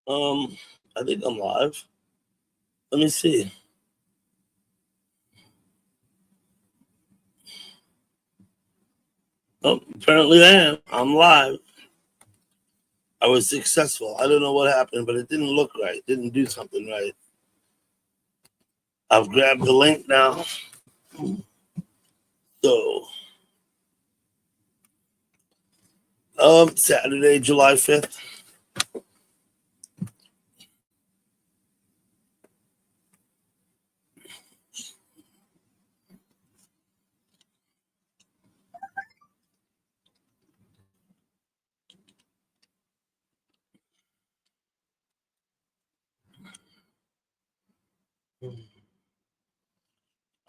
I think I'm live. Let me see. Oh, apparently I am. I'm live. I was successful. I don't know what happened, but it didn't look right. It didn't do something right. I've grabbed the link now. So, Saturday, July 5th.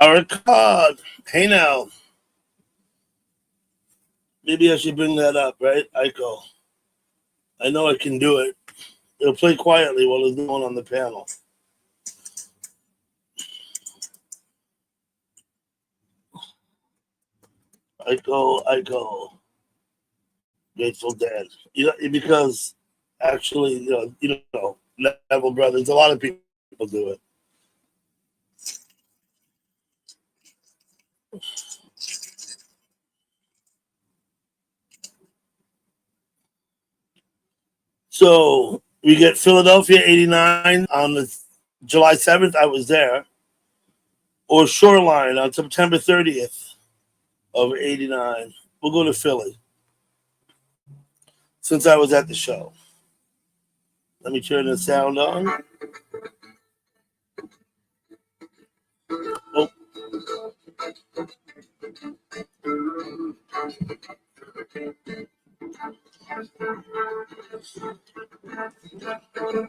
Our card. Hey now. Maybe I should bring that up, right? Aiko. I know I can do it. It'll play quietly while it's going on the panel. Aiko. Grateful Dead. You know, because actually, Neville Brothers, a lot of people do it. So we get Philadelphia 89 on the July 7th. I was there. Or Shoreline on September 30th of 89. We'll go to Philly. Since I was at the show. Let me turn the sound on. Oh.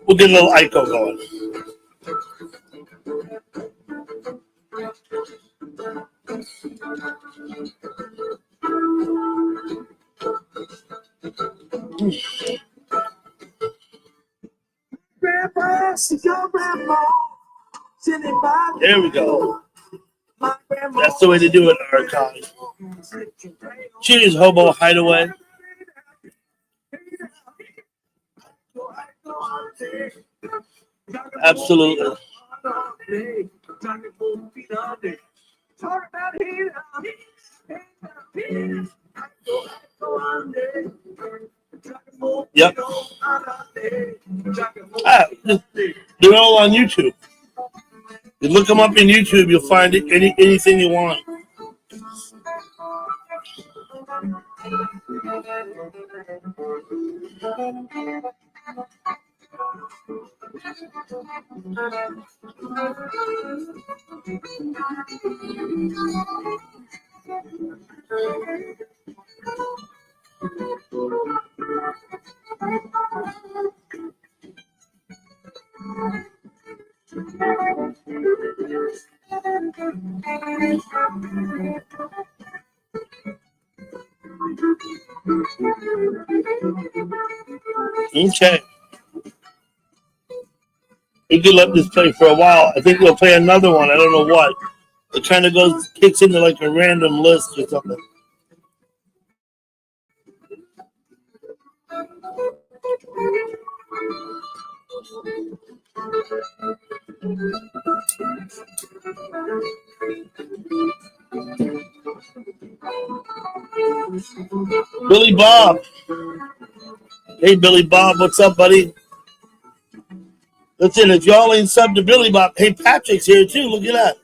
We'll get a little Ico going. There we go. That's the way to do it, Archive. Cheers, Hobo Hideaway. Absolutely. Yep. They're all on YouTube. You look them up in YouTube, you'll find anything you want. Okay. We could let this play for a while. I think we'll play another one. I don't know what. It kind of kicks into like a random list or something. Billy Bob. Hey, Billy Bob, what's up, buddy? Listen, if y'all ain't subbed to Billy Bob, hey, Patrick's here too. Look at that.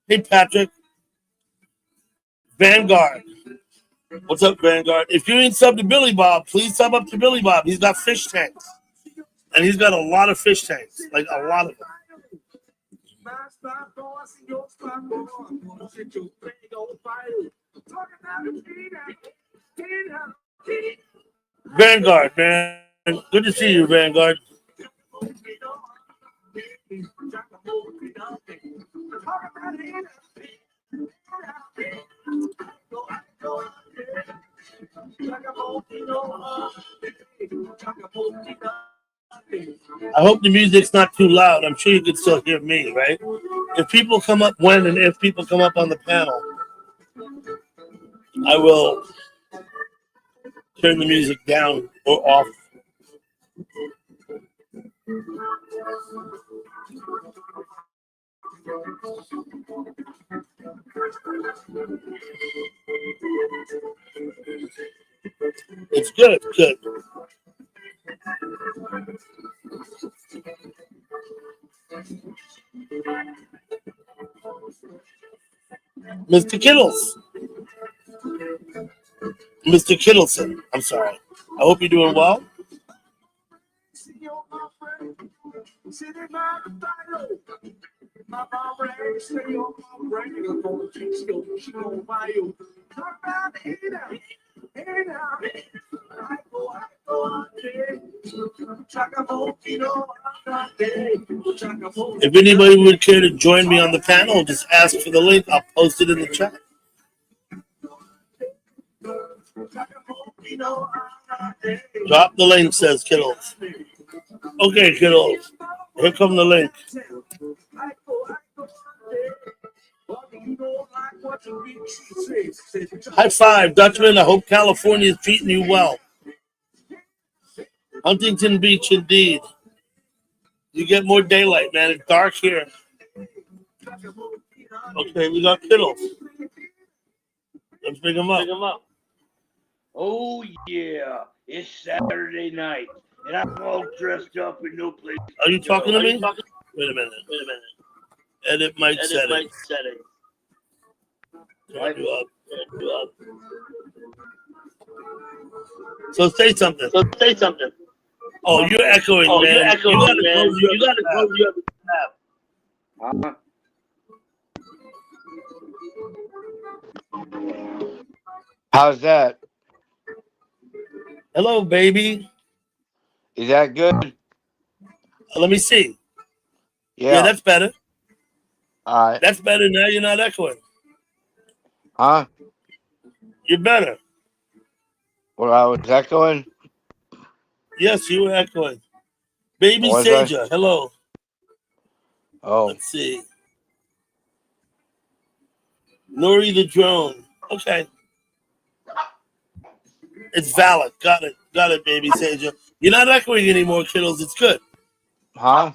Hey, Patrick. Vanguard. What's up, Vanguard? If you ain't subbed to Billy Bob, please sub up to Billy Bob. He's got fish tanks. And he's got a lot of fish tanks. Like, a lot of them. Vanguard, man. Good to see you, Vanguard. I hope the music's not too loud. I'm sure you can still hear me, right? If people come up if people come up on the panel, I will turn the music down or off. It's good. Good. Mr. Kittles. Mr. Kittleson. I'm sorry. I hope you're doing well. If anybody would care to join me on the panel, just ask for the link. I'll post it in the chat. Drop the link, says Kittles. Okay, Kittles. Here come the link. High five, Dutchman. I hope California is treating you well. Huntington Beach, indeed. You get more daylight, man. It's dark here. Okay, we got Kittles. Let's bring him up. Oh, yeah. It's Saturday night, and I'm all dressed up in no place. Are you talking to me? Wait a minute. Edit mic settings. Turn you up. So say something. Oh, you're echoing, man. You gotta close your other tab. How's that? Hello, baby. Is that good? Let me see. Yeah. That's better. All right. That's better. Now you're not echoing. Huh? You're better. Well, I was echoing. Yes, you were echoing. Baby Was Saja, hello. Oh. Let's see. Nori the drone. Okay. It's valid. Got it, baby Saja. You're not echoing anymore, kiddos. It's good. Huh?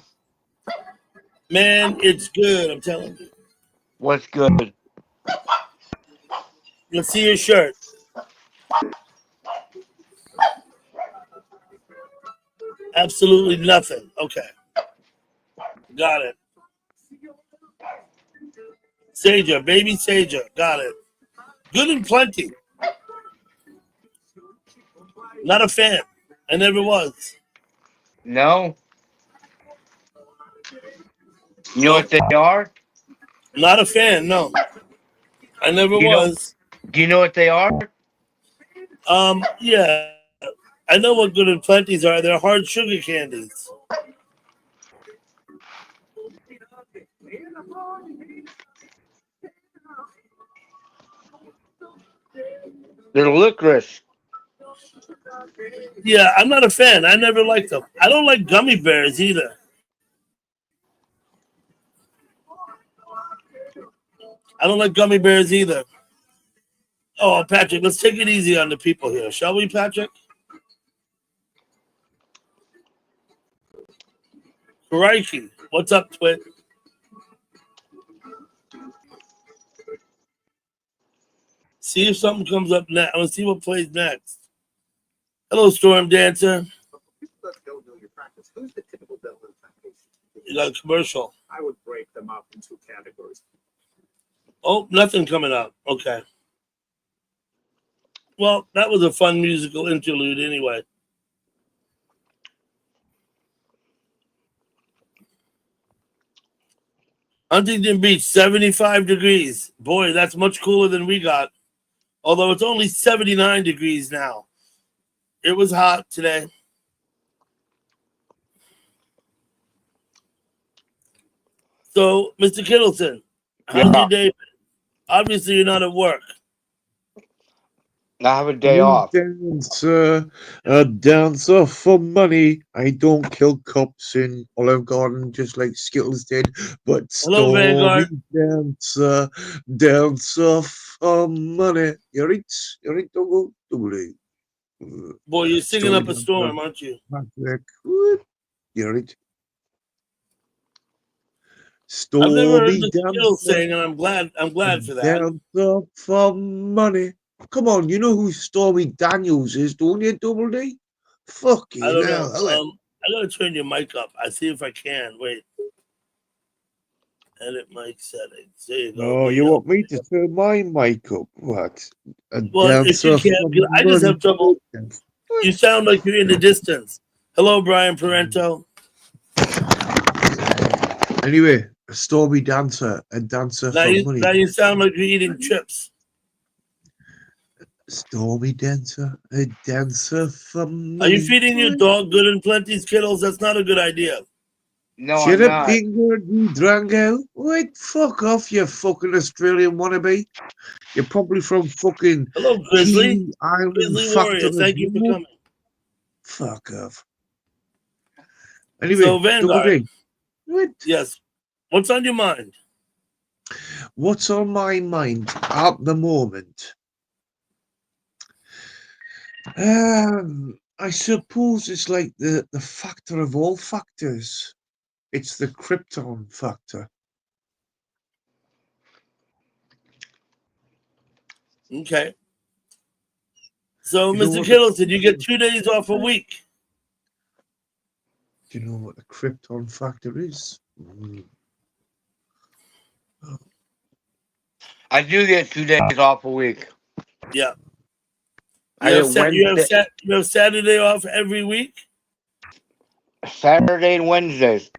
Man, it's good. I'm telling you. What's good? Let's see your shirt. Absolutely nothing. Okay. Got it. Saja, baby Saja. Got it. Good and plenty. Not a fan. I never was. No. You know what they are? Not a fan, no. I never was. Do you know what they are? Yeah. I know what good and plenties are. They're hard sugar candies. They're licorice. Yeah, I'm not a fan. I never liked them. I don't like gummy bears either. Oh, Patrick, let's take it easy on the people here, shall we, Patrick? Crikey. What's up, Twit? See if something comes up next. I want to see what plays next. Hello, Storm Dancer. You got a commercial. I would break them up into categories. Oh, nothing coming up. Okay. Well, that was a fun musical interlude anyway. Huntington Beach, 75 degrees. Boy, that's much cooler than we got. Although it's only 79 degrees now. It was hot today. So, Mr. Kittleson, how's your day? Obviously, you're not at work. I have a day off. Dance off for money. I don't kill cops in Olive Garden just like Skittles did, but Hello, Vanguard. Dancer, dance off for money. You're right, Togo. Boy, you're singing up a storm, aren't you? Patrick, you're right. I've never heard Stormy Mr. Kittle dancer, sing, and I'm glad for that. dancer for money. Come on, you know who Stormy Daniels is, don't you, Double D? I Fucking don't hell. know. I gotta turn your mic up. I see if I can. Wait. Edit mic settings. There you go. Oh, There you go. want me to turn my mic up? What? A Well, if you dancer can, for because I just money. have trouble. You sound like you're in the distance. Hello, Brian Parento. Anyway, a Stormy dancer, a dancer Now for you, money. now you sound like you're eating chips. Stormy dancer, a dancer for money. Are you feeding your dog good and plenty Skittles? That's not a good idea. No, Should I'm have not. been good, you drango. Wait, fuck off, you fucking Australian wannabe. You're probably from fucking Hello, Grizzly. Kiwi Island Grizzly Factor Warrior. of Thank you for Milk. coming. Fuck off. Anyway, So, Double Vanguard. D. What? Yes. What's on your mind? What's on my mind at the moment? I suppose it's like the factor of all factors. It's the Krypton factor. Okay. So, You know Mr. what Kittleton, you get 2 days off a week. Do you know what the Krypton factor is? I do get 2 days off a week. Yeah. I You get have, Wednesday, you have Saturday off every week? Saturday, and Wednesdays.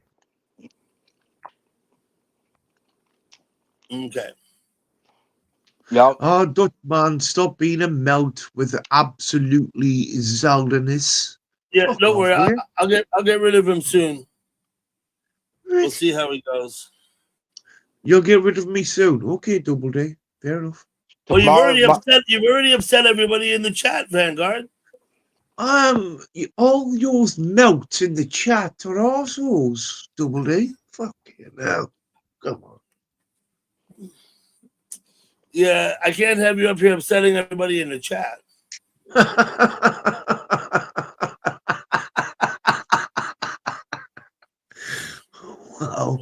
Okay. Yep. Oh, Dutchman, stop being a melt with absolutely Zelda-ness. Yeah, Fuck don't off, worry. will you? I'll get rid of him soon. We'll see how he goes. You'll get rid of me soon. Okay, Double D. Fair enough. Well, Tomorrow's my, you've already upset everybody in the chat, Vanguard. All yours melts in the chat are arseholes, Double D. Fucking hell. Come on. Yeah, I can't have you up here upsetting everybody in the chat. Wow.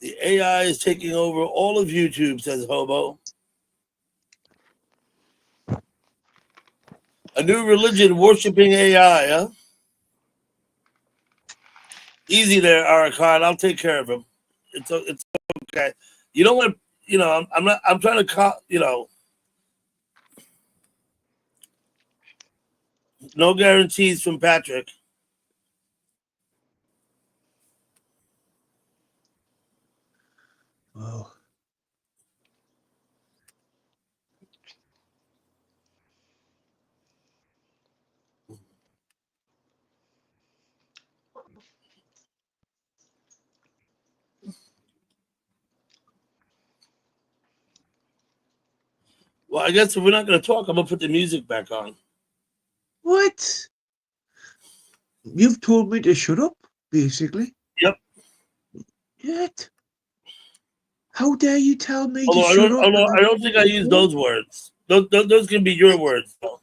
The AI is taking over all of YouTube, says Hobo. A new religion worshiping AI, huh? Easy there, Arakan. I'll take care of him. It's okay. You don't want, I'm trying to, no guarantees from Patrick. Wow. Well, I guess if we're not going to talk, I'm going to put the music back on. What? You've told me to shut up, basically. Yep. What? How dare you tell me Although to shut up? I don't think I use those words. Those can be your words. Though.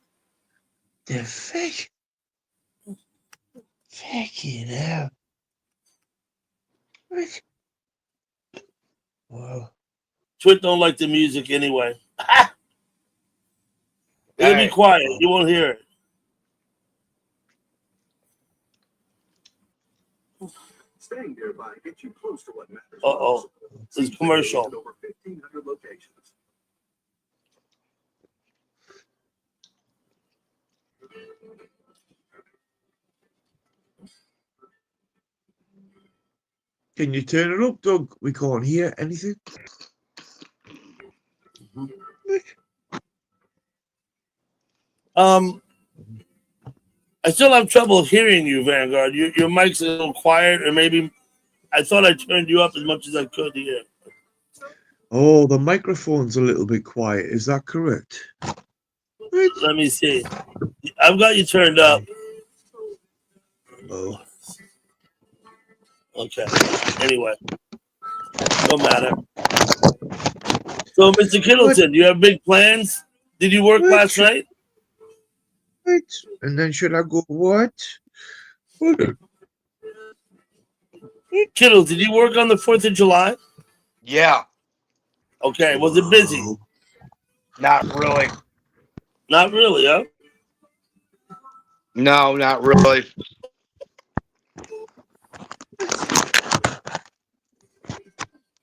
The fish. Fucking hell. What? Wow. Twit don't like the music anyway. It'll be quiet. You won't hear it. Staying nearby gets you close to what matters. Uh-oh. It's commercial. Over 1,500 locations. Can you turn it up, Doug? We can't hear anything. I still have trouble hearing you, Vanguard. Your mic's a little quiet, or maybe I thought I turned you up as much as I could here. Oh, the microphone's a little bit quiet. Is that correct? Let me see. I've got you turned up. Oh. Okay. Anyway, don't matter. So, Mr. Kittleton, do you have big plans? Did you work last night? What? And then should I go what? Kittles, did you work on the 4th of July? Yeah. Okay, was it busy? Wow. Not really. Not really, huh? No, not really.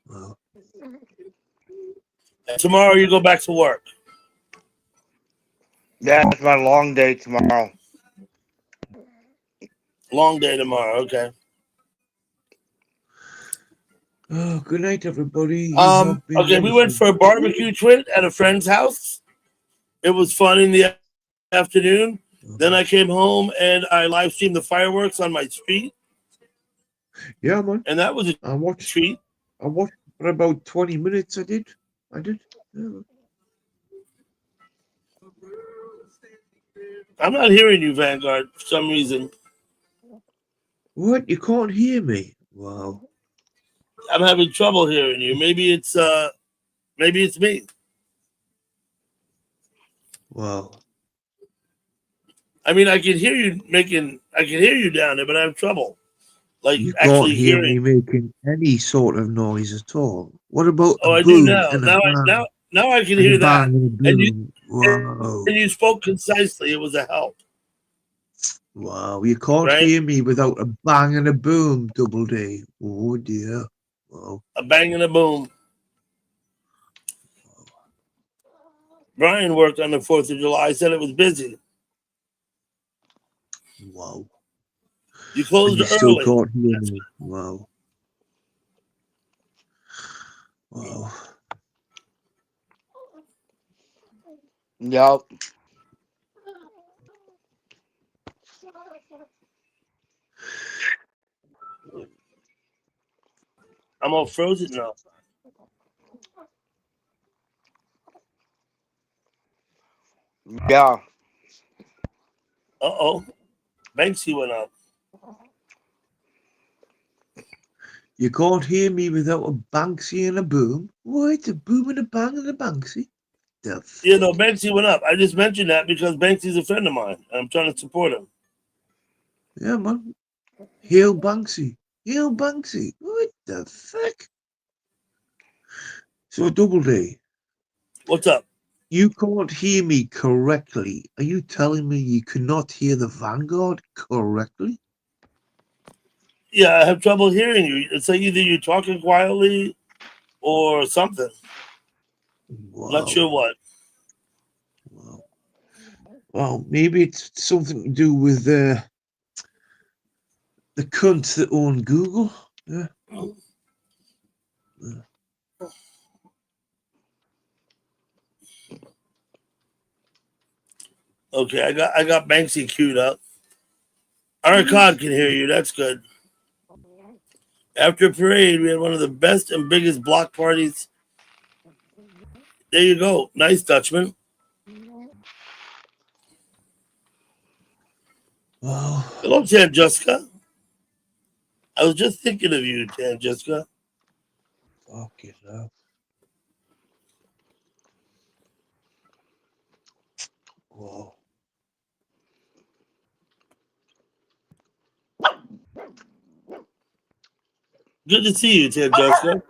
Wow. And tomorrow you go back to work. That's my long day tomorrow. Long day tomorrow, okay. Oh, good night, everybody. You have been Okay, we went listening. for a barbecue twit at a friend's house. It was fun in the afternoon. Then I came home and I live streamed the fireworks on my street, Yeah, man. and that was a I watched treat. for about 20 minutes. I did. Yeah. I'm not hearing you, Vanguard, for some reason. What? You can't hear me? Wow. I'm having trouble hearing you. Maybe it's me. Wow. I mean, I can hear you down there, but I have trouble. Like You can't actually hear me hearing. making any sort of noise at all. What about a Oh, I do boom now. and a bang Now I can and a hear bang that. and a And you boom? Wow. and you spoke concisely. It was a help, Wow. You can't right? hear me without a bang and a boom, Double D. Oh dear. Wow. A bang and a boom. Brian worked on the 4th of July. I said it was busy. Wow. You And closed you still early. can't hear me. Wow. Wow. Yep. I'm all frozen now. Yeah. Uh-oh. Banksy went up. You can't hear me without a Banksy and a boom. What? A boom and a bang and a Banksy? The You know, fuck? Banksy went up. I just mentioned that because Banksy's a friend of mine. And I'm trying to support him. Yeah, man. Hail Banksy. Hail Banksy. What the fuck? So, Double D, What's up? you can't hear me correctly. Are you telling me you cannot hear the Vanguard correctly? Yeah, I have trouble hearing you. It's like either you're talking quietly or something. Wow. Not sure what. Wow. Well, maybe it's something to do with the cunts that own Google. Yeah. Okay, I got Banksy queued up. Arcad can hear you. That's good. After a parade, we had one of the best and biggest block parties. There you go. Nice, Dutchman. Wow. Hello, Tan Jessica. I was just thinking of you, Tan Jessica. Fuck it up. Whoa. Good to see you, Tan Jessica.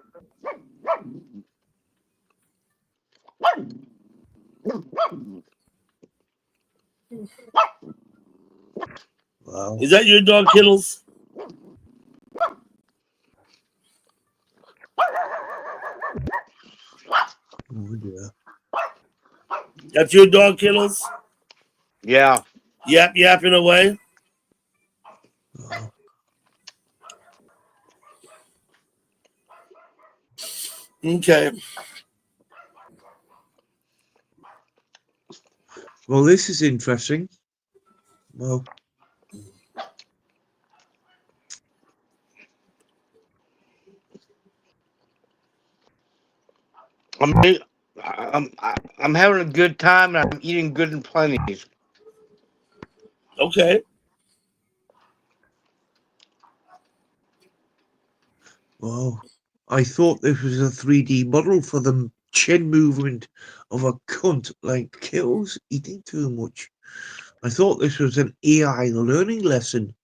Wow. Is that your dog, Kittles? Oh dear. That's your dog, Kittles? Yeah. Yapping away? Wow. Okay. Well, this is interesting. Well, I mean, I'm having a good time and I'm eating good and plenty. Okay. wow. I thought this was a 3D model for the chin movement of a cunt like Kills eating too much. I thought this was an AI learning lesson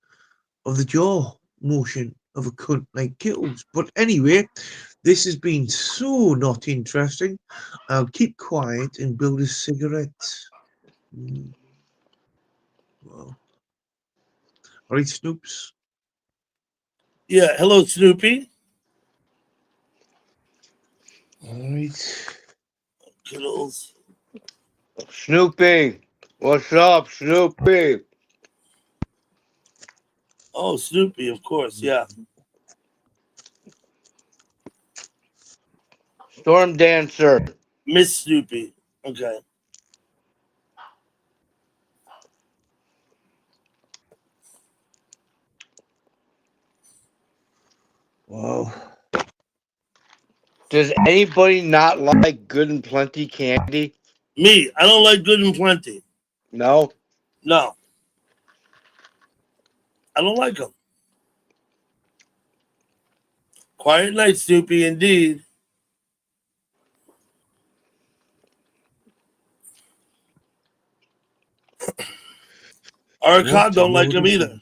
of the jaw motion of a cunt like Kittles. But anyway, this has been so not interesting. I'll keep quiet and build a cigarette. Wow. All right, Snoops. Yeah, hello, Snoopy. All right. Kittles. Snoopy, what's up, Snoopy? Oh, Snoopy, of course, yeah. Storm Dancer. Miss Snoopy. Okay. Wow. Does anybody not like Good and Plenty candy? Me, I don't like Good and Plenty. No? No, I don't like them. Quiet night, Snoopy, indeed. Arcad What a don't like load them of either.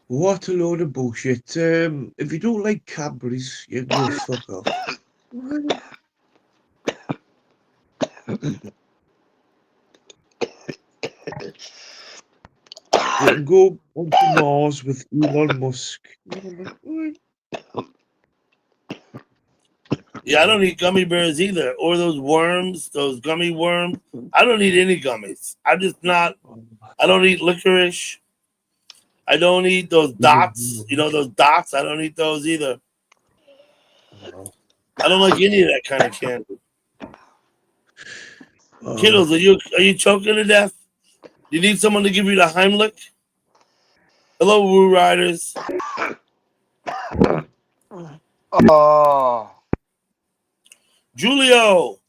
What a load of bullshit. If you don't like Cadbury's, you can go fuck off. You can go onto Mars with Elon Musk. Yeah, I don't eat gummy bears either, or those worms, those gummy worms. I don't eat any gummies. I'm just not. I don't eat licorice. I don't eat those dots. You know those dots. I don't eat those either. I don't like any of that kind of candy. Kiddos, are you choking to death? You need someone to give you the Heimlich? Hello, Woo Riders. Oh. Julio.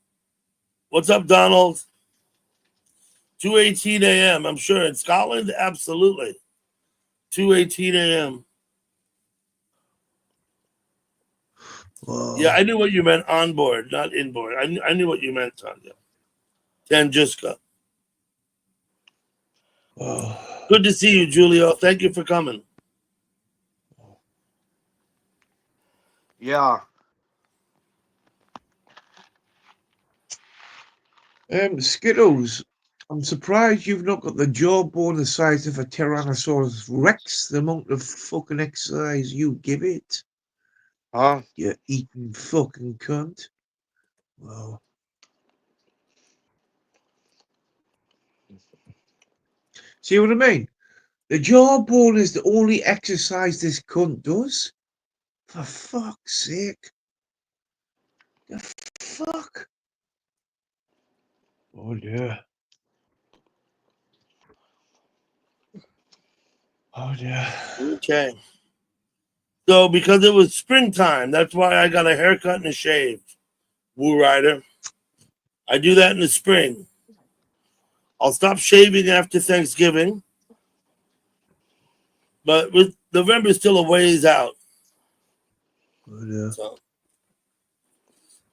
What's up, Donald? 2:18 a.m. I'm sure in Scotland, absolutely. 2:18 a.m. Wow. Yeah, I knew what you meant on board, not in board. I knew what you meant, Tanya. Tanjuska. Wow. Good to see you, Julio. Thank you for coming. Yeah. Skittles, I'm surprised you've not got the jawbone the size of a Tyrannosaurus Rex, the amount of fucking exercise you give it. Huh? You eating fucking cunt. Wow. See what I mean? The jawbone is the only exercise this cunt does. For fuck's sake. The fuck? Oh dear. Oh dear. Okay. So because it was springtime, that's why I got a haircut and a shave. Woo Rider. I do that in the spring. I'll stop shaving after Thanksgiving. But with November still a ways out. Oh dear. So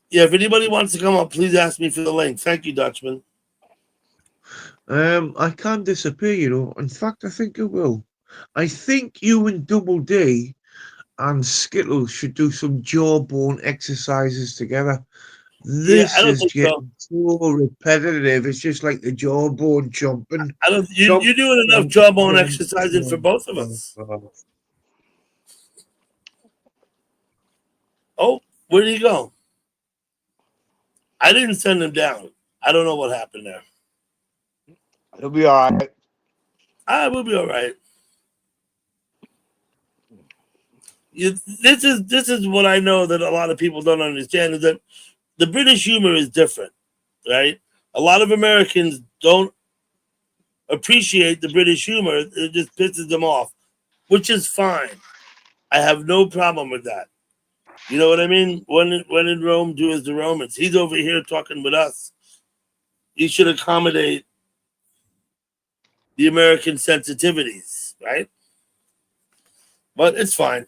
yeah, if anybody wants to come up, please ask me for the link. Thank you, Dutchman. I can't disappear, you know. In fact, I think I will. I think you and Double D and Skittles should do some jawbone exercises together. Yeah, I This don't is think so. getting so repetitive. It's just like the jawbone jumping. I don't. Jump, You're doing enough jump, jawbone jump, exercising for jump, both of jump, us. jump. Oh, where did he go? I didn't send him down. I don't know what happened there. It'll be all right. We'll be all right. This is what I know that a lot of people don't understand is that the British humor is different, right? A lot of Americans don't appreciate the British humor. It just pisses them off, which is fine. I have no problem with that. You know what I mean? When in Rome, do as the Romans. He's over here talking with us. He should accommodate the American sensitivities, right? But it's fine.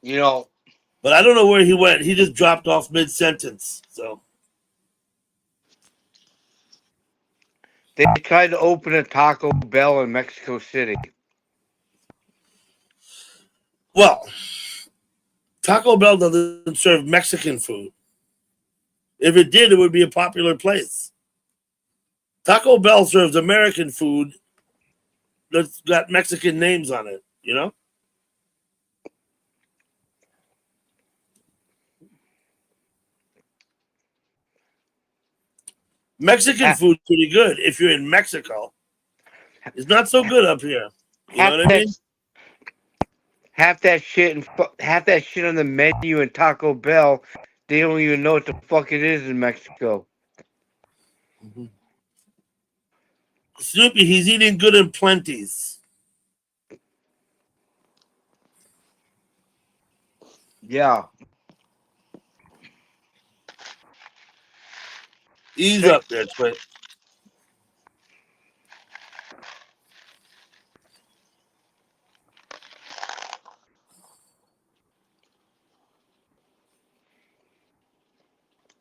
You know, But I don't know where he went. He just dropped off mid sentence. So They tried to open a Taco Bell in Mexico City. well, Taco Bell doesn't serve Mexican food. If it did, it would be a popular place. Taco Bell serves American food that's got Mexican names on it, you know? Mexican Half, food's pretty good if you're in Mexico. It's not so good up here. You know half what I that mean? half that shit and half that shit on the menu in Taco Bell. They don't even know what the fuck it is in Mexico. Snoopy, he's eating good in plenties. Yeah. Ease Check. up there, Twit.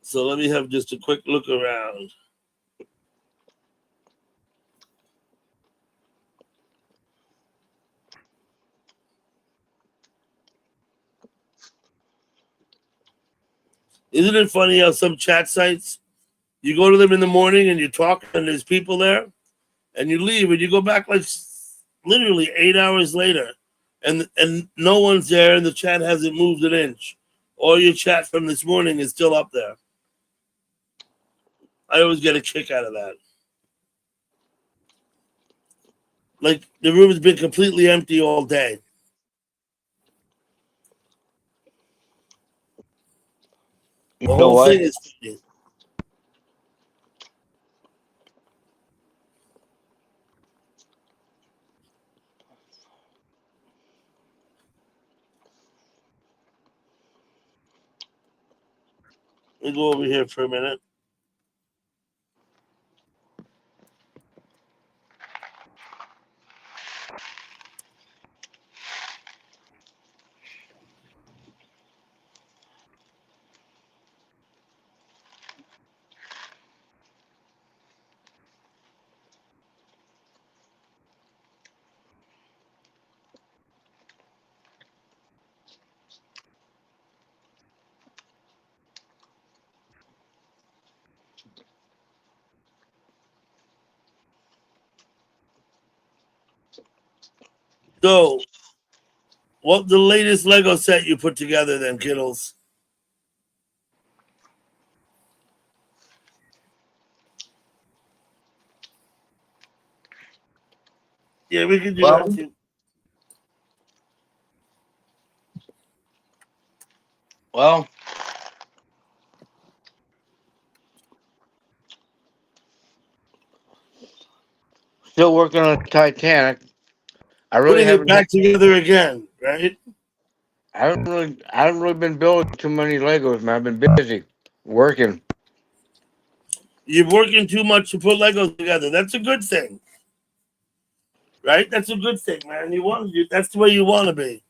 So let me have just a quick look around. Isn't it funny how some chat sites, you go to them in the morning and you talk and there's people there, and you leave and you go back like literally 8 hours later, and no one's there and the chat hasn't moved an inch. All your chat from this morning is still up there. I always get a kick out of that. Like the room has been completely empty all day. You The know whole what? thing is funny. Let me go over here for a minute. So, what the latest Lego set you put together then, kiddos? Yeah, we can do that Well, too. well, still working on Titanic. I really Putting it haven't. back together again, right? I haven't really been building too many Legos, man. I've been busy working. You're working too much to put Legos together. That's a good thing, right? That's a good thing, man. That's the way you want to be.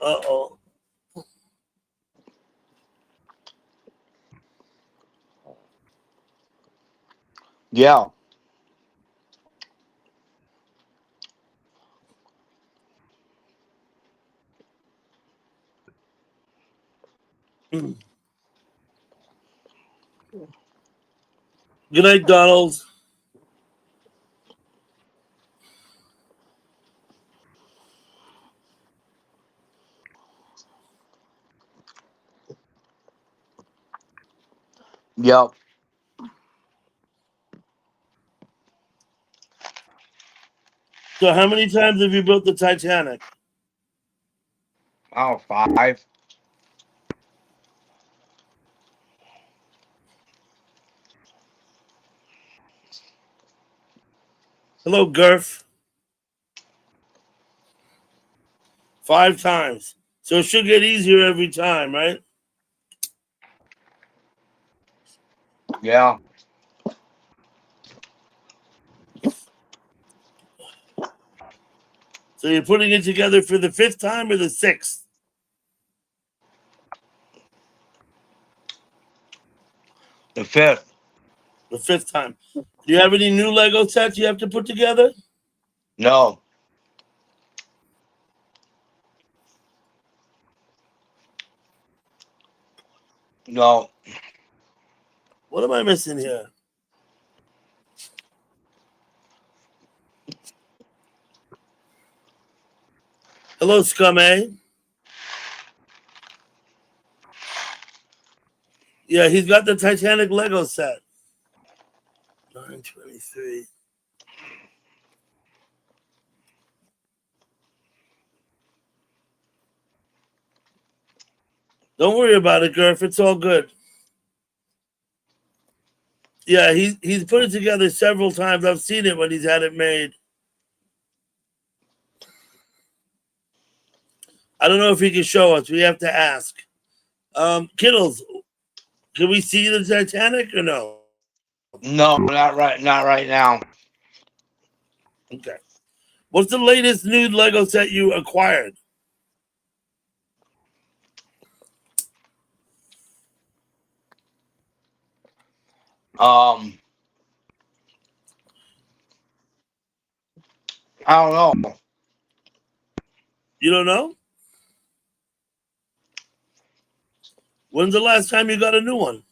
Uh-oh. Yeah. Good night, Donald. Yep. So how many times have you built the Titanic? Oh, 5. Hello, Gurf. 5 times. So it should get easier every time, right? Yeah. So you're putting it together for the 5th time or the 6th? The 5th. The 5th time. Do you have any new Lego sets you have to put together? No. No. What am I missing here? Hello, Scum A. Yeah, he's got the Titanic Lego set. 923. Don't worry about it, Gurf. It's all good. Yeah, he's put it together several times. I've seen it when he's had it made. I don't know if he can show us. We have to ask. Kittles, can we see the Titanic or no? No, not right now. Okay. What's the latest new Lego set you acquired? I don't know. You don't know? When's the last time you got a new one?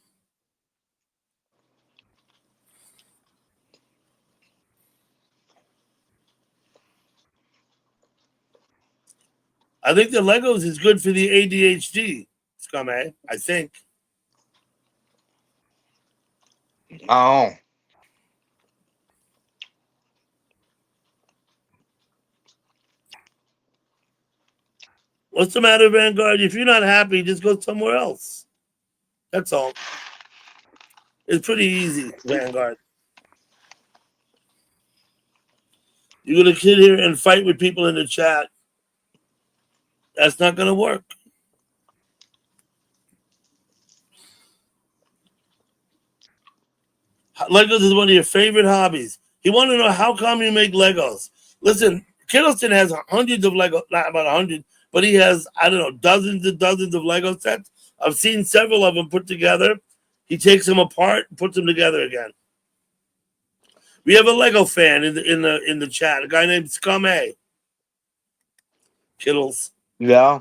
I think the Legos is good for the ADHD, Scum A, I think. Oh. What's the matter, Vanguard? If you're not happy, just go somewhere else. That's all. It's pretty easy, Vanguard. You're going to sit here and fight with people in the chat. That's not going to work. Legos is one of your favorite hobbies. He wanted to know how come you make Legos. Listen, Kittleson has hundreds of Lego, not about 100, but he has, I don't know, dozens and dozens of Lego sets. I've seen several of them put together. He takes them apart and puts them together again. We have a Lego fan in the chat, a guy named Scum A. Kittles. Yeah.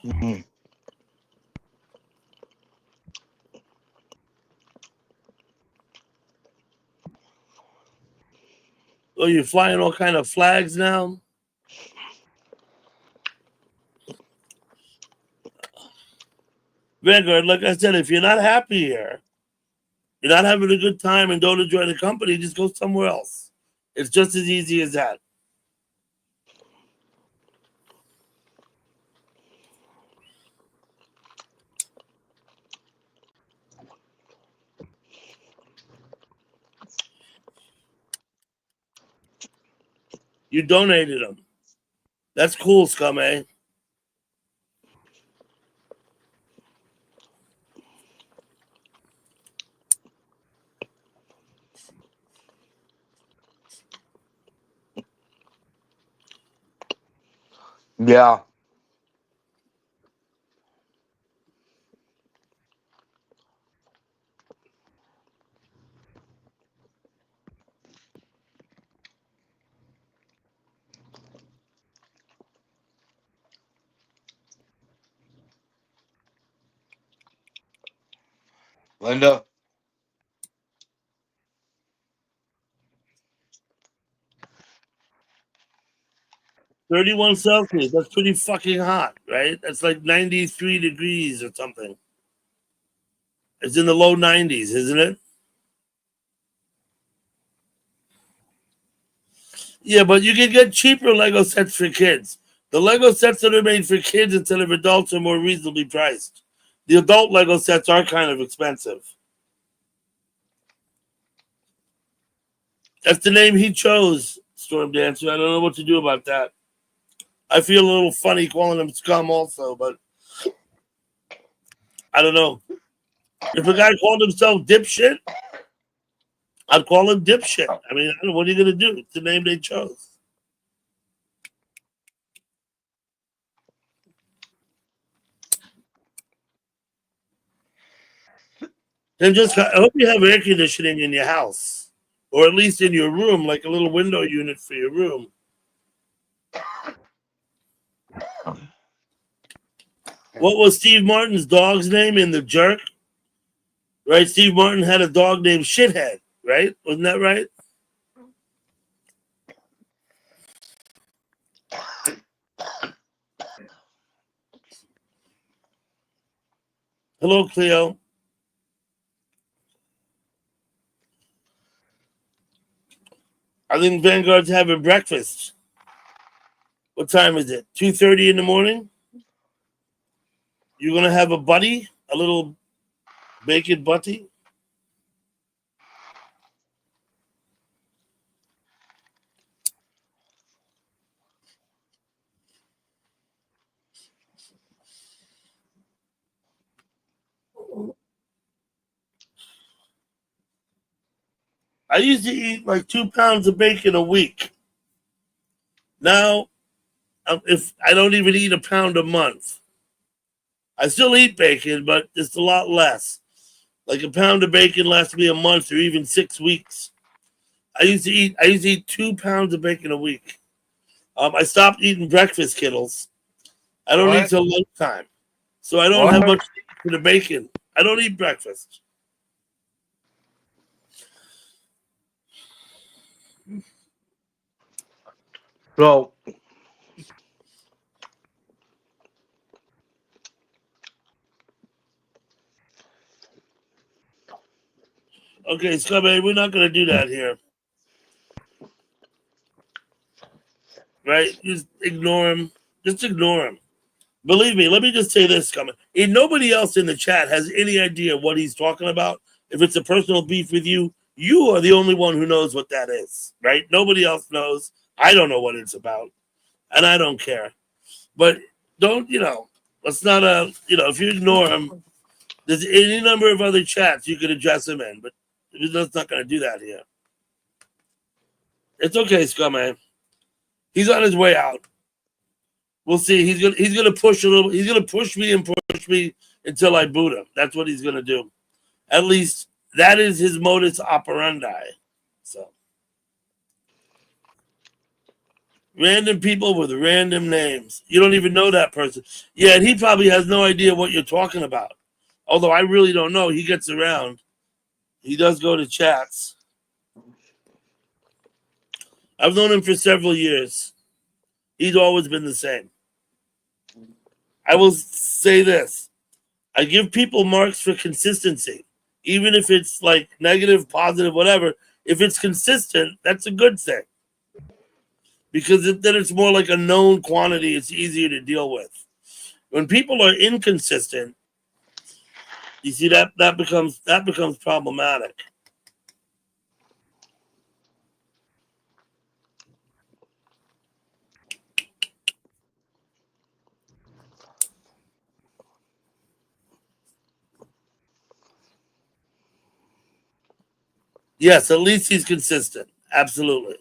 Mm. Oh, you're flying all kind of flags now? Vanguard, like I said, if you're not happy here, you're not having a good time and don't enjoy the company, just go somewhere else. It's just as easy as that. You donated them. That's cool, Scum A. Yeah. Linda. 31 Celsius. That's pretty fucking hot, right? That's like 93 degrees or something. It's in the low 90s, isn't it? Yeah, but you can get cheaper Lego sets for kids. The Lego sets that are made for kids instead of adults are more reasonably priced. The adult Lego sets are kind of expensive. That's the name he chose, Storm Dancer. I don't know what to do about that. I feel a little funny calling him scum also, but I don't know. If a guy called himself dipshit, I'd call him dipshit. I mean, I don't know, what are you going to do? It's the name they chose. And just, I hope you have air conditioning in your house, or at least in your room, like a little window unit for your room. What was Steve Martin's dog's name in The Jerk? Right? Steve Martin had a dog named Shithead, right? Wasn't that right? Hello, Cleo. I think Vanguard's having breakfast. What time is it? 2:30 in the morning? You're gonna have a buddy? A little bacon butty? I used to eat like 2 pounds of bacon a week. Now, if I don't even eat a pound a month, I still eat bacon, but it's a lot less. Like a pound of bacon lasts me a month or even 6 weeks. I used to eat 2 pounds of bacon a week. I stopped eating breakfast, Kittles. I don't eat What? till lunchtime, so I don't have What? much for the bacon. I don't eat breakfast. So, Okay, Scubby, we're not gonna do that here, right? Just ignore him. Just ignore him. Believe me, let me just say this, Scubby. And nobody else in the chat has any idea what he's talking about. If it's a personal beef with you, you are the only one who knows what that is, right? Nobody else knows. I don't know what it's about, and I don't care. But don't, let's not, if you ignore him, there's any number of other chats you could address him in, but that's not going to do that here. It's okay, Scumman. He's on his way out. We'll see. He's gonna push a little. He's gonna push me and push me until I boot him. That's what he's gonna do. At least that is his modus operandi. So random people with random names. You don't even know that person. Yeah, and he probably has no idea what you're talking about. Although I really don't know. He gets around. He does go to chats. I've known him for several years. He's always been the same. I will say this. I give people marks for consistency. Even if it's like negative, positive, whatever. If it's consistent, that's a good thing. Because then it's more like a known quantity. It's easier to deal with. When people are inconsistent, you see that becomes problematic. Yes, at least he's consistent. Absolutely.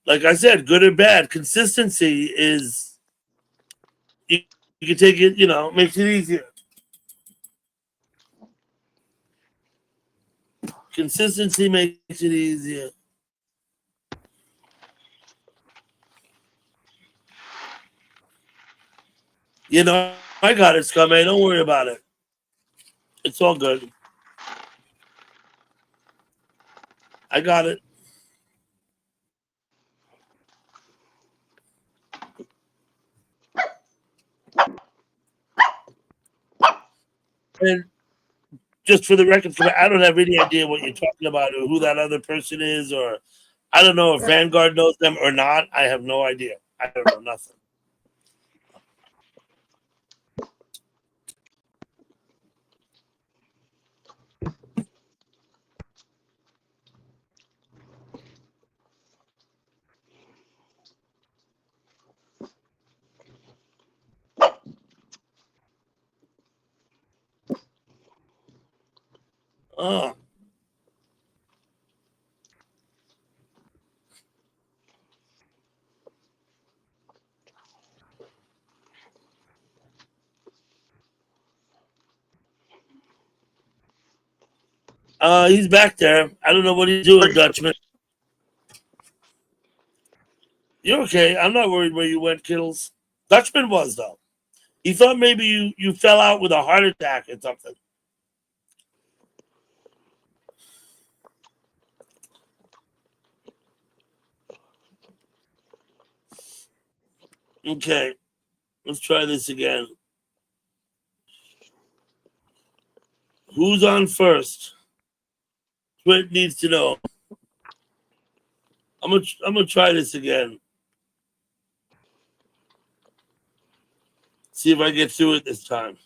Like I said, good or bad, consistency is you can take it, makes it easier. Consistency makes it easier. I got it, Scummy. Don't worry about it. It's all good. I got it. And just for the record, I don't have any idea what you're talking about or who that other person is, or I don't know if Vanguard knows them or not. I have no idea. I don't know nothing. Oh, He's back there. I don't know what he's doing, Dutchman. You're okay. I'm not worried where you went, Kittles. Dutchman was, though. He thought maybe you fell out with a heart attack or something. Okay. Let's try this again. Who's on first? Twit needs to know. I'm gonna try this again. See if I get through it this time.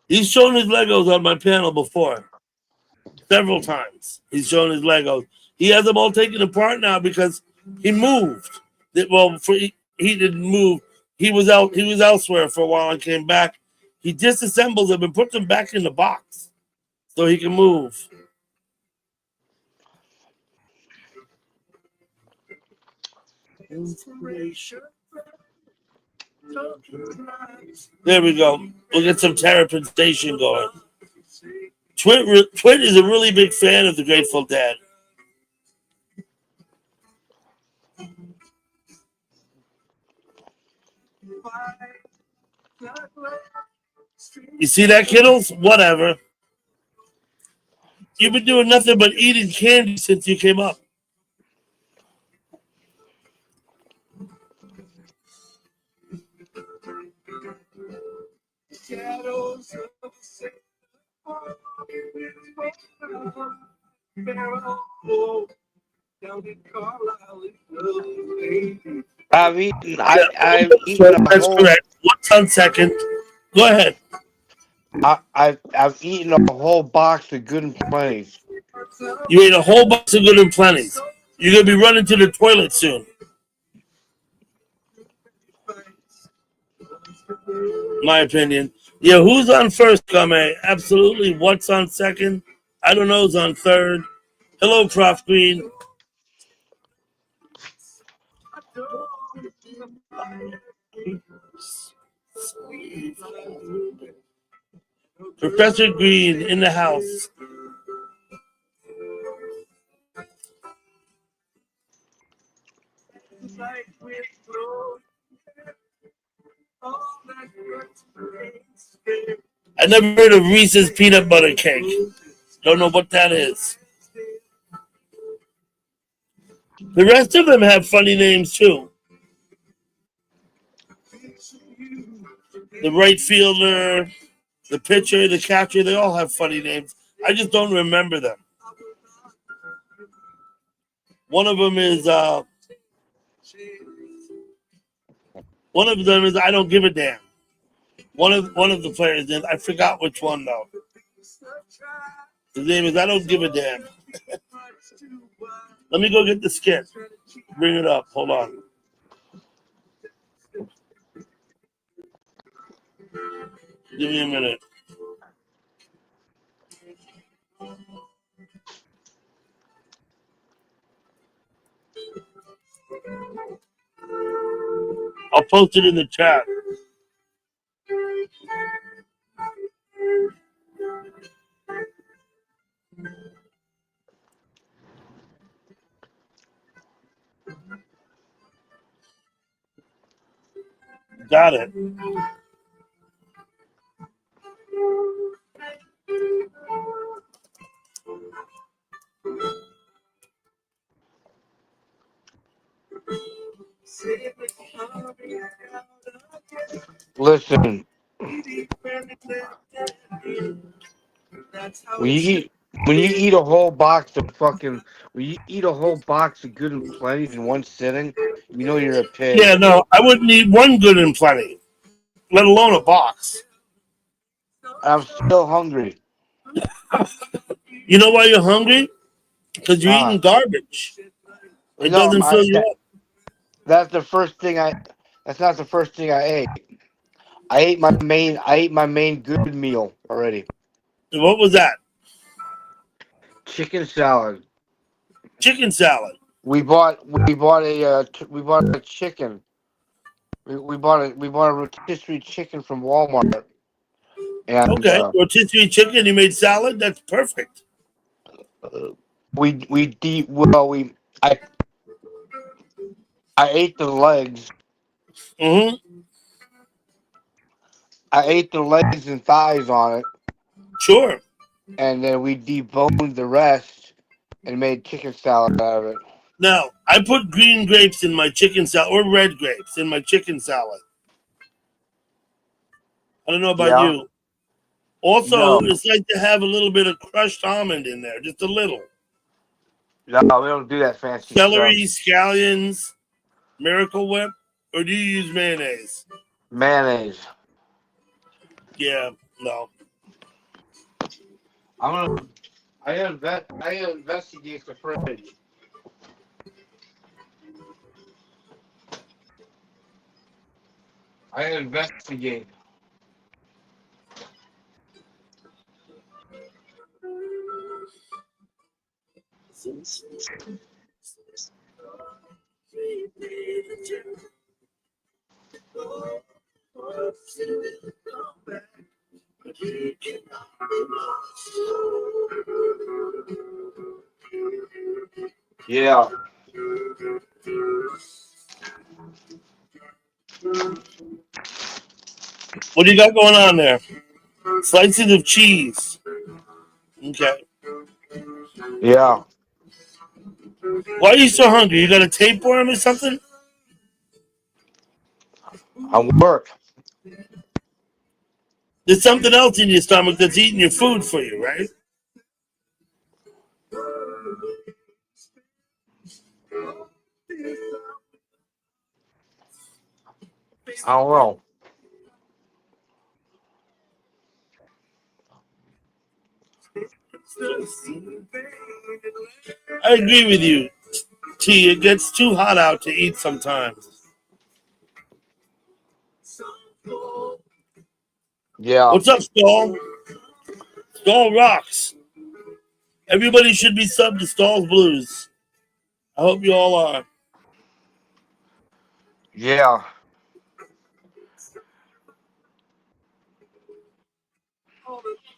He's shown his Legos on my panel before. Several times. He's shown his Legos. He has them all taken apart now because he moved. Well, he didn't move. He was elsewhere for a while and came back. He disassembles them and puts them back in the box so he can move. There we go. We'll get some Terrapin Station going. Twit is a really big fan of the Grateful Dead. You see that, Kittles? Whatever. You've been doing nothing but eating candy since you came up. I've eaten a That's whole. correct. 1 second. Go ahead. I've eaten a whole box of Good and Plenty's. You ate a whole box of Good and Plenty's. You're gonna be running to the toilet soon. My opinion. Yeah, who's on first, Kame? Absolutely. What's on second? I don't know who's on third. Hello, Prof Green. Professor Green in the house. I never heard of Reese's peanut butter cake. Don't know what that is. The rest of them have funny names too. The right fielder, the pitcher, the catcher, they all have funny names. I just don't remember them. One of them is I don't give a damn. One of the players is, I forgot which one though. His name is I don't give a damn. Let me go get the skit. Bring it up. Hold on. Give me a minute. I'll post it in the chat. Got it. Listen, when you eat a whole box of Good and Plenty's in one sitting, you know you're a pig. Yeah, no, I wouldn't eat one Good and Plenty, let alone a box. I'm still hungry. You know why you're hungry? Because you're eating garbage. It doesn't fill you up. That's the first thing That's not the first thing I ate. I ate my main good meal already. What was that? Chicken salad. Chicken salad. We bought a chicken. We bought a rotisserie chicken from Walmart, and Okay, rotisserie chicken. You made salad. That's perfect. we deep well we I ate the legs. Mm-hmm. I ate the legs and thighs on it, Sure. and then we deboned the rest and made chicken salad out of it. Now I put green grapes in my chicken salad or red grapes in my chicken salad. I don't know about Yeah. you. Also, No, it's like to have a little bit of crushed almond in there, just a little. no, we don't do that fancy stuff. Celery, scallions, Miracle Whip, or do you use mayonnaise? Mayonnaise. Yeah, no. I'm gonna. I gotta investigate the fridge. I gotta investigate. Yeah. What do you got going on there? Slices of cheese. Okay. Yeah. Why are you so hungry? You got a tapeworm or something? I work. There's something else in your stomach that's eating your food for you, right? I don't know. I agree with you, T. It gets too hot out to eat sometimes. Yeah. What's up, Stall? Stall rocks. Everybody should be subbed to Stall's Blues. I hope you all are. Yeah.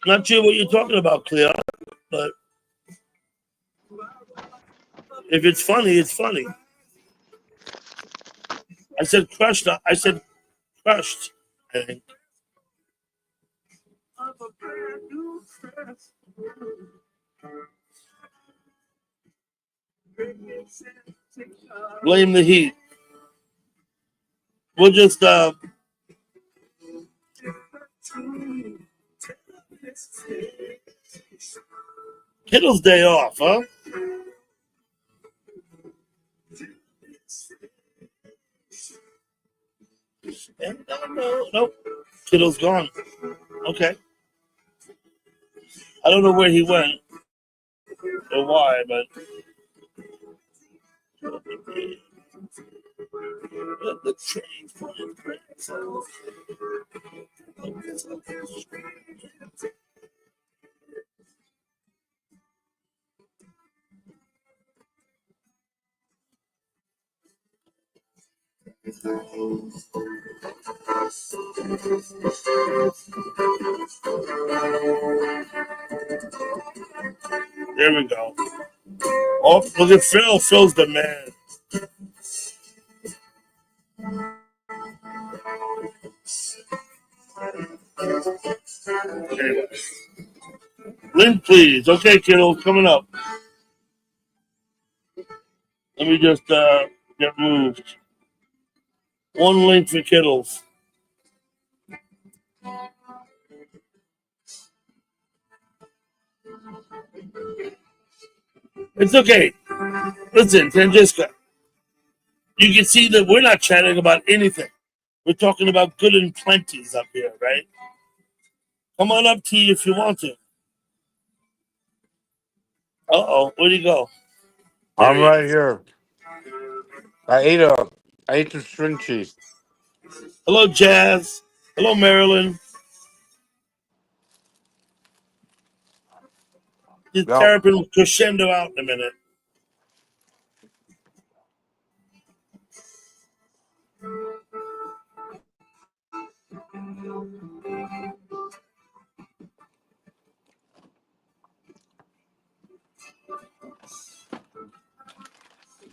Not sure what you're talking about, Cleo, but if it's funny, it's funny. I said crushed. I said crushed. I think. Blame the heat. We'll just Kittle's day off, huh? No, nope. Kittle's gone. Okay. I don't know where he went or why, but the train. There we go. Oh, look at Phil. Phil's the man. Anyway. Link, please. Okay, kiddo, coming up. Let me just get moved. One link for Kittles. It's okay. Listen, Francesca, you can see that we're not chatting about anything. We're talking about good and plenties up here, right? Come on up, T, if you want to. Uh-oh, where'd he go? There I'm he right is. here. I ate some string cheese. Hello, Jazz. Hello, Marilyn. The Yep. terrapin will crescendo out in a minute.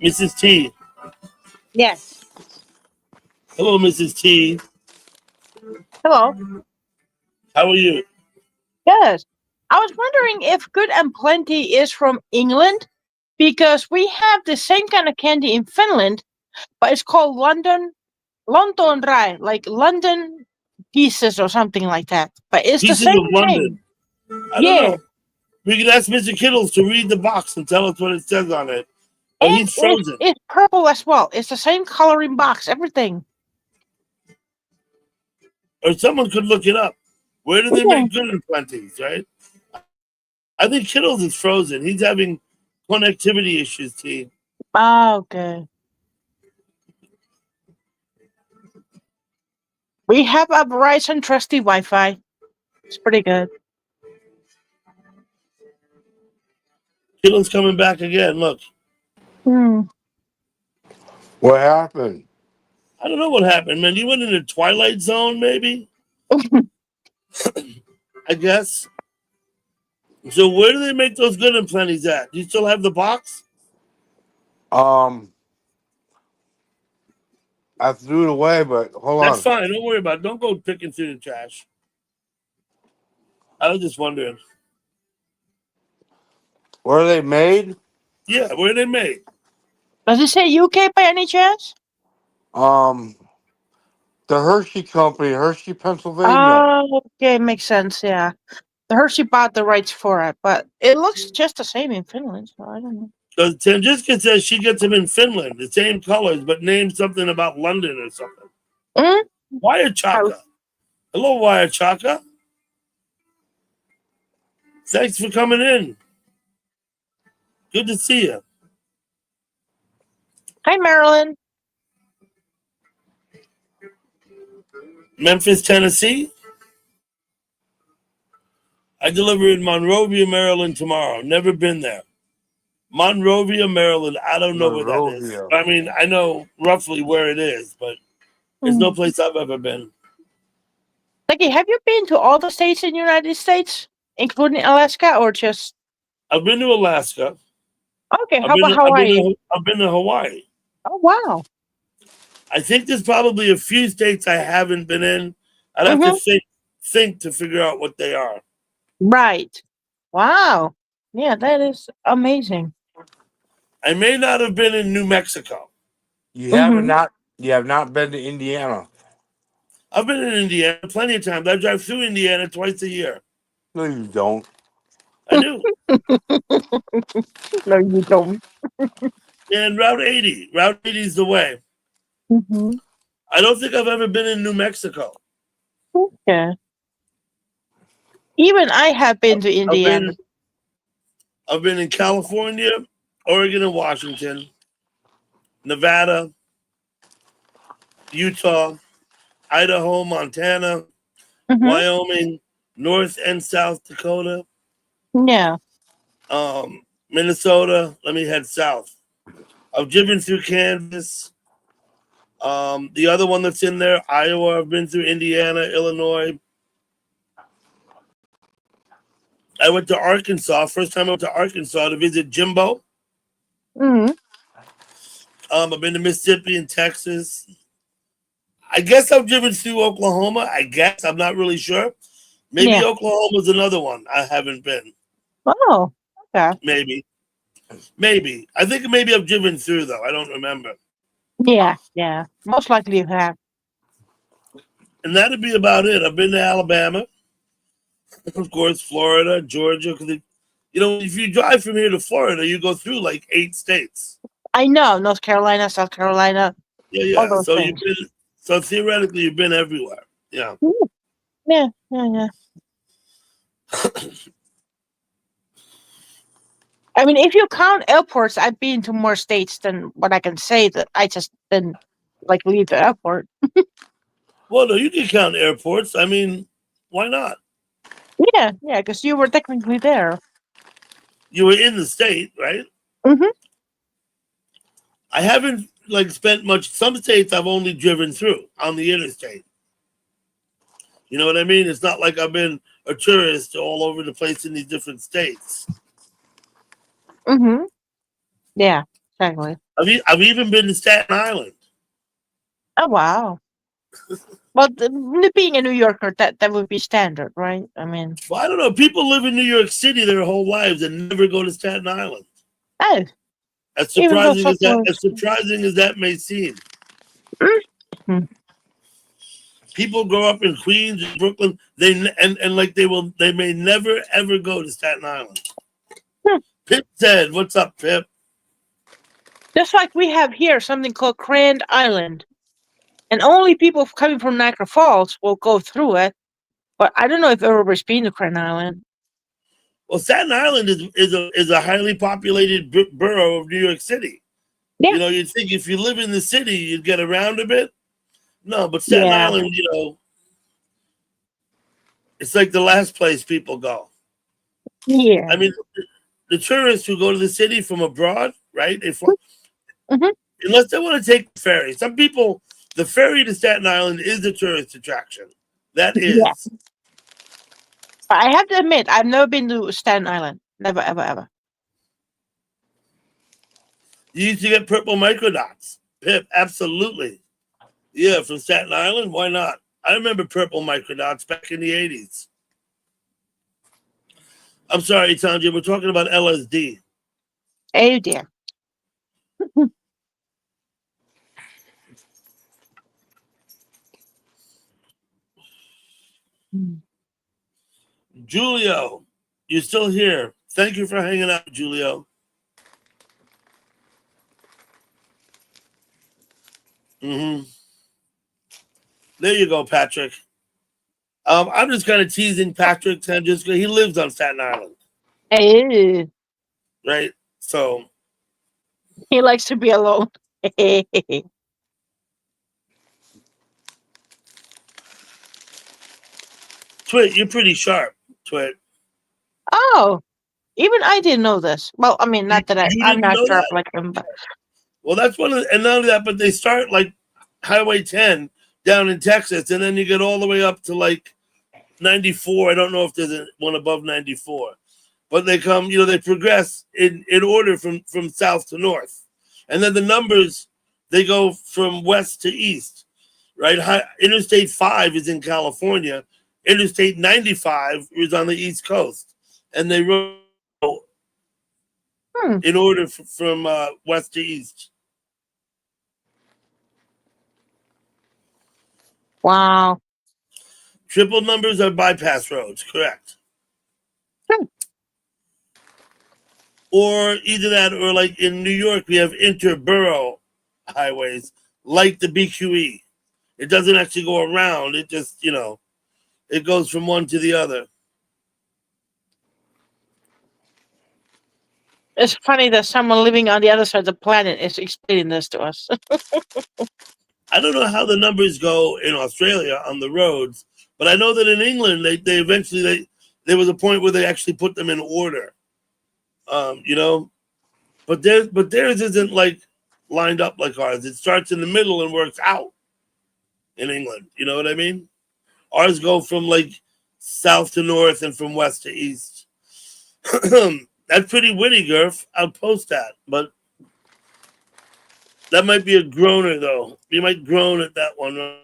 Mrs. T. Yes. Hello, Mrs. T. Hello. How are you? Yes. I was wondering if Good and Plenty is from England because we have the same kind of candy in Finland, but it's called London Dry, like London pieces or something like that. But it's the Pieces of same London. thing. I don't Yeah. know. We could ask Mr. Kittles to read the box and tell us what it says on it. But And he's frozen. it's purple as well. It's the same coloring box, everything. Or someone could look it up. Where do they Yeah. make Good and Plenties, right? I think Kittles is frozen. He's having connectivity issues, T. Ah, okay. We have a Verizon Trusty Wi-Fi. It's pretty good. Kittles coming back again. Look, Hmm. What happened? I don't know what happened, man. You went in the Twilight Zone, maybe? I guess. So where do they make those Good and Plenties at? Do you still have the box? I threw it away, but hold That's on. fine. Don't worry about it. Don't go picking through the trash. I was just wondering. Where are they made? Yeah, where are they made? Does it say UK by any chance? The Hershey Company, Hershey, Pennsylvania. Oh, okay, makes sense. Yeah, the Hershey bought the rights for it, but it looks just the same in Finland. So I don't know. Because Tanjiska says she gets them in Finland, the same colors, but named something about London or something. Mm? Wire Chaka. Hello, Wire Chaka. Thanks for coming in. Good to see you. Hi, Marilyn. Memphis, Tennessee. I deliver in Monrovia, Maryland tomorrow. Never been there. Monrovia, Maryland. I don't know where that is. Monrovia. I mean, I know roughly where it is, but it's no place I've ever been. Lucky, have you been to all the states in the United States, including Alaska, or just? I've been to Alaska. Okay, how about Hawaii? I've been to Hawaii. Oh wow. I think there's probably a few states I haven't been in. I'd have to think to figure out what they are. Right. Wow. Yeah, that is amazing. I may not have been in New Mexico. You have not been to Indiana. I've been in Indiana plenty of times. I drive through Indiana twice a year. No, you don't. I do. No, you don't. And Route 80. Route 80 is the way. Mm-hmm. I don't think I've ever been in New Mexico. Okay. Even I have been to Indiana. I've been in California, Oregon, and Washington, Nevada, Utah, Idaho, Montana, Mm-hmm. Wyoming, North and South Dakota, Yeah. Minnesota. Let me head south. I've driven through Kansas. The other one that's in there, Iowa. I've been through Indiana, Illinois. I went to Arkansas. First time I went to Arkansas to visit Jimbo. Mm-hmm. I've been to Mississippi and Texas. I guess I've driven through Oklahoma. I guess I'm not really sure. Maybe Oklahoma's another one I haven't been. Oh, okay. Maybe. I think maybe I've driven through though. I don't remember. Yeah. Most likely you have. And that'd be about it. I've been to Alabama, of course, Florida, Georgia. Because if you drive from here to Florida, you go through like 8 states. I know North Carolina, South Carolina. Yeah. All those So things. so theoretically, you've been everywhere. Yeah. Yeah. I mean, if you count airports, I've been to more states than what I can say that I just didn't leave the airport. Well, no, you can count airports. I mean, why not? Yeah, because you were technically there. You were in the state, right? Mm-hmm. I haven't spent much. Some states I've only driven through on the interstate. You know what I mean? It's not like I've been a tourist all over the place in these different states. Mm-hmm. Yeah, exactly. I've even been to Staten Island. Oh wow. Well, being a New Yorker, that would be standard, right? I mean, Well, I don't know. People live in New York City their whole lives and never go to Staten Island. oh, As even though surprising as that, football. as surprising as that may seem, Mhm. people grow up in Queens, and Brooklyn. And like they may never ever go to Staten Island. Hmm. Pip said, "What's up, Pip?" Just like we have here something called Grand Island, and only people coming from Niagara Falls will go through it. But I don't know if everybody's been to Grand Island. Well, Staten Island is a highly populated borough of New York City. Yeah. You know, you'd think if you live in the city, you'd get around a bit. No, but Staten Yeah. Island, you know, it's like the last place people go. Yeah. I mean, the tourists who go to the city from abroad, right? Mhm. Unless they want to take the ferry. Some people, the ferry to Staten Island is a tourist attraction. That Yeah. is. But I have to admit, I've never been to Staten Island. Never, ever, ever. You used to get purple microdots. Pip, absolutely. Yeah, from Staten Island, why not? I remember purple microdots back in the 80s. I'm sorry, Tanja, we're talking about LSD. Oh dear. Mm. Julio, you're still here. Thank you for hanging out, Julio. Mm-hmm. There you go, Patrick. I'm just kind of teasing Patrick. He lives on Staten Island, Oh, right? So, he likes to be alone. Twit, you're pretty sharp, Twit. Oh, even I didn't know this. Well, I mean, You, not that you I'm didn't not know sharp that? like him, but Well, that's one of the, and not only that, but they start like Highway 10 down in Texas, and then you get all the way up to like 94. I don't know if there's one above 94, but they come, you know, they progress in order from south to north, and then the numbers they go from west to east, right? Interstate 5 is in California, Interstate 95 is on the East Coast, and they run hmm. in order from west to east. Wow. Triple numbers are bypass roads, correct? Hmm. Or either that, or like in New York, we have interborough highways, like the BQE. It doesn't actually go around. It just, you know, it goes from one to the other. It's funny that someone living on the other side of the planet is explaining this to us. I don't know how the numbers go in Australia on the roads, but I know that in England, they eventually, there was a point where they actually put them in order. You know, but theirs isn't like lined up like ours. It starts in the middle and works out in England. You know what I mean? Ours go from like south to north and from west to east. That's pretty witty, Gurf. I'll post that, but that might be a groaner though. You might groan at that one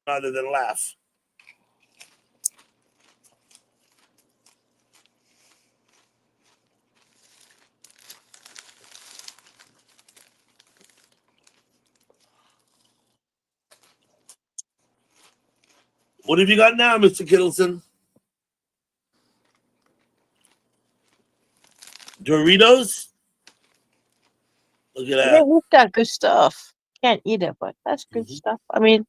rather than laugh. What have you got now, Mr. Kittleson? Doritos? Look at Yeah, that. we've got good stuff. Can't eat it, but that's good Mhm. stuff. I mean,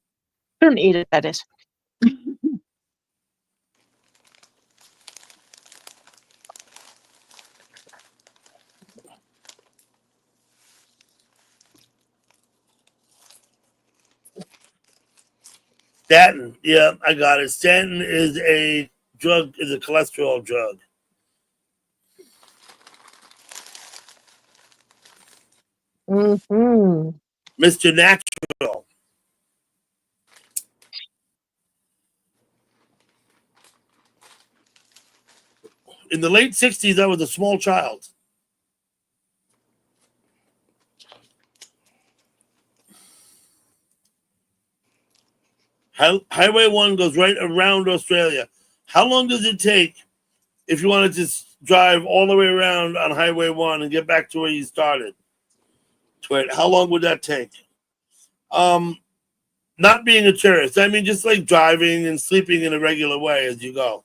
shouldn't eat it, that is. Statin. Yeah, I got it. Statin is a drug, is a cholesterol drug. Mm-hmm. Mr. Natural. in the late 60s, I was a small child. Highway 1 goes right around Australia. How long does it take if you wanted to drive all the way around on Highway 1 and get back to where you started? How long would that take? Not being a tourist. I mean, just like driving and sleeping in a regular way as you go.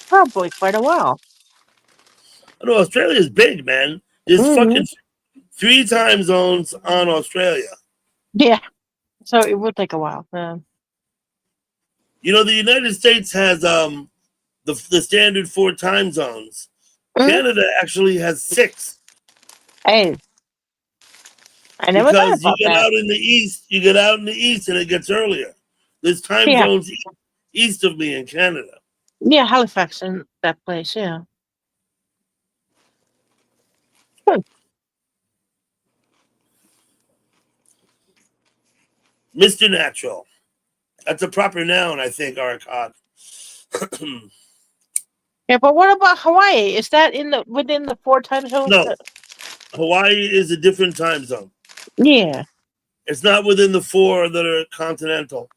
Probably quite a while. I know Australia's big, man. There's fucking 3 time zones on Australia. Yeah. So it would take a while. You know, the United States has the standard 4 time zones. Canada actually has 6. Hey, I never thought Because you about get that. out in the east, and it gets earlier. There's time Yeah. zones east of me in Canada. Yeah, Halifax and that place. Yeah. Mr. Natural. That's a proper noun, I think, Arcad. Yeah, but what about Hawaii? Is that within the 4 time zones? No, Hawaii is a different time zone. Yeah. It's not within the 4 that are continental.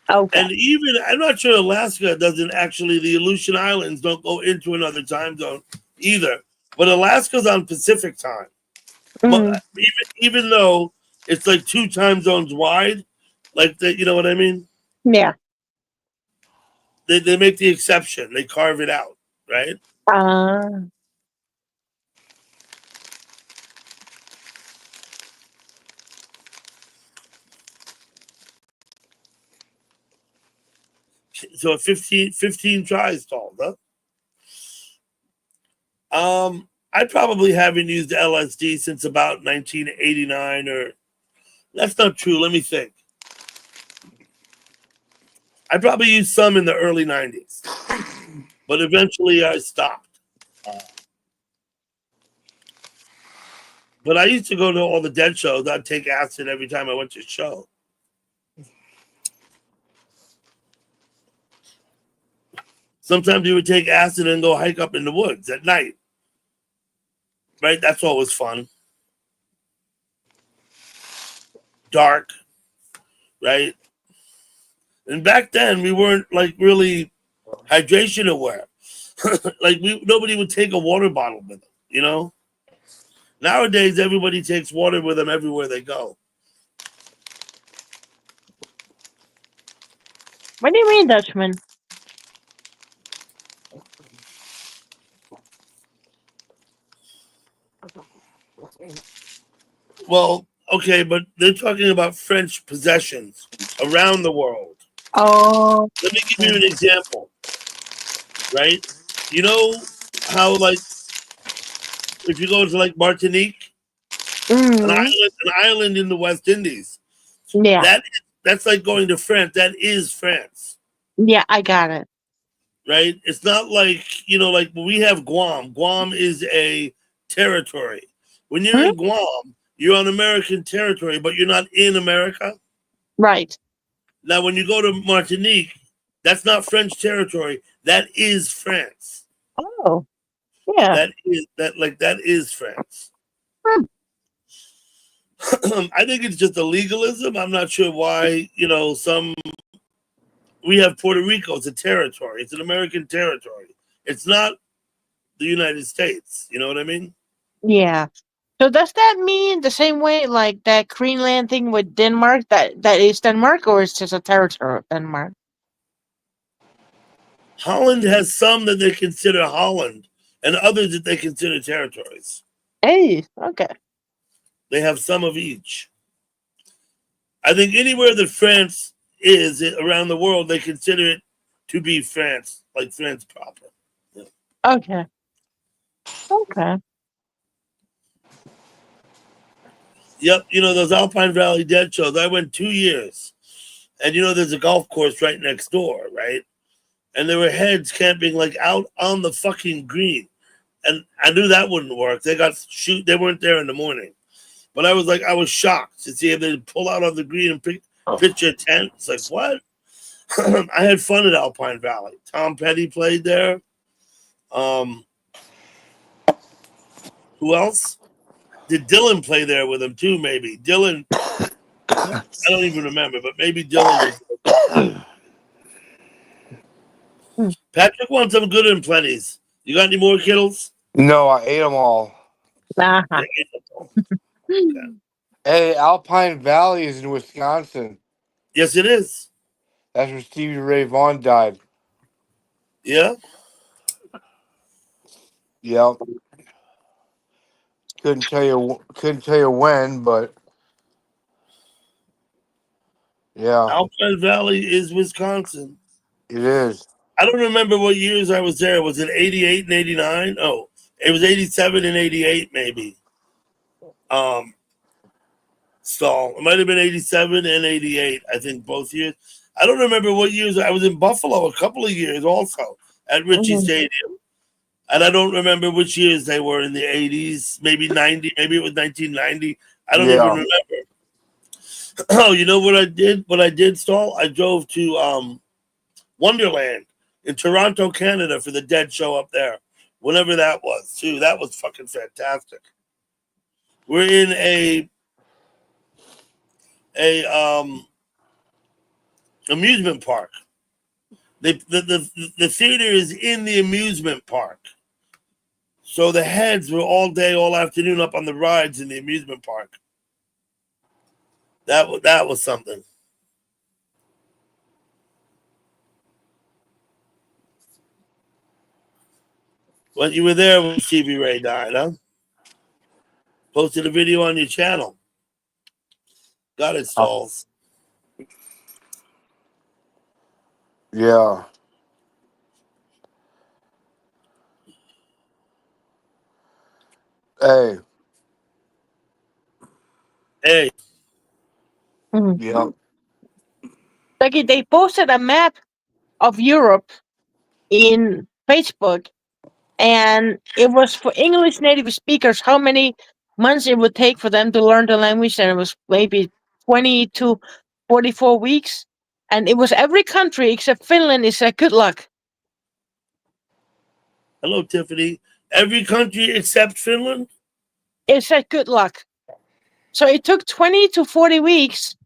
Okay. And even, I'm not sure Alaska doesn't actually, the Aleutian Islands don't go into another time zone either. But Alaska's on Pacific time. Even though it's like 2 time zones wide, like that, you know what I mean? Yeah. They make the exception. They carve it out, right? So 15 tries told, huh? I probably haven't used LSD since about 1989, or that's not true. Let me think. I probably used some in the early 90s, but eventually I stopped. But I used to go to all the Dead shows. I'd take acid every time I went to a show. Sometimes you would take acid and go hike up in the woods at night. Right? That's always fun. Dark. Right? And back then we weren't like really hydration aware. Like nobody would take a water bottle with them, you know? Nowadays everybody takes water with them everywhere they go. What do you mean, Dutchman? Well, okay, but they're talking about French possessions around the world. Oh. Let me give you an example. Right? You know how, like, if you go to like Martinique, an island in the West Indies, Yeah. that's like going to France. That is France. Yeah, I got it. Right? It's not like, you know, like we have Guam. Guam is a territory. When you're in Guam, you're on American territory, but you're not in America. Right. Now, when you go to Martinique, that's not French territory. That is France. Oh. Yeah. That is France. I think it's just a legalism. I'm not sure why, you know, we have Puerto Rico. It's a territory. It's an American territory. It's not the United States. You know what I mean? Yeah. So does that mean the same way like that Greenland thing with Denmark, that is Denmark, or is just a territory of Denmark? Holland has some that they consider Holland and others that they consider territories. Hey, okay. They have some of each. I think anywhere that France is around the world, they consider it to be France, like France proper. Yeah. Okay. Okay. Yep, you know, those Alpine Valley Dead shows, I went 2 years. And you know, there's a golf course right next door, right? And there were heads camping like out on the fucking green. And I knew that wouldn't work. They weren't there in the morning. But I was shocked to see if they'd pull out on the green and pitch a tent. It's like, what? I had fun at Alpine Valley. Tom Petty played there. Who else? Did Dylan play there with him too? Maybe Dylan. I don't even remember, but maybe Dylan was. Patrick wants some good and plenties. You got any more kiddles? No, I ate them all. Uh-huh. Hey, Alpine Valley is in Wisconsin. Yes, it is. That's where Stevie Ray Vaughan died. Yeah. Yep. Couldn't tell you when, but yeah, Alpine Valley is Wisconsin. it is. I don't remember what years I was there. Was it 88 and 89? Oh, it was 87 and 88, maybe. Stall. It might have been 87 and 88, I think, both years. I don't remember what years. I was in Buffalo a couple of years also at Ritchie Stadium. And I don't remember which years they were in the 80s, maybe 90, maybe it was 1990. I don't even remember. Oh, you know what I did? What I did, Stall? I drove to Wonderland in Toronto, Canada for the Dead show up there. Whenever that was, too. That was fucking fantastic. We're in a amusement park. The theater is in the amusement park. So the heads were all day, all afternoon up on the rides in the amusement park. That was something. When you were there when Stevie Ray died, huh? Posted a video on your channel. Got it, Stalls. Yeah. Hey. Hey. Yeah. Like they posted a map of Europe in Facebook, and it was for English native speakers how many months it would take for them to learn the language, and it was maybe 20 to 44 weeks. And it was every country except Finland is good luck. Hello, Tiffany. Every country except Finland? It said good luck. So it took 20 to 40 weeks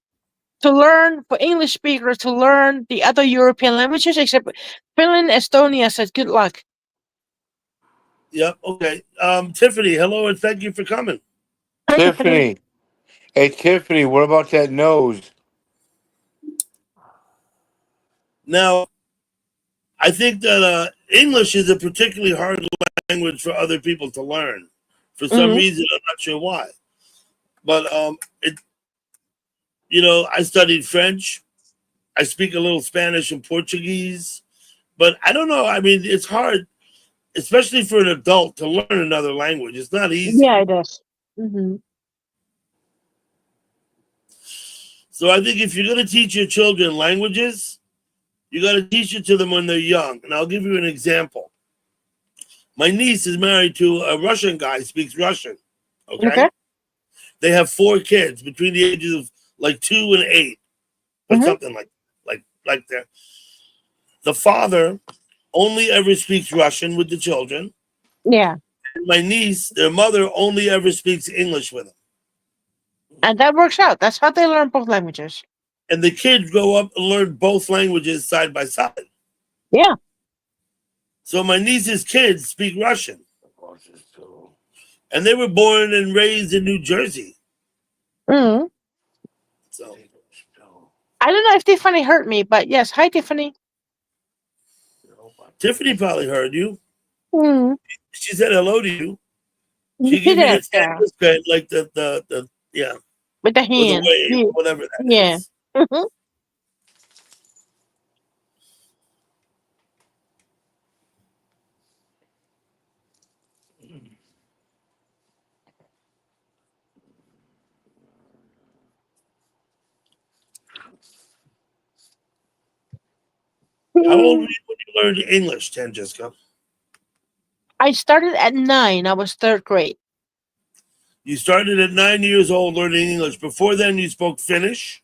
to learn for English speakers to learn the other European languages, except Finland, Estonia said good luck. Yep. Okay. Tiffany, hello, and thank you for coming. Tiffany. Hey, Tiffany, what about that nose? Now, I think that English is a particularly hard language for other people to learn. For some reason, I'm not sure why. But I studied French. I speak a little Spanish and Portuguese. But I don't know. I mean, it's hard, especially for an adult, to learn another language. It's not easy. Yeah, it is. Mm-hmm. So I think if you're going to teach your children languages, you got to teach it to them when they're young. And I'll give you an example. My niece is married to a Russian guy who speaks Russian. Okay? They have 4 kids between the ages of like 2 and 8, or something like that. The father only ever speaks Russian with the children. Yeah. My niece, their mother only ever speaks English with them. And that works out. That's how they learn both languages. And the kids grow up and learn both languages side by side. Yeah. So my niece's kids speak Russian. And they were born and raised in New Jersey. Mm. So I don't know if Tiffany heard me, but yes. Hi, Tiffany. Tiffany probably heard you. Mm. She said hello to you. She gave me the hand, like the yeah. With the hand. Or the wave, whatever that is. Mm-hmm. How old were you when you learned English, Jessica? I started at 9. I was 3rd grade. You started at 9 years old learning English. Before then, you spoke Finnish?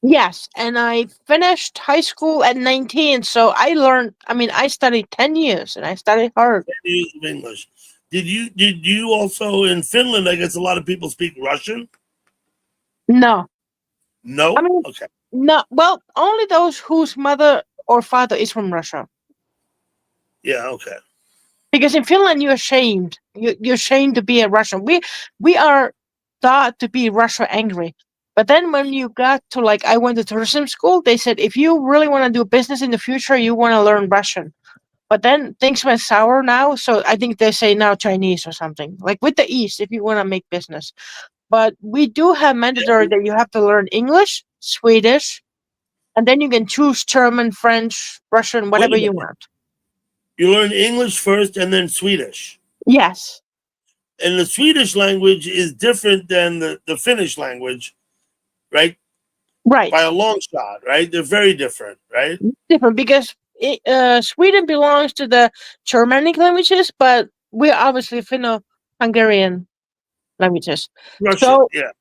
Yes, and I finished high school at 19, so I studied 10 years and I studied hard. Use of English. Did you also in Finland? I guess a lot of people speak Russian. No. I No. mean, Okay. no, well, only those whose mother or father is from Russia. Yeah. Okay. Because in Finland, you're ashamed. You're ashamed to be a Russian. We are taught to be Russia angry. But then when you got to like, I went to tourism school, they said, if you really want to do business in the future, you want to learn Russian. But then things went sour now. So I think they say now Chinese or something like with the East, if you want to make business. But we do have mandatory that you have to learn English, Swedish, and then you can choose German, French, Russian, Wait whatever a you minute. want. You learn English first and then Swedish. Yes. And the Swedish language is different than the Finnish language, right? Right. By a long shot, right? They're very different, right? Different because Sweden belongs to the Germanic languages, but we're obviously Finno-Hungarian languages. Russian, So, yeah.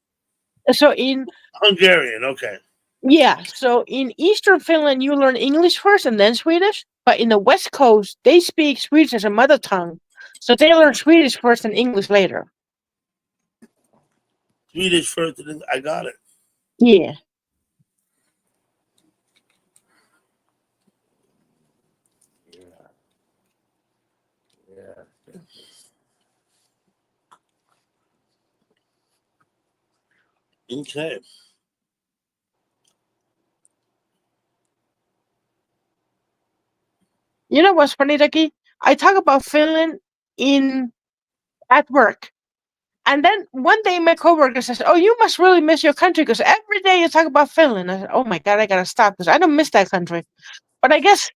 so in Hungarian, okay. so in Eastern Finland, you learn English first and then Swedish. But in the West Coast, they speak Swedish as a mother tongue, so they learn Swedish first and English later. Swedish first, and then I got it. Yeah. Okay. You know what's funny, Ducky? I talk about Finland in at work. And then one day my coworker says, "Oh, you must really miss your country because every day you talk about Finland." I said, "Oh my god, I gotta stop because I don't miss that country." But I guess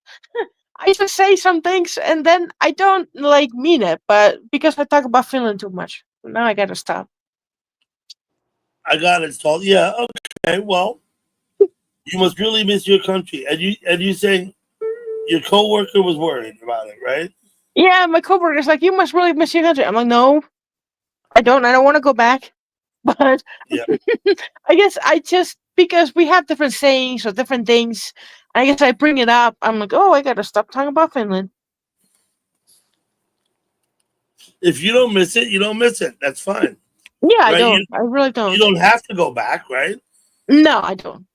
I just say some things and then I don't like mean it, but because I talk about Finland too much, now I gotta stop. I got it. So yeah, okay. Well, you must really miss your country. And you saying your coworker was worried about it, right? Yeah, my coworker's like, "You must really miss your country." I'm like, "No, I don't. I don't want to go back." But Yeah. I guess I just because we have different sayings or different things. I guess I bring it up. I'm like, "Oh, I gotta stop talking about Finland." If you don't miss it, you don't miss it. That's fine. Yeah, I Right? don't. I really You don't. don't have to go back, right? No, I don't.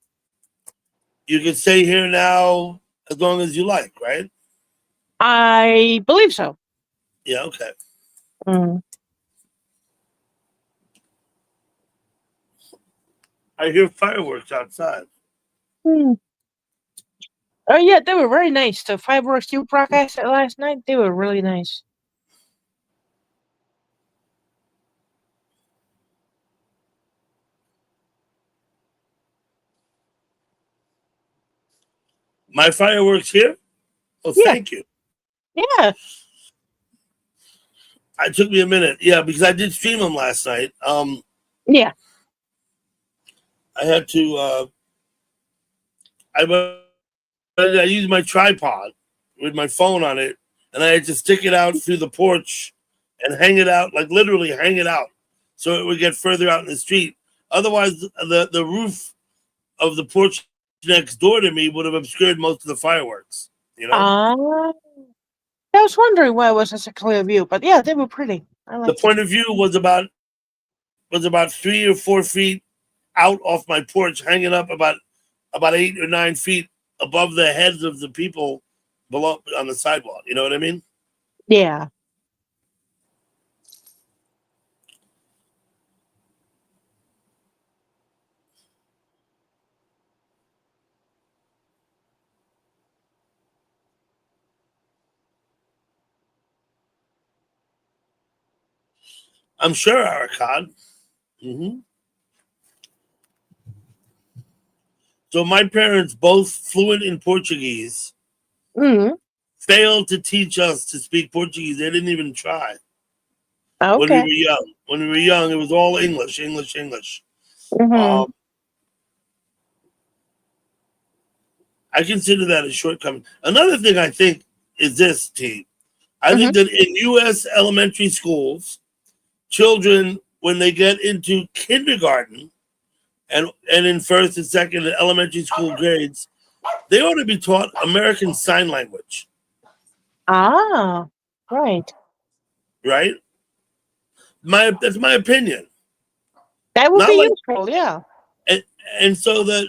You can stay here now as long as you like, right? I believe so. Yeah, okay. Mm. I hear fireworks outside. Hmm. Oh yeah, they were very nice. The fireworks you broadcasted last night, they were really nice. My fireworks here? Oh, Yeah, thank you. yeah, It took me a minute. Yeah, because I did stream them last night. yeah. I had to I used my tripod with my phone on it, and I had to stick it out through the porch and hang it out, like literally hang it out, so it would get further out in the street. Otherwise, the roof of the porch next door to me would have obscured most of the fireworks. You know, Ah, I was wondering why it was such a clear view, but yeah, they were pretty. I the liked it. point of view was about 3 or 4 feet out off my porch, hanging up about 8 or 9 feet above the heads of the people below on the sidewalk. You know what I mean? Yeah. I'm sure, Arcad. So my parents, both fluent in Portuguese, Mm. failed to teach us to speak Portuguese. They didn't even try when we Okay. were young. When we were young, it was all English, English, English. Mm-hmm. Um, I consider that a shortcoming. Another thing I think is this, T. I Mm-hmm. think that in U.S. elementary schools, children, when they get into kindergarten and in first and second and elementary school grades, they ought to be taught American Sign Language, Ah, right. right? That's my opinion. That would Not be like useful. Yeah. and, and so that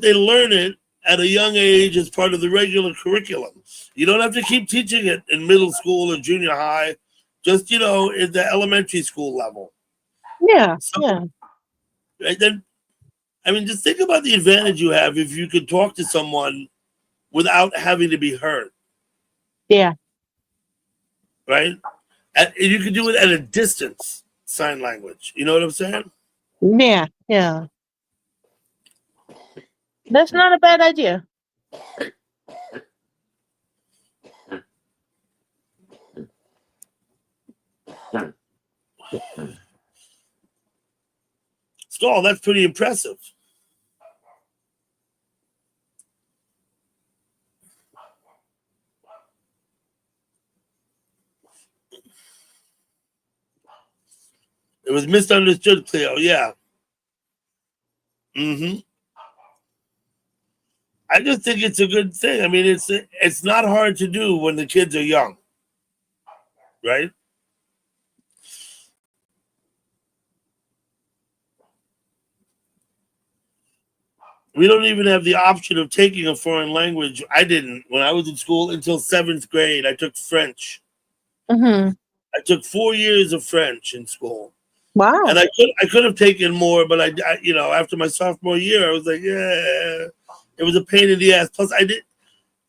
they learn it at a young age as part of the regular curriculum. You don't have to keep teaching it in middle school or junior high, just at the elementary school level. Yeah. So Yeah. right then, I mean, just think about the advantage you have if you could talk to someone without having to be heard, Yeah. right? And you can do it at a distance, sign language. You know what I'm saying? Yeah. Yeah. That's not a bad idea. Skull, that's pretty impressive. It was misunderstood, Cleo. Yeah. Hmm. I just think it's a good thing. I mean, it's not hard to do when the kids are young, right? We don't even have the option of taking a foreign language. I didn't when I was in school until seventh grade. I took French. Mm-hmm. I took 4 years of French in school, Wow. and I could have taken more, but after my sophomore year, I was like, yeah, it was a pain in the ass. Plus, I'd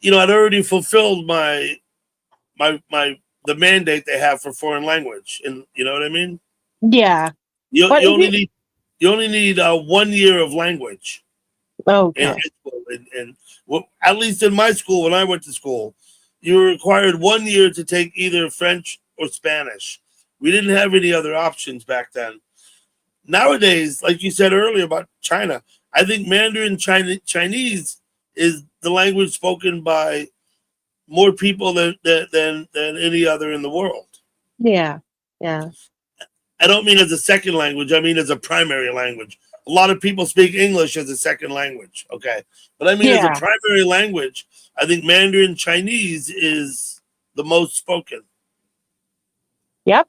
already fulfilled the mandate they have for foreign language, and you know what I mean. Yeah. You But you if only you need you only need 1 year of language in okay. high school, and at least in my school when I went to school, you were required 1 year to take either French or Spanish. We didn't have any other options back then. Nowadays, like you said earlier about China, I think Mandarin Chinese is the language spoken by more people than any other in the world. Yeah. Yeah. I don't mean as a second language. I mean as a primary language. A lot of people speak English as a second language. Okay. But I mean as a Yeah. primary language, I think Mandarin Chinese is the most spoken. Yep.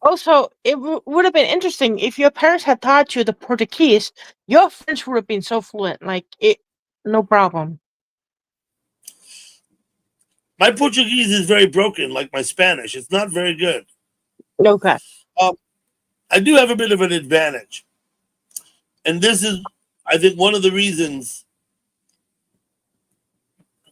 Also, it would have been interesting if your parents had taught you the Portuguese. Your French would have been so fluent, like it, no problem. My Portuguese is very broken, like my Spanish. It's not very good. Okay. Um, I do have a bit of an advantage. And this is, I think, one of the reasons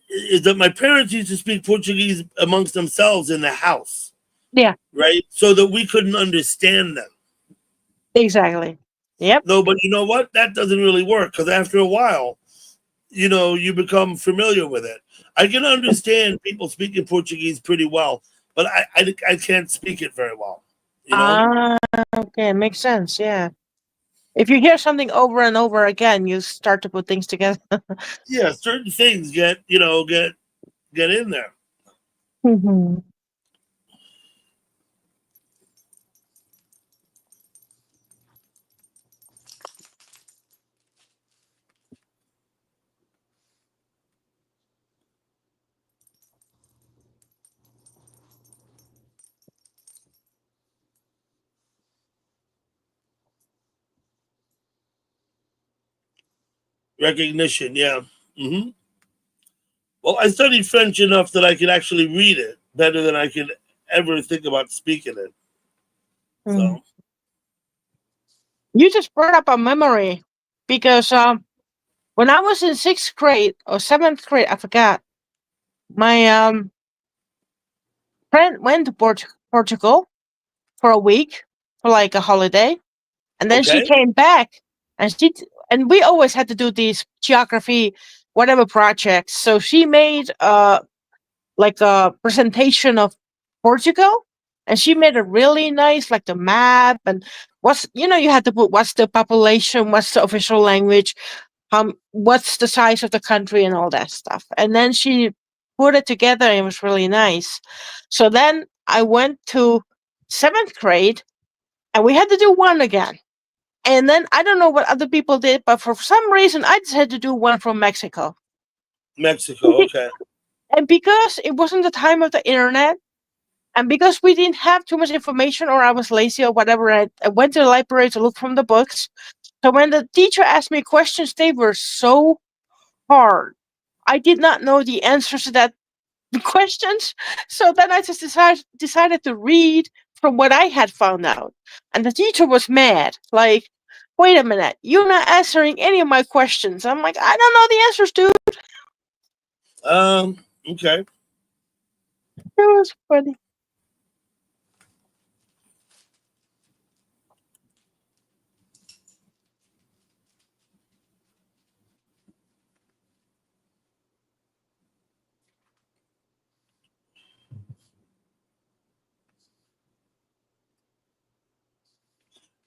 is that my parents used to speak Portuguese amongst themselves in the house, Yeah. right? So that we couldn't understand them. Exactly. Yep. No, but you know what? That doesn't really work because after a while, you become familiar with it. I can understand people speaking Portuguese pretty well, but I can't speak it very well. You know? Ah, okay, makes sense. Yeah. If you hear something over and over again, you start to put things together. Yeah, certain things get in there. Mhm. Recognition, yeah. Hmm. Well, I studied French enough that I could actually read it better than I could ever think about speaking it. Mm. So You just brought up a memory because when I was in sixth grade or seventh grade, I forgot. My friend went to Portugal for a week for like a holiday, and then she okay, came back, and and we always had to do these geography whatever projects. So she made like a presentation of Portugal, and she made a really nice like the map and you had to put what's the population, what's the official language, what's the size of the country and all that stuff. And then she put it together and it was really nice. So then I went to seventh grade and we had to do one again. And then I don't know what other people did, but for some reason I decided to do one from Mexico. Mexico. Okay. And because it wasn't the time of the internet, and because we didn't have too much information, or I was lazy or whatever, I went to the library to look from the books. So when the teacher asked me questions, they were so hard. I did not know the answers to that questions. So then I just decided to read from what I had found out. And the teacher was mad. Like, wait a minute, you're not answering any of my questions. I'm like, I don't know the answers, dude. Okay. It was funny.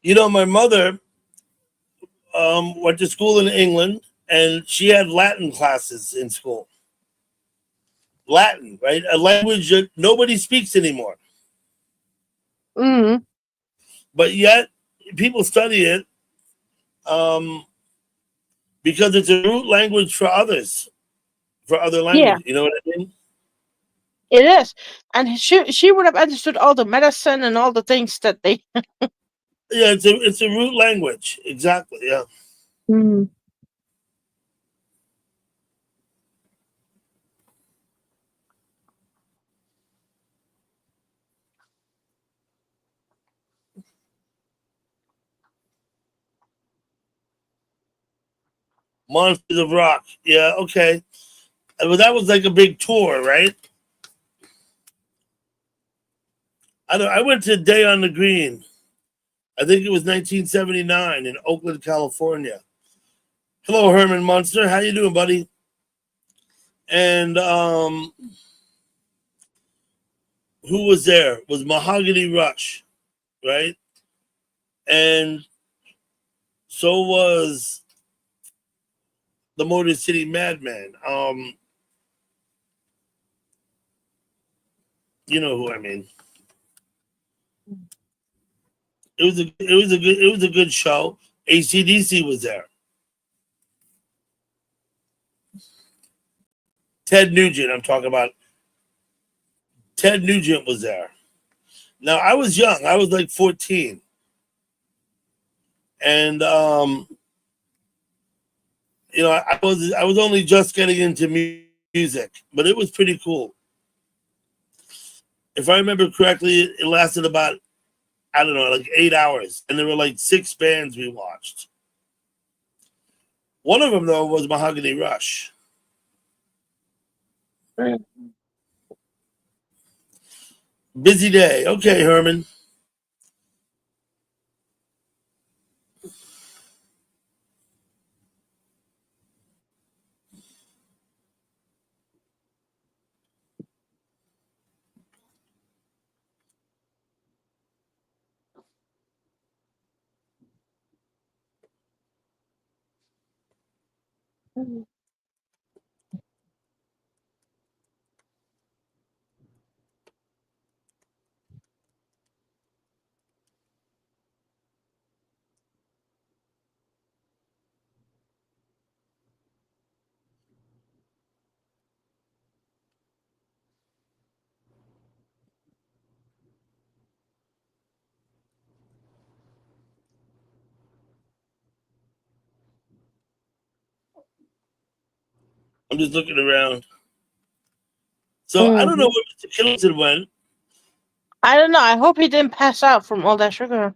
You know, my mother went to school in England, and she had Latin classes in school. Latin, right? A language that nobody speaks anymore, Mm, but yet people study it um, because it's a root language for others, for other yeah, language. You know what I mean? it is. And she would have understood all the medicine and all the things that they. Yeah, it's a root language. Exactly. Yeah. Mm. Monsters of Rock. Yeah. Okay. Well, that was like a big tour, right? I went to Day on the Green. I think it was 1979 in Oakland, California. Hello, Herman Munster. How you doing, buddy? And who was there? It was Mahogany Rush, right? And so was the Motor City Madman. You know who I mean. It was a good show. ACDC was there. Ted Nugent, I'm talking about. Ted Nugent was there. Now I was young. I was like 14. And I was only just getting into music, but it was pretty cool. If I remember correctly, it lasted about, I don't know, like 8 hours, and there were like 6 bands we watched. One of them though was Mahogany Rush. Busy day. Okay, Herman. I'm just looking around. So I don't know Mhm. where Mr. Kittleton went. I don't know. I hope he didn't pass out from all that sugar.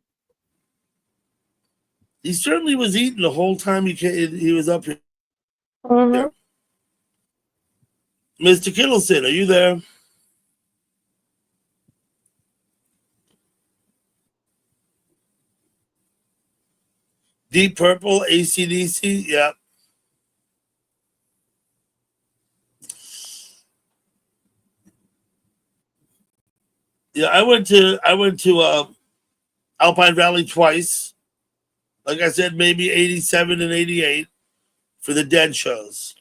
He certainly was eating the whole time he was up here. Hmm. Mr. Kittleton, are you there? Deep Purple, ACDC, yeah. Yeah, I went to Alpine Valley twice. Like I said, maybe 87 and 88 for the Dead shows.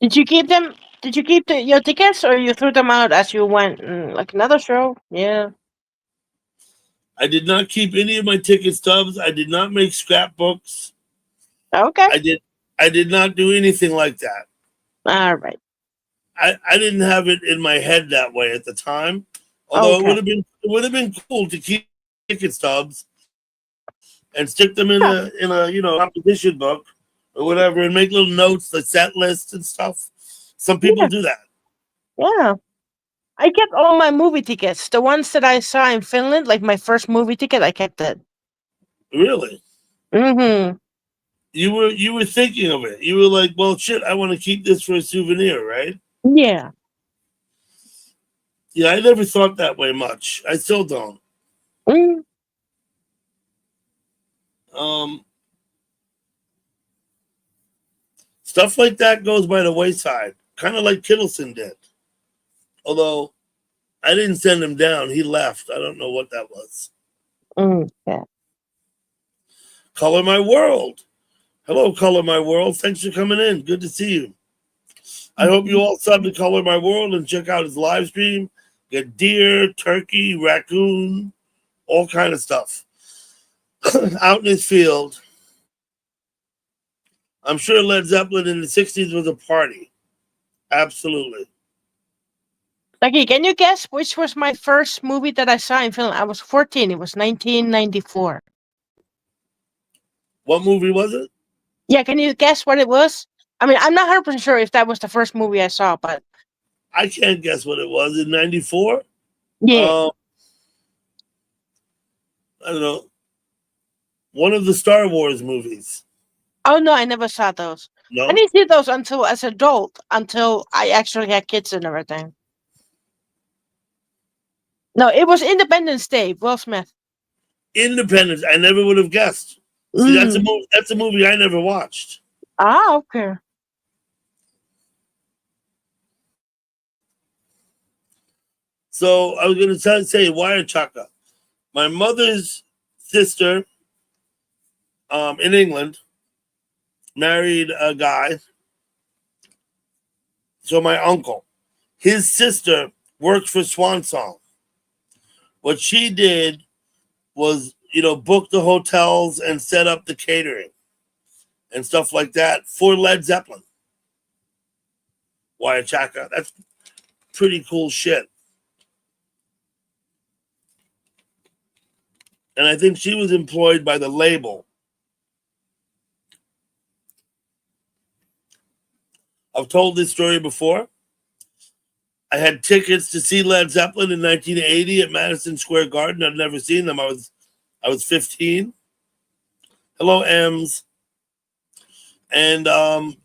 Did you keep them? Did you keep your tickets, or you threw them out as you went? Like another show? Yeah. I did not keep any of my ticket stubs. I did not make scrapbooks. Okay. I did not do anything like that. All right. I didn't have it in my head that way at the time. Although Okay. it would have been cool to keep ticket stubs and stick them in Yeah. a competition book or whatever, and make little notes, the set lists and stuff. Some people Yeah. do that. Yeah. I kept all my movie tickets. The ones that I saw in Finland, like my first movie ticket, I kept it. Really, Mm-hmm. you were thinking of it. You were like, well, shit, I want to keep this for a souvenir, right? Yeah. Yeah, I never thought that way much. I still don't. Mm. Um, Stuff like that goes by the wayside, kind of like Kittleson did. Although I didn't send him down, he left. I don't know what that was. Yeah. Color My World. Hello, Color My World. Thanks for coming in. Good to see you. I hope you all sub to Color My World and check out his live stream. Get deer, turkey, raccoon, all kind of stuff out in his field. I'm sure Led Zeppelin in the 60s was a party. Absolutely. Lucky, can you guess which was my first movie that I saw in Finland? I was 14. It was 1994. What movie was it? Yeah, can you guess what it was? I mean, I'm not 100% sure if that was the first movie I saw, but I can't guess what it was in 94. yeah. I don't know. One of the Star Wars movies. Oh no, I never saw those. I No? didn't see those until as an adult, until I actually had kids and everything. No, it was Independence Day, Will Smith. Independence. I never would have guessed. See, that's a movie I never watched. Ah, okay. So I was going to say Wire Chaka. My mother's sister in England married a guy. So my uncle, his sister worked for Swan Song. What she did was, book the hotels and set up the catering and stuff like that for Led Zeppelin. Wire Chaka. That's pretty cool shit. And I think she was employed by the label. I've told this story before. I had tickets to see Led Zeppelin in 1980 at Madison Square Garden. I'd never seen them. I was 15. Hello, Ems. And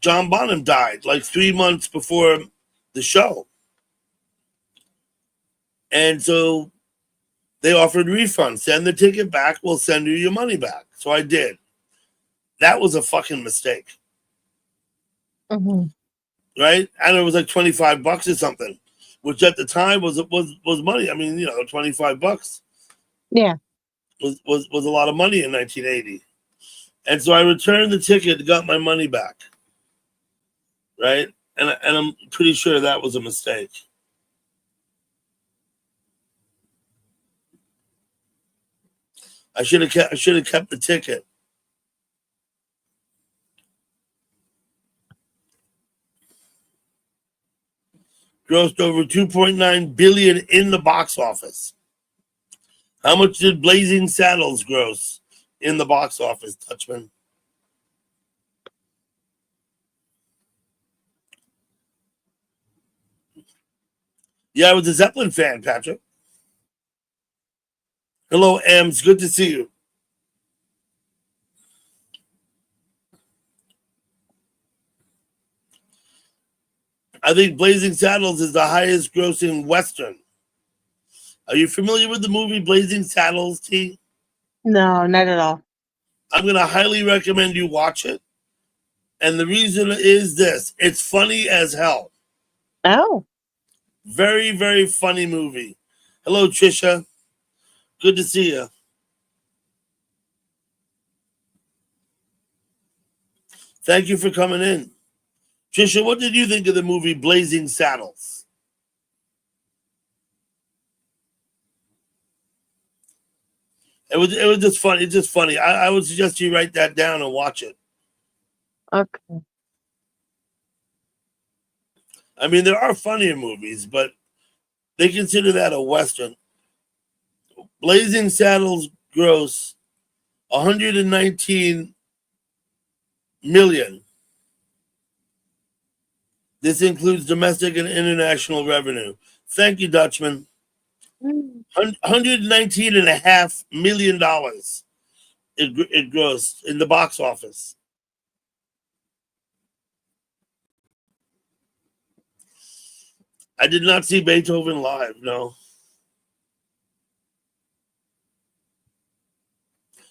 John Bonham died like 3 months before the show. And so they offered refunds. Send the ticket back. We'll send you your money back. So I did. That was a fucking mistake. Mm-hmm. Right? And it was like $25 or something, which at the time was money. I mean, $25 Yeah. was a lot of money in 1980. And so I returned the ticket, got my money back. Right? And I'm pretty sure that was a mistake. I should have kept the ticket. Grossed over 2.9 billion in the box office. How much did Blazing Saddles gross in the box office, Dutchman? Yeah, I was a Zeppelin fan, Patrick. Hello, Ems. Good to see you. I think Blazing Saddles is the highest grossing Western. Are you familiar with the movie Blazing Saddles, T? No, not at all. I'm going to highly recommend you watch it. And the reason is this. It's funny as hell. Oh. Very, very funny movie. Hello, Trisha. Good to see you. Thank you for coming in. Trisha, what did you think of the movie Blazing Saddles? It was just funny. It's just funny. I would suggest you write that down and watch it. Okay. I mean, there are funnier movies, but they consider that a Western. Blazing Saddles gross 119 million. This includes domestic and international revenue. Thank you, Dutchman. $119.5 million it grossed in the box office. I did not see Beethoven live, no.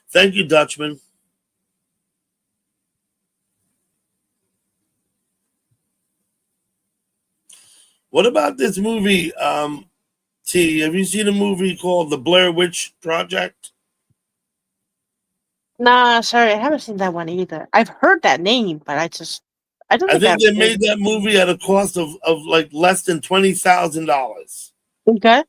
Thank you, Dutchman. What about this movie, T? Have you seen a movie called The Blair Witch Project? Nah, sorry, I haven't seen that one either. I've heard that name, but I don't I think think I've they seen made that movie at a cost of like less than $20,000 Okay.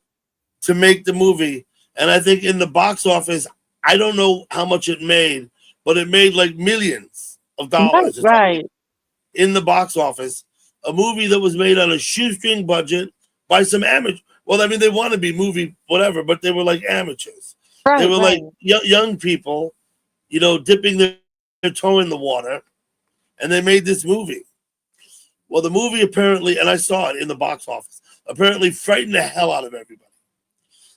to make the movie. And I think in the box office, I don't know how much it made, but it made like millions of Right, dollars or something right. in the box office. A movie that was made on a shoestring budget by some amateurs. Well, I mean, they want to be movie whatever, but they were like amateurs. They Right, were right. like young people, dipping their toe in the water, and they made this movie. Well, the movie apparently, and I saw it in the box office, apparently frightened the hell out of everybody.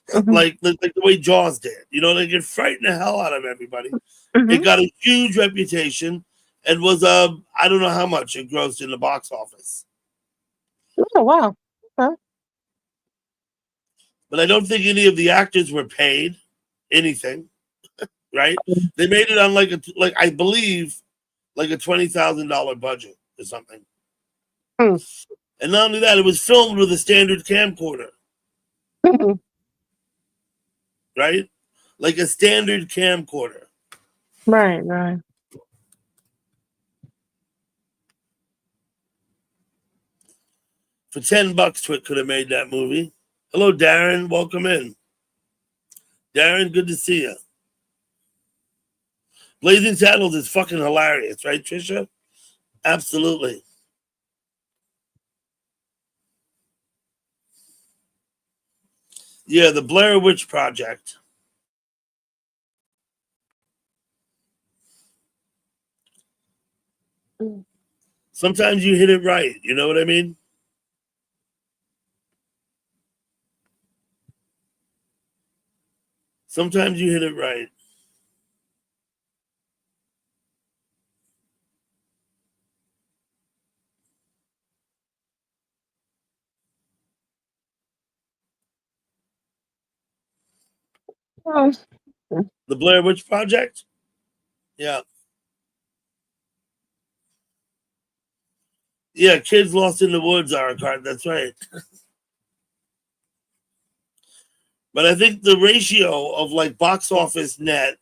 Mhm, like the way Jaws did. They get frightened the hell out of everybody. It mhm. got a huge reputation and was I don't know how much it grossed in the box office. Oh, wow. Okay. But I don't think any of the actors were paid anything, right? They made it on like I believe like a $20,000 budget or something. Hmm. And not only that, it was filmed with a standard camcorder, Mhm. right? Like a standard camcorder. Right, right. For $10, Twit could have made that movie. Hello, Darren. Welcome in. Darren, good to see you. Blazing Saddles is fucking hilarious, right, Trisha? Absolutely. Yeah, the Blair Witch Project. Mm. Sometimes you hit it right. You know what I mean? Sometimes you hit it right. Oh, The Blair Witch Project? Yeah. Yeah, Kids Lost in the Woods are a card. That's right. But I think the ratio of like box office net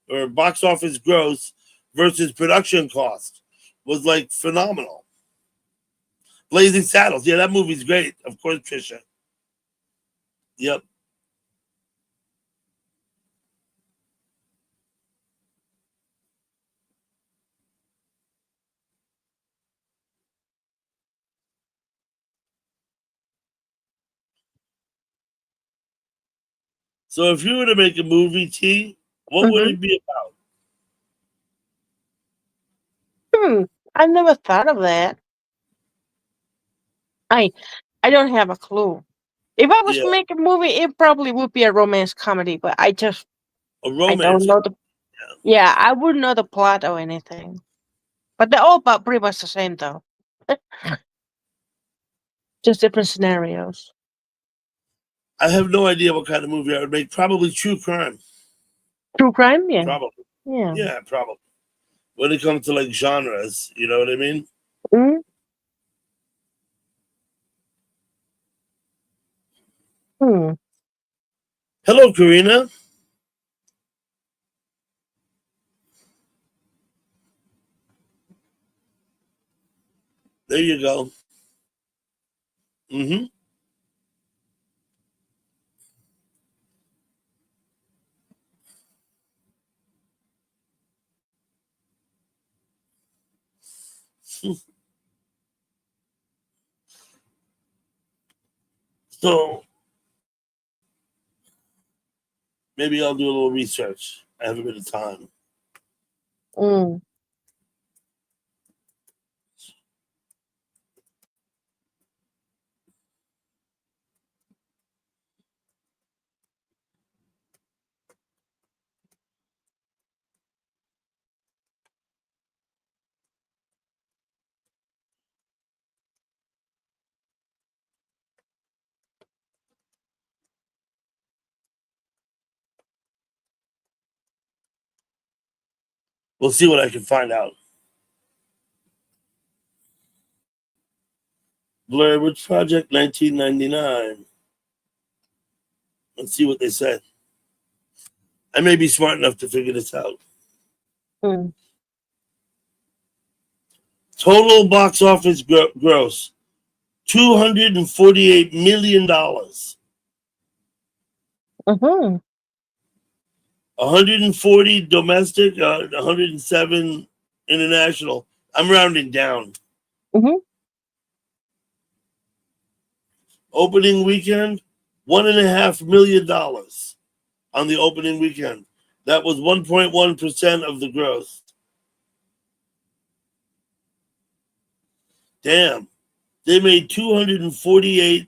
or box office gross versus production cost was like phenomenal. Blazing Saddles. Yeah, that movie's great. Of course, Trisha. Yep. So if you were to make a movie, T, what would mhm. it be about? I never thought of that. I I don't have a clue. If I was Yeah, to make a movie, it probably would be a romance comedy, but a I don't romance. know the yeah, I wouldn't know the plot or anything. But they're all about pretty much the same though. Just different scenarios. I have no idea what kind of movie I would make. Probably true crime. True crime, yeah. Probably. Yeah. Yeah, probably. When it comes to like genres, you know what I mean? Mm-hmm. Hmm. Hello, Karina. There you go. Mm-hmm. So maybe I'll do a little research. I have a bit of time. Mm. We'll see what I can find out. Blair Witch Project, 1999. Let's see what they said. I may be smart enough to figure this out. Mm. Total box office gross, $248 million. Mm-hmm. 140 domestic, 107 international. I'm rounding down. Mm-hmm. Opening weekend, $1.5 million on the opening weekend. That was 1.1% of the gross. Damn. They made $248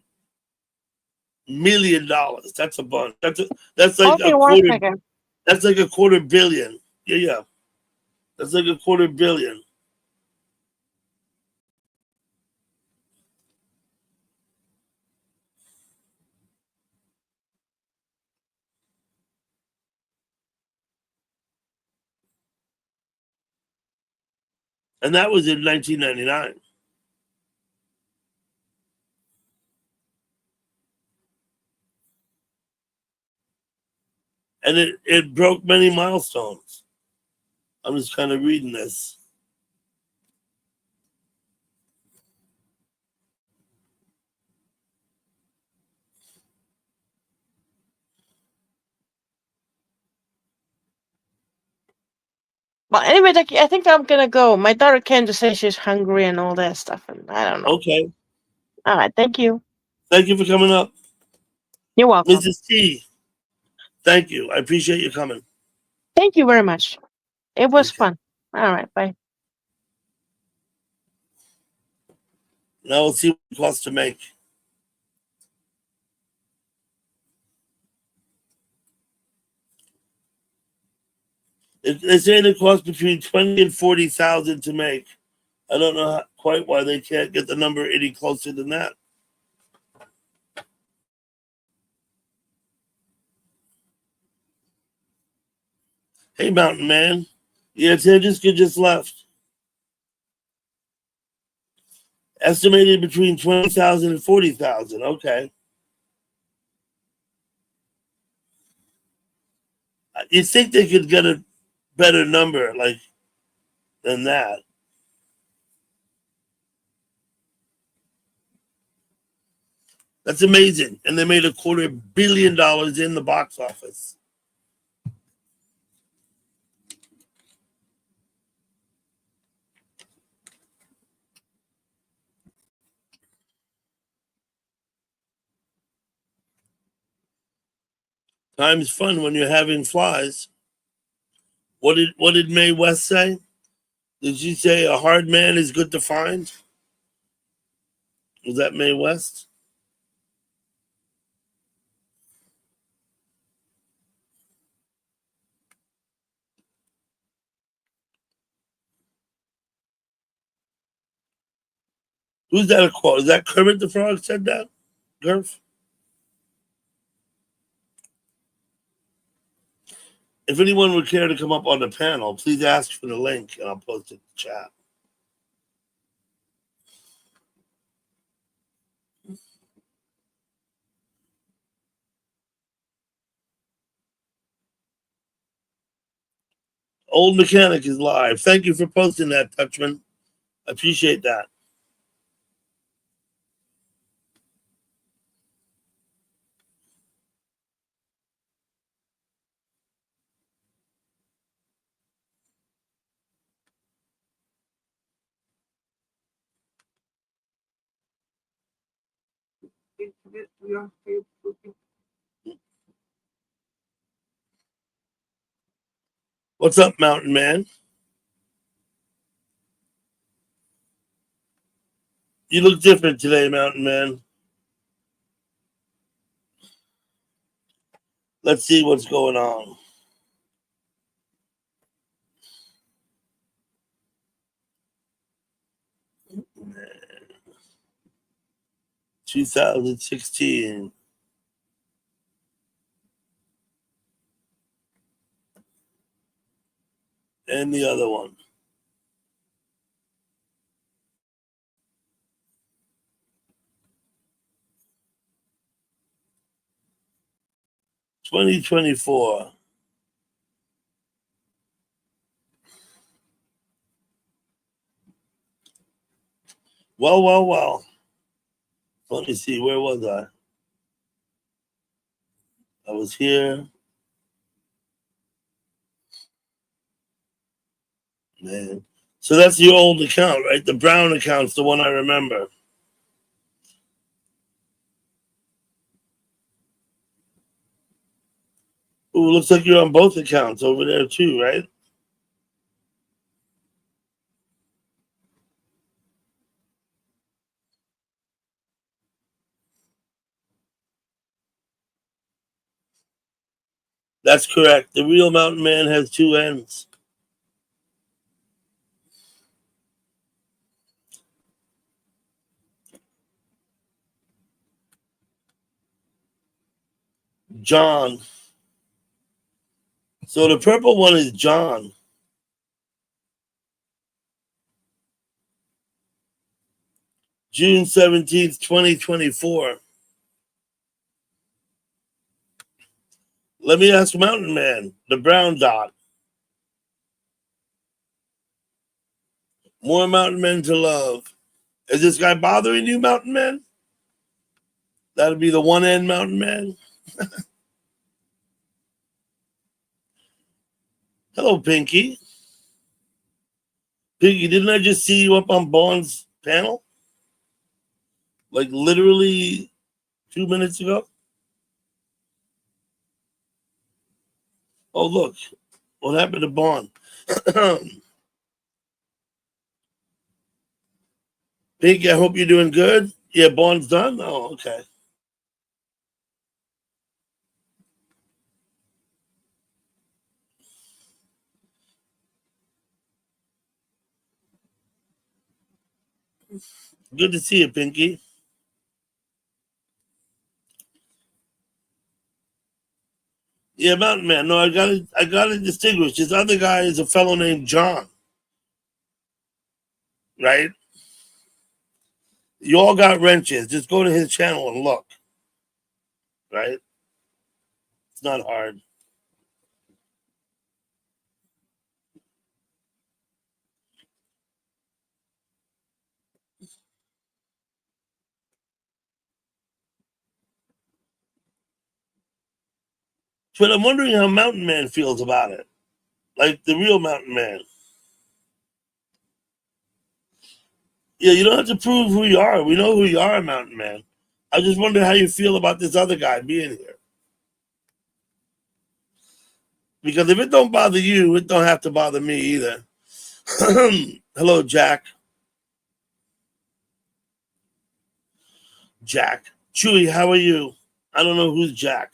million. That's a bunch. That's like Okay, a one quarter. second. That's like a quarter billion. Yeah. That's like a quarter billion. And that was in 1999. And it broke many milestones. I'm just kind of reading this. But anyway, I think I'm gonna go. My daughter came to say she's hungry and all that stuff, and I don't know. Okay. All right, thank you. Thank you for coming up. You're welcome. Mrs. T, thank you. I appreciate you coming. Thank you very much. It was Okay. fun. All right, bye. Now we'll see what it costs to make. They're saying it costs between 20 and 40,000 to make. I don't know quite why they can't get the number any closer than that. Hey, Mountain Man. Yeah, Tangiska just left. Estimated between 20,000 and 40,000. Okay. You think they could get a better number like than that? That's amazing. And they made $250 million in the box office. Time's fun when you're having flies. What did Mae West say? Did she say a hard man is good to find? Was that Mae West? Who's that a quote? Is that Kermit the Frog said that? Gerf? If anyone would care to come up on the panel, please ask for the link and I'll post it in the chat. Old Mechanic is live. Thank you for posting that, Touchman. I appreciate that. What's up, Mountain Man? You look different today, Mountain Man. Let's see what's going on. Man. 2016. And the other one. $2024. Well. Let me see. Where was I? I was here. Man. So that's your old account, right? The brown account's the one I remember. Ooh, looks like you're on both accounts over there too, right? That's correct. The real Mountain Man has two ends. John. So the purple one is John. June 17th, 2024. Let me ask Mountain Man, the brown dot. More Mountain Men to love. Is this guy bothering you, Mountain Man? That'll be the one end Mountain Man. Hello, Pinky. Pinky, didn't I just see you up on Bond's panel? Like literally 2 minutes ago? Oh, look. What happened to Bond? Pinky, I hope you're doing good. Yeah, Bond's done? Oh, okay. Good to see you, Pinky. Yeah, Mountain Man. No, I gotta distinguish. This other guy is a fellow named John. Right? You all got wrenches. Just go to his channel and look. Right? It's not hard. But I'm wondering how Mountain Man feels about it. Like the real Mountain Man. Yeah, you don't have to prove who you are. We know who you are, Mountain Man. I just wonder how you feel about this other guy being here. Because if it don't bother you, it don't have to bother me either. Hello, Jack. Jack. Chewy, how are you? I don't know who's Jack.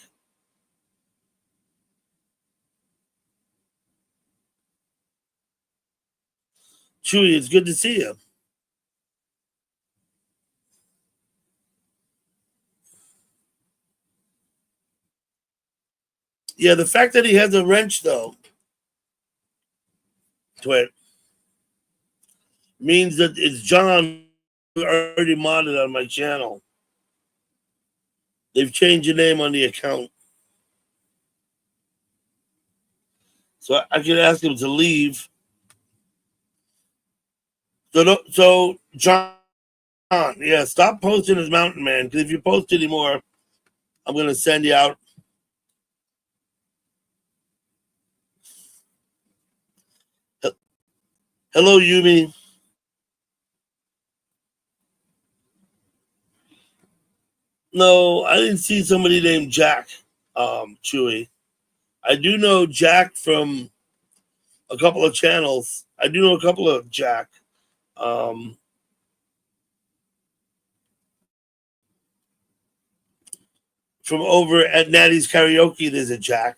Chewy, it's good to see you. Yeah, the fact that he has a wrench, though, to it, means that it's John who already modded on my channel. They've changed your name on the account. So I could ask him to leave. So John, yeah, stop posting as Mountain Man, because if you post anymore, I'm going to send you out. Hello, Yumi. No, I didn't see somebody named Jack, Chewy. I do know Jack from a couple of channels. I do know a couple of Jack. Um, from over at Natty's Karaoke, there's a Jack.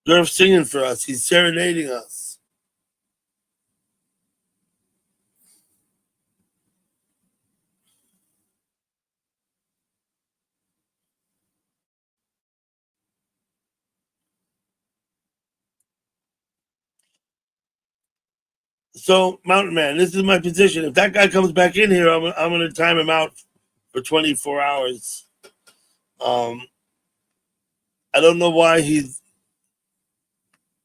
They're singing for us. He's serenading us. So, Mountain Man, this is my position. If that guy comes back in here, I'm going to time him out for 24 hours. I don't know why he's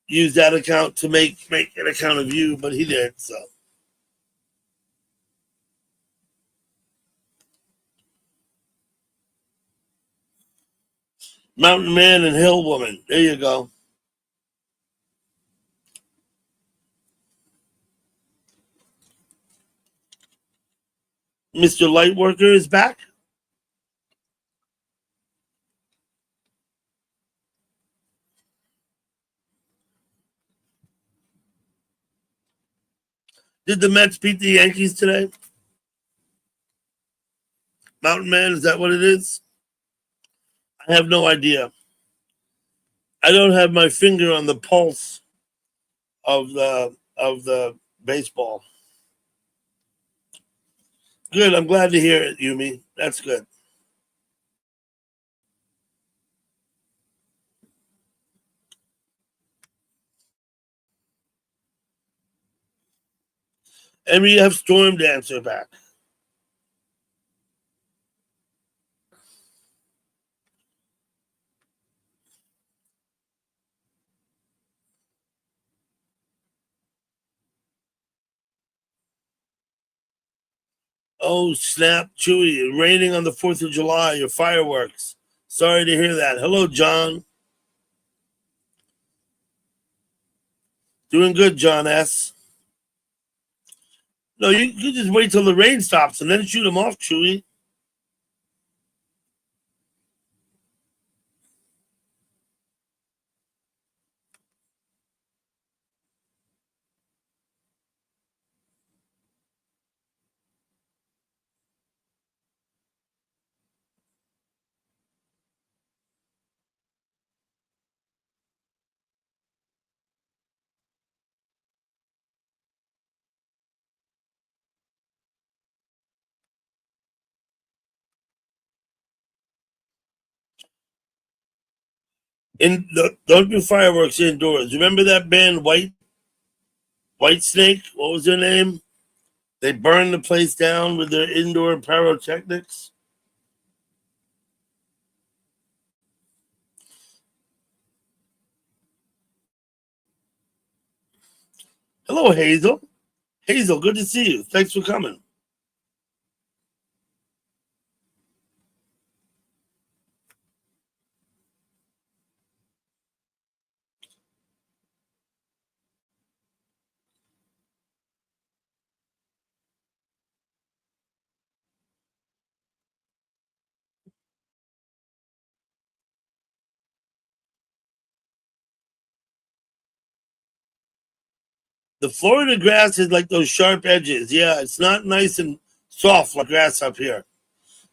used that account to make an account of you, but he did. So, Mountain Man and Hill Woman. There you go. Mr. Lightworker is back. Did the Mets beat the Yankees today? Mountain Man, is that what it is? I have no idea. I don't have my finger on the pulse of the baseball. Good. I'm glad to hear it, Yumi. That's good. And we have Storm Dancer back. Oh, snap, Chewy. Raining on the 4th of July, your fireworks. Sorry to hear that. Hello, John. Doing good, John S. No, you just wait till the rain stops and then shoot them off, Chewy. Don't do fireworks indoors. Remember that band White Snake? What was their name? They burned the place down with their indoor pyrotechnics. Hello, Hazel. Hazel, good to see you. Thanks for coming. The Florida grass is like those sharp edges. Yeah, it's not nice and soft like grass up here.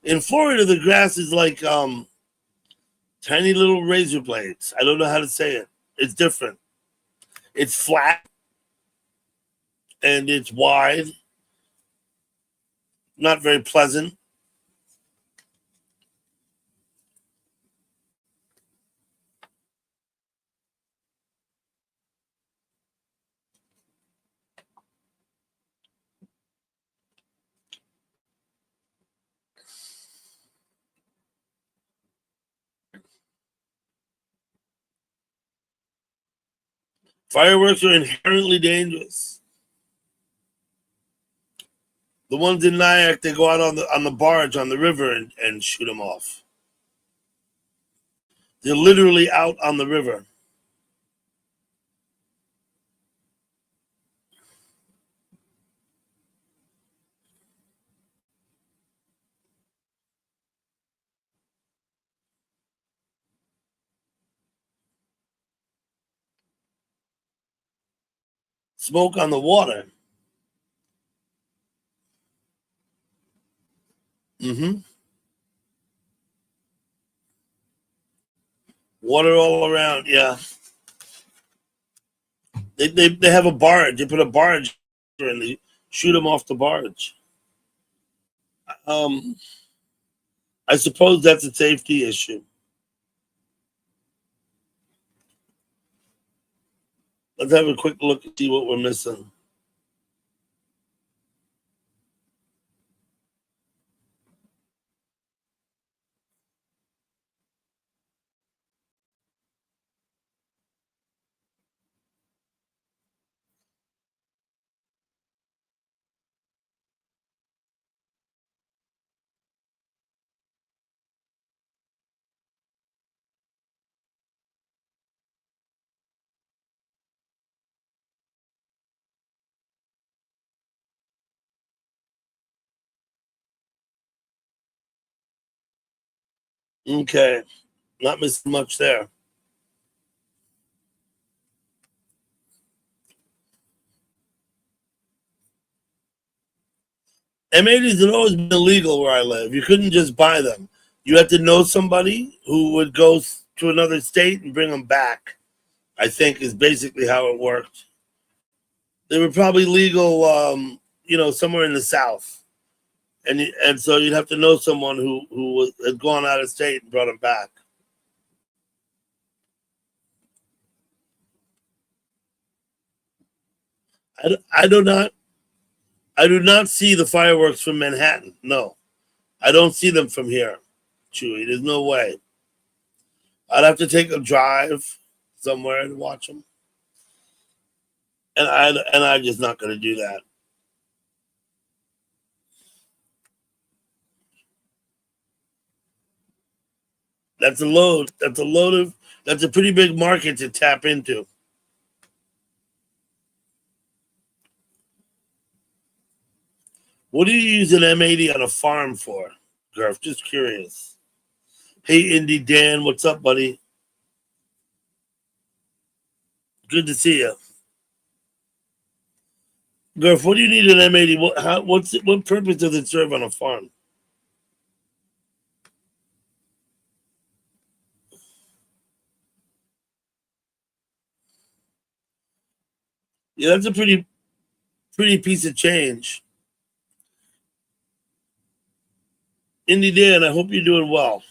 In Florida, the grass is like tiny little razor blades. I don't know how to say it. It's different. It's flat and it's wide. Not very pleasant. Fireworks are inherently dangerous. The ones in Nyack, they go out on the barge on the river and shoot them off. They're literally out on the river. Smoke on the water. Mm-hmm. Water all around, yeah. They have a barge. They put a barge and they shoot them off the barge. I suppose that's a safety issue. Let's have a quick look and see what we're missing. Okay, not missing much there. M80s had always been illegal where I live. You couldn't just buy them. You had to know somebody who would go to another state and bring them back, I think is basically how it worked. They were probably legal, somewhere in the South. And so you'd have to know someone who had gone out of state and brought them back. I do not see the fireworks from Manhattan. No, I don't see them from here, Chewy. There's no way. I'd have to take a drive somewhere to watch them, and I'm just not going to do that. That's a load. That's a pretty big market to tap into. What do you use an M80 on a farm for, Garf? Just curious. Hey, Indie Dan, what's up, buddy? Good to see you. Garf, what do you need an M80? What purpose does it serve on a farm? Yeah, that's a pretty piece of change. Indie Dan, I hope you're doing well.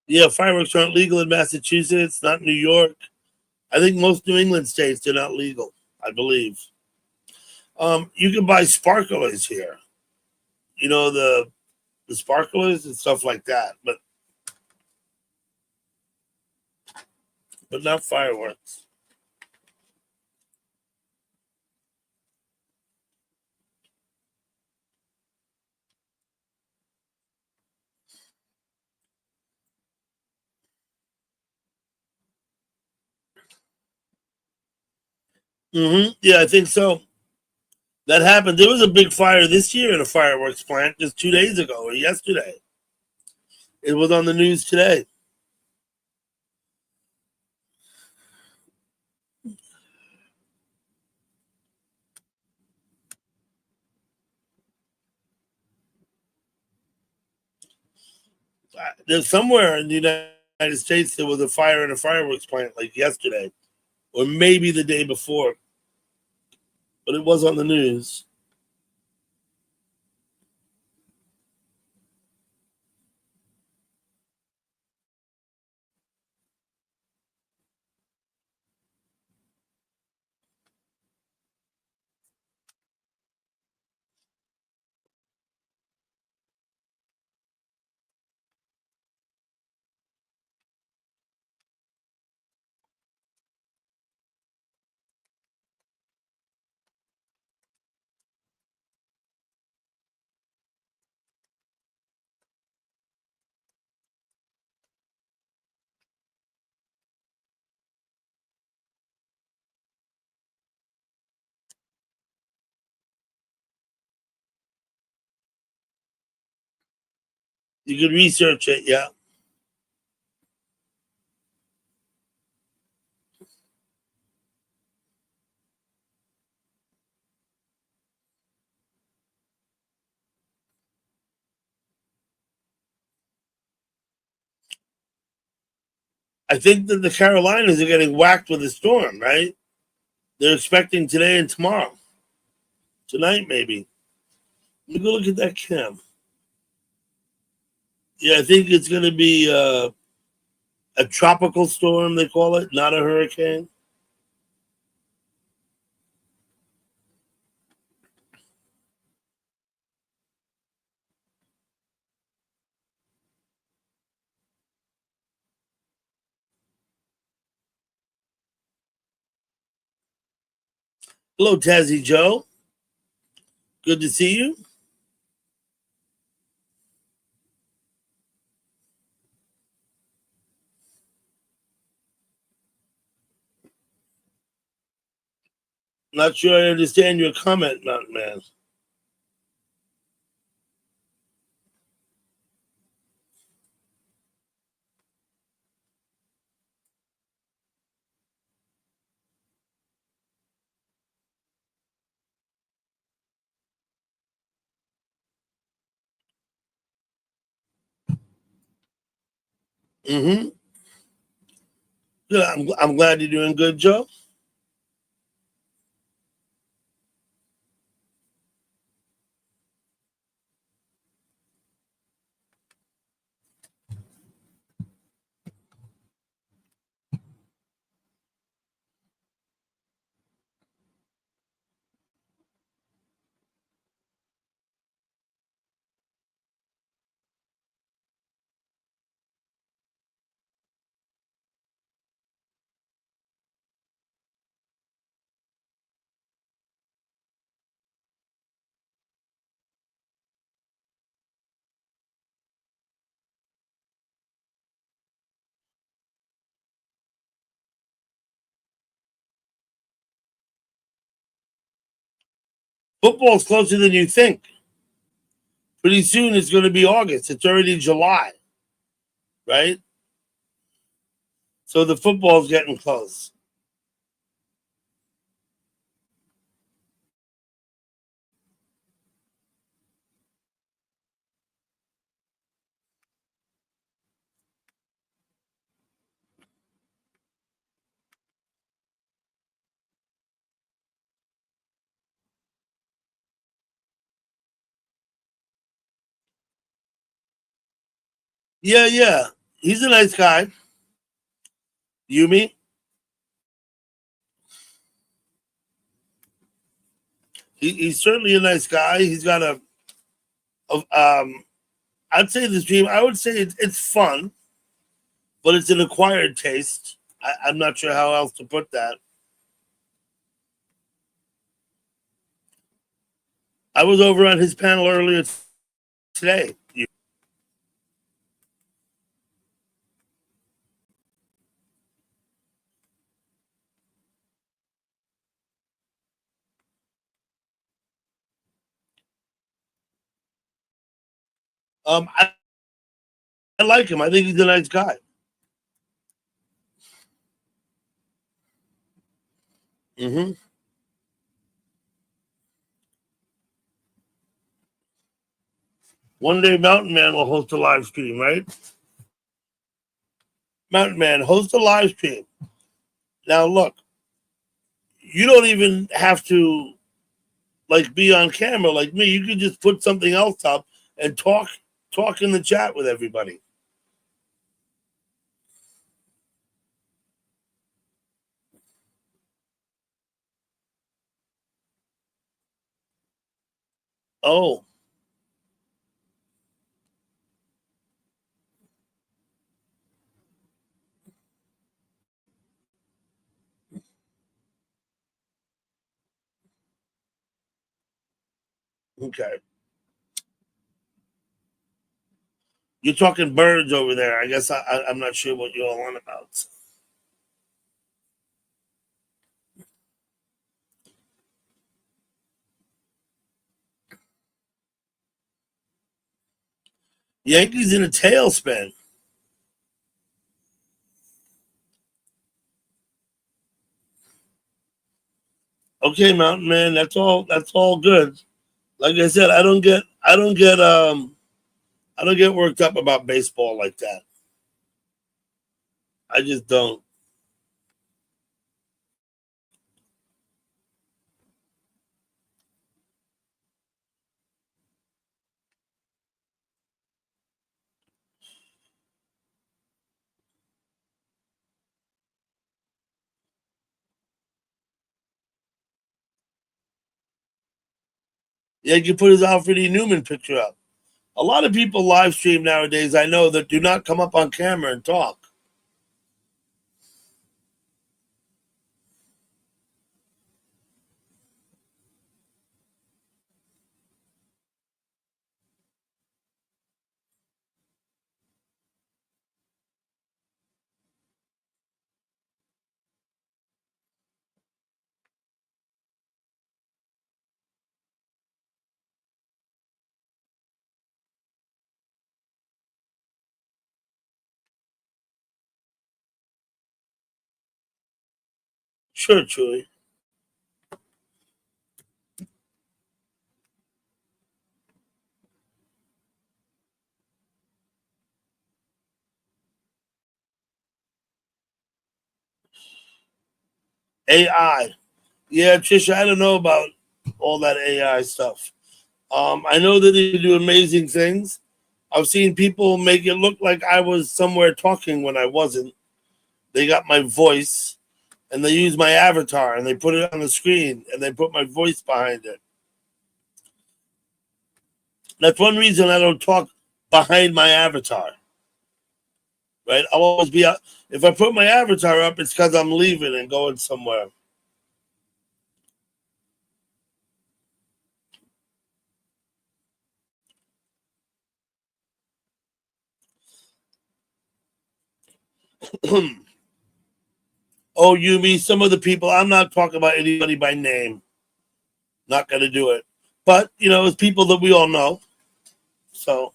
Yeah, fireworks aren't legal in Massachusetts, not New York. I think most New England states they're not legal, I believe. You can buy sparklers here. You know, the sparklers and stuff like that, but not fireworks. Yeah, I think so. That happened. There was a big fire this year in a fireworks plant just 2 days ago or yesterday. It was on the news today. There's somewhere in the United States there was a fire in a fireworks plant like yesterday, or maybe the day before, but it was on the news. You could research it, yeah. I think that the Carolinas are getting whacked with a storm, right? They're expecting today and tomorrow. Tonight, maybe. Let me go look at that cam. Yeah, I think it's going to be a tropical storm, they call it, not a hurricane. Hello, Tazzy Joe. Good to see you. Not sure I understand your comment, Mountain Man. Mm-hmm. Good. I'm glad you're doing good, Joe. Football's closer than you think. Pretty soon it's going to be August. It's already July, right? So the football's getting close. Yeah, yeah. He's a nice guy. Yumi. He's certainly a nice guy. He's got a I'd say the stream. I would say it's fun, but it's an acquired taste. I'm not sure how else to put that. I was over on his panel earlier today. I like him. I think he's a nice guy. Mm-hmm. One day, Mountain Man will host a live stream, right? Mountain Man, host a live stream. Now, look, you don't even have to like be on camera like me. You can just put something else up and talk in the chat with everybody. Oh, okay. You're talking birds over there. I guess I'm not sure what you're all on about. Yankees in a tailspin. Okay, Mountain Man, that's all good. Like I said, I don't get worked up about baseball like that. I just don't. Yeah, you put his Alfred E. Newman picture up. A lot of people live stream nowadays, I know, that do not come up on camera and talk. Sure, Chewy. AI. Yeah, Trisha, I don't know about all that AI stuff. I know that they do amazing things. I've seen people make it look like I was somewhere talking when I wasn't. They got my voice and they use my avatar and they put it on the screen and they put my voice behind it. That's one reason I don't talk behind my avatar. Right? I'll always be out. If I put my avatar up, it's because I'm leaving and going somewhere. Oh, you mean some of the people? I'm not talking about anybody by name. Not going to do it. But, it's people that we all know. So,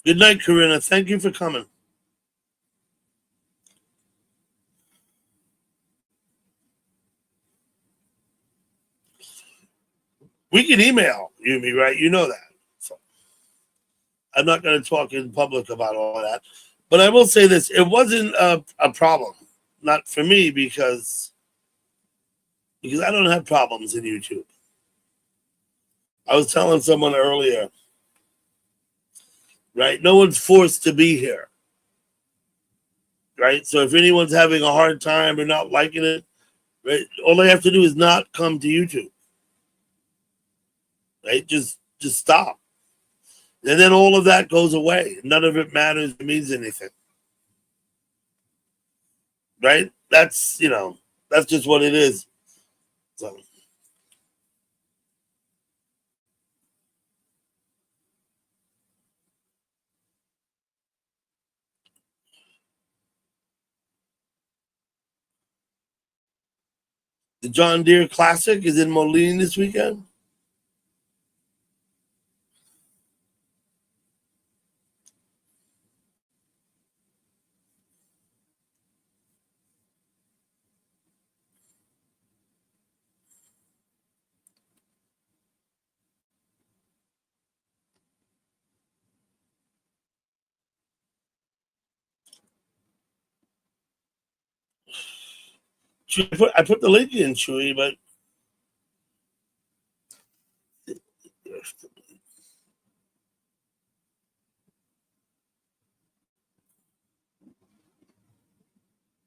good night, Corinna. Thank you for coming. We can email Yumi, right? You know that. So I'm not going to talk in public about all that. But I will say this. It wasn't a problem. Not for me because I don't have problems in YouTube. I was telling someone earlier, right? No one's forced to be here. Right? So if anyone's having a hard time or not liking it, right, all they have to do is not come to YouTube. Right? Just stop. And then all of that goes away. None of it matters or means anything. Right? That's just what it is. So the John Deere Classic is in Moline this weekend. I put the link in, Chewy, but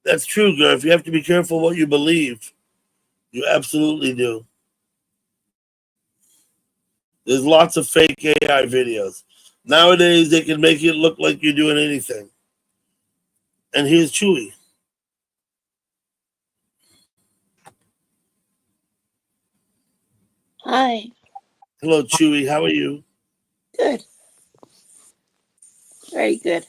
that's true, Griff. You have to be careful what you believe. You absolutely do. There's lots of fake AI videos. Nowadays, they can make it look like you're doing anything. And here's Chewy. Hi. Hello, Chewy. How are you? Good. Very good.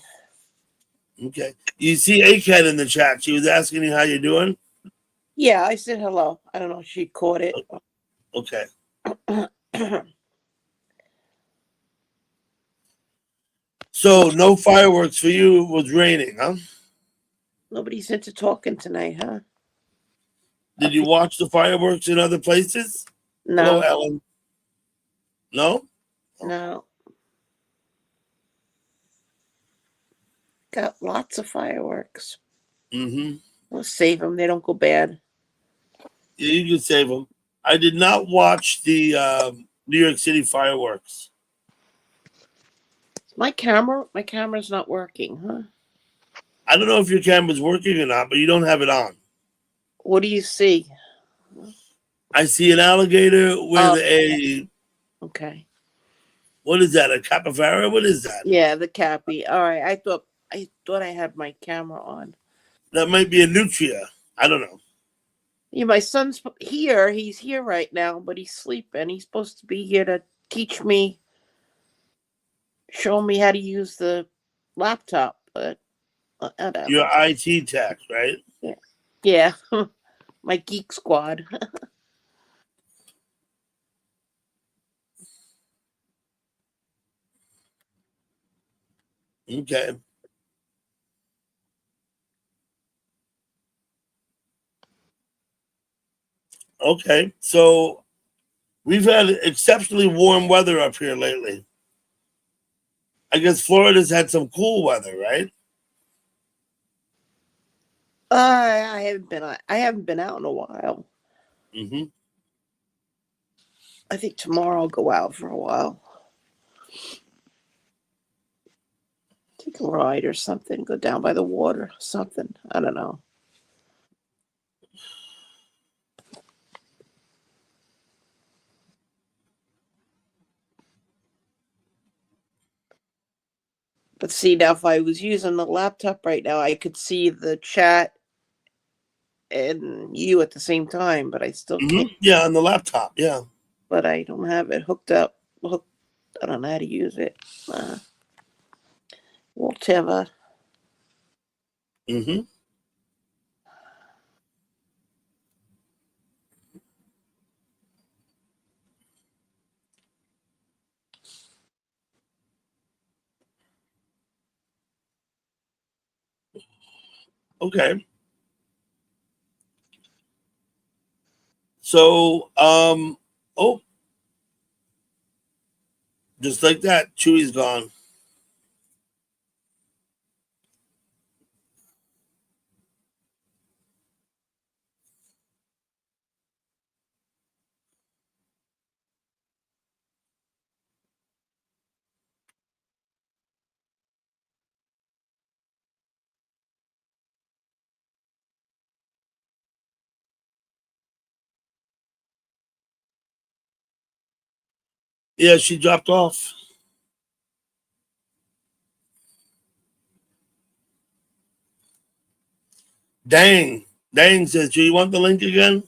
Okay. You see A-Cat in the chat. She was asking you how you're doing. Yeah, I said hello. I don't know if she caught it. Okay. So no fireworks for you. It was raining, huh? Nobody's into talking tonight, huh? Did you watch the fireworks in other places? Hello, No, Ellen. No? no. Got lots of fireworks. Mm-hmm. We'll save them. They don't go bad. Yeah, you can save them. I did not watch the New York City fireworks. My camera's not working, huh? I don't know if your camera's working or not, but you don't have it on. What do you see? I see an alligator with Oh, a, okay. what is that? A capybara? What is that? Yeah, the cappy. All right. I thought I had my camera on. That might be a nutria. I don't know. Yeah, my son's here. He's here right now, but he's sleeping. He's supposed to be here to teach me, show me how to use the laptop, but Your whatever. IT tech, right? Yeah, my geek squad. Okay. Okay. So we've had exceptionally warm weather up here lately. I guess Florida's had some cool weather, right? I haven't been out in a while. Mm-hmm. I think tomorrow I'll go out for a while. Take a ride or something. Go down by the water. Something. I don't know. But see, now if I was using the laptop right now, I could see the chat and you at the same time, but I still can't. Mm-hmm. Yeah, on the laptop. Yeah. But I don't have it hooked up. I don't know how to use it. Whatever. Mm-hmm. Okay. So, oh, just like that, Chewy's gone. Yeah, she dropped off. Dang. Dang says, do you want the link again?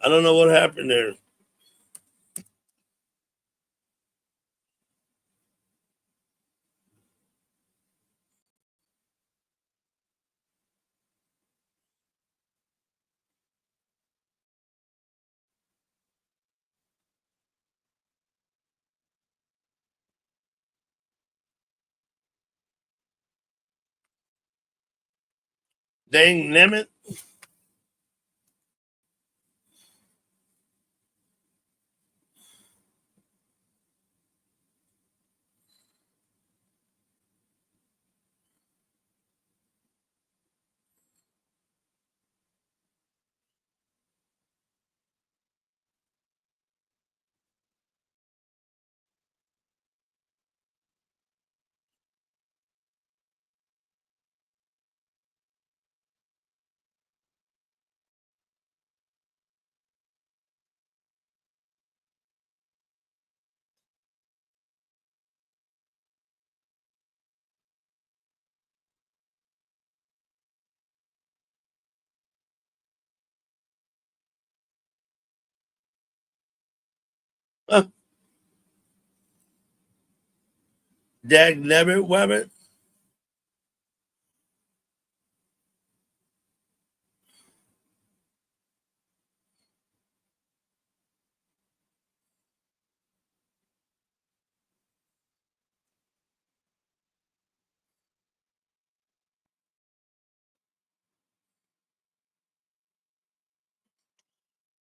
I don't know what happened there. Dang, Nemeth. Dag never webbit.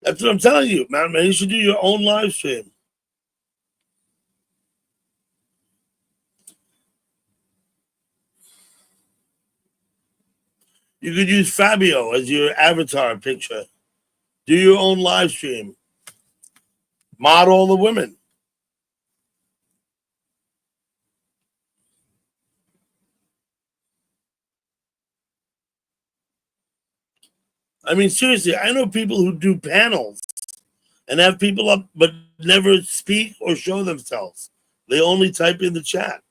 That's what I'm telling you, man. You should do your own live stream. You could use Fabio as your avatar picture. Do your own live stream. Mod all the women. I mean, seriously, I know people who do panels and have people up but never speak or show themselves. They only type in the chat.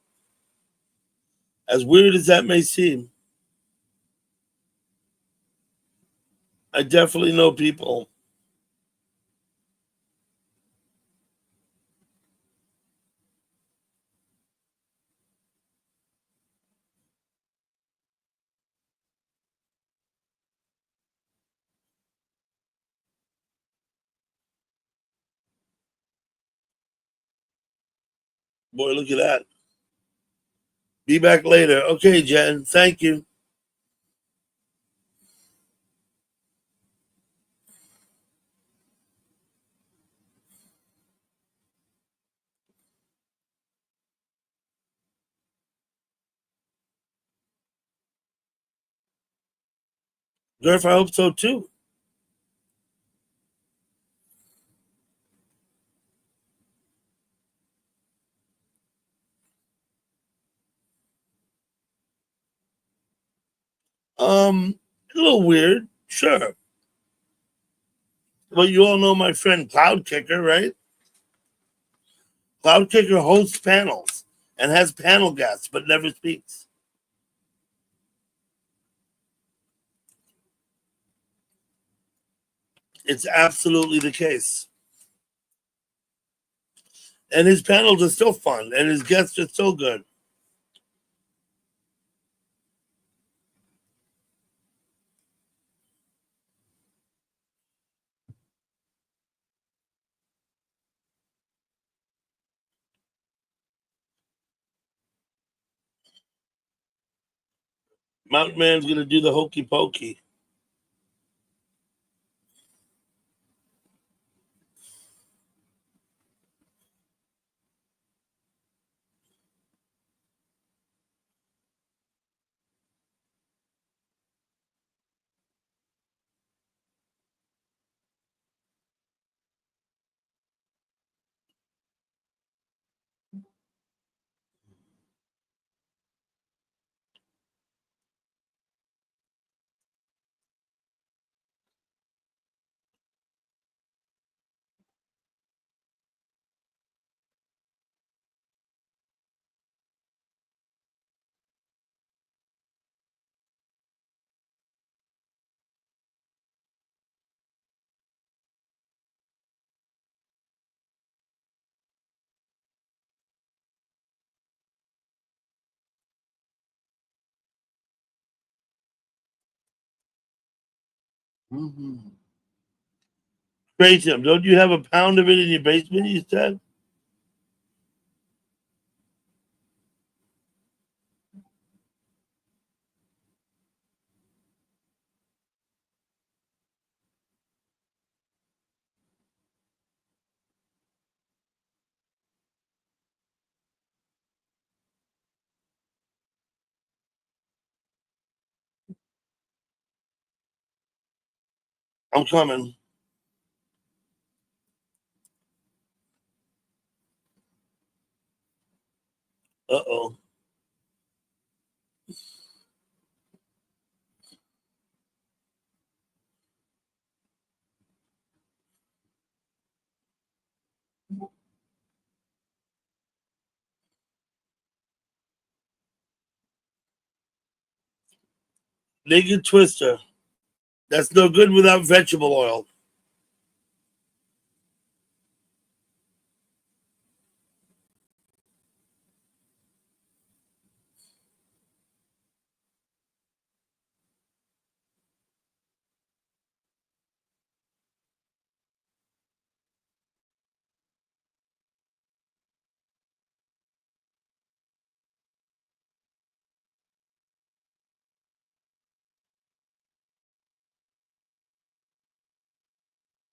As weird as that may seem, I definitely know people. Boy, look at that. Be back later. Okay, Jen. Thank you. Griff, I hope so too. A little weird, sure. But you all know my friend Cloud Kicker, right? Cloud Kicker hosts panels and has panel guests, but never speaks. It's absolutely the case. And his panels are still fun, and his guests are still good. Mountain Man's going to do the hokey pokey. Mm-hmm. Grayson, don't you have a pound of it in your basement, you said? I'm coming. Uh-oh. Naked Twister. That's no good without vegetable oil.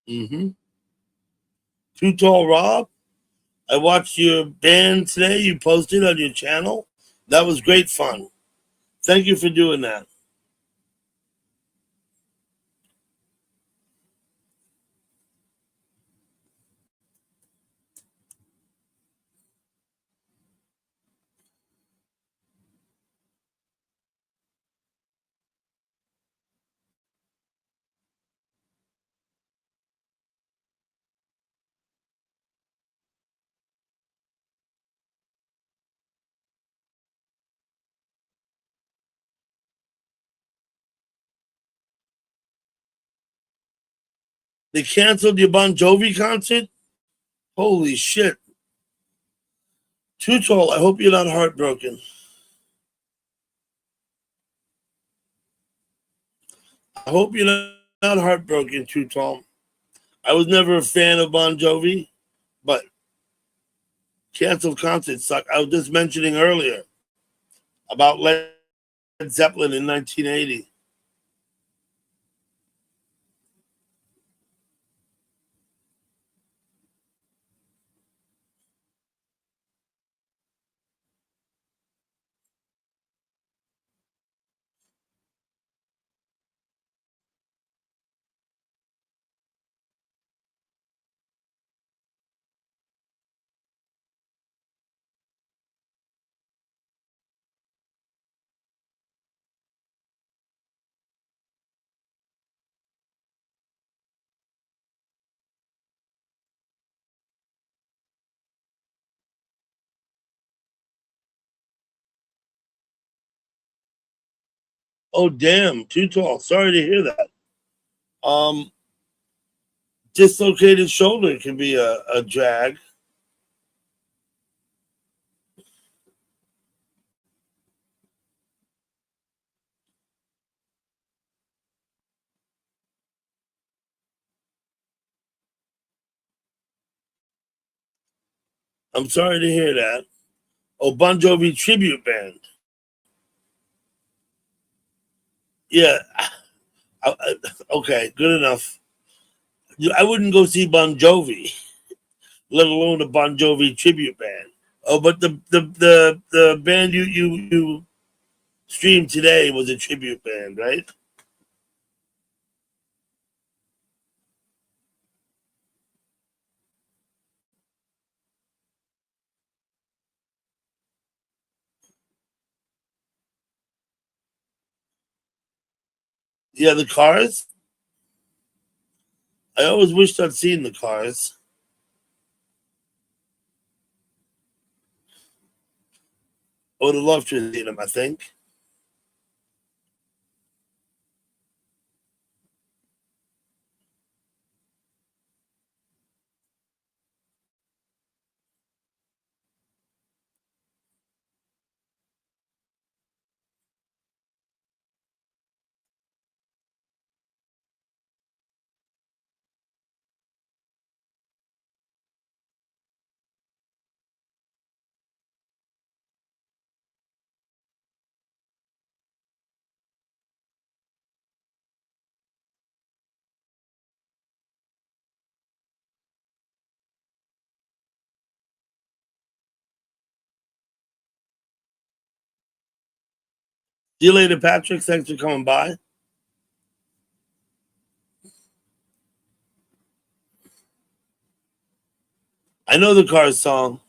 Mm-hmm. Too Tall Rob. I watched your band today. You posted on your channel. That was great fun. Thank you for doing that. They canceled your Bon Jovi concert? Holy shit. Too Tall, I hope you're not heartbroken. I hope you're not heartbroken, Too Tall. I was never a fan of Bon Jovi, but canceled concerts suck. I was just mentioning earlier about Led Zeppelin in 1980. Oh damn, Too Tall. Sorry to hear that. Um, dislocated shoulder can be a drag. I'm sorry to hear that. Oh, Bon Jovi tribute band. Yeah. Okay, good enough. I wouldn't go see Bon Jovi, let alone a Bon Jovi tribute band. Oh, but the band you streamed today was a tribute band, right? Yeah, the Cars. I always wished I'd seen the Cars. I would have loved to have seen them, I think. See you later, Patrick. Thanks for coming by. I know the Cars song.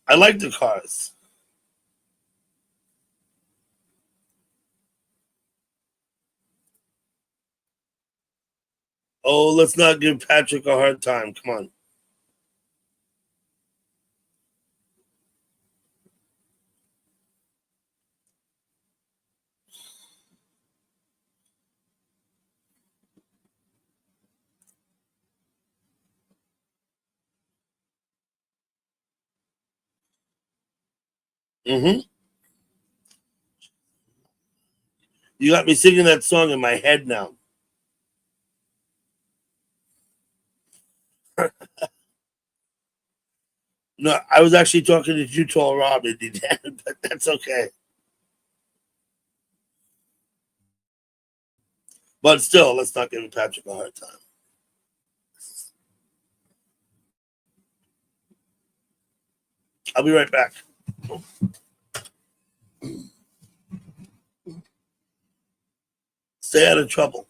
I like the Cars. Oh, let's not give Patrick a hard time. Come on. Mm-hmm. You got me singing that song in my head now. No, I was actually talking to Too Tall Rob, but that's okay. But still, let's not give Patrick a hard time. I'll be right back. Stay out of trouble.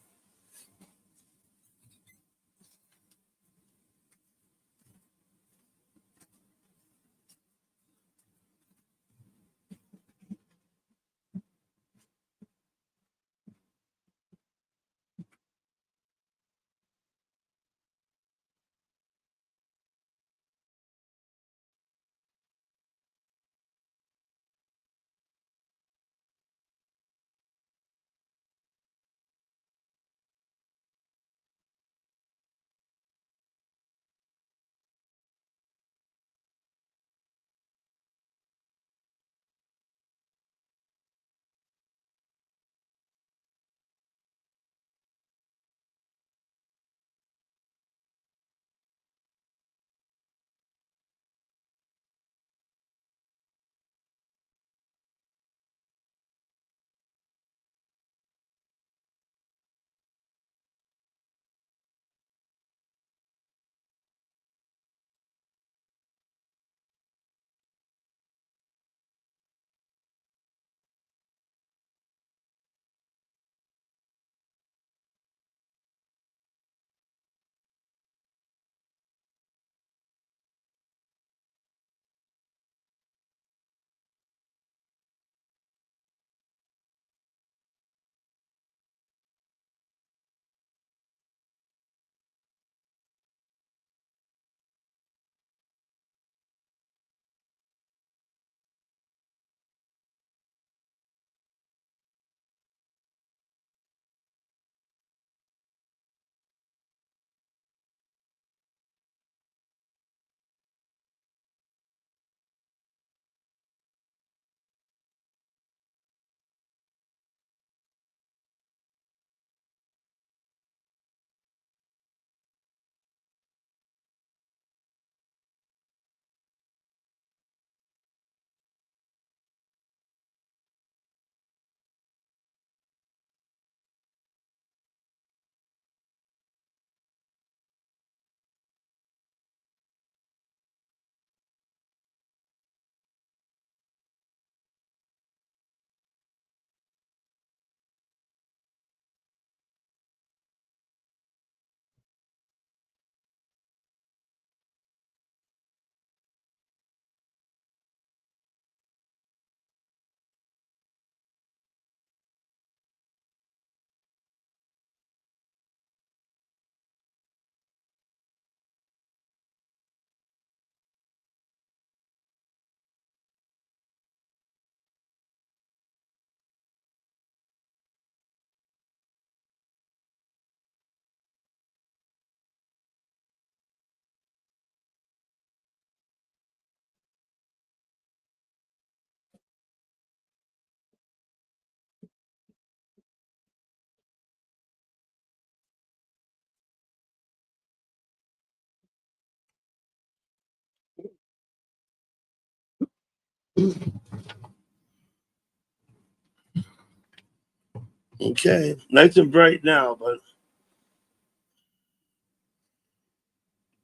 Okay, nice and bright now, but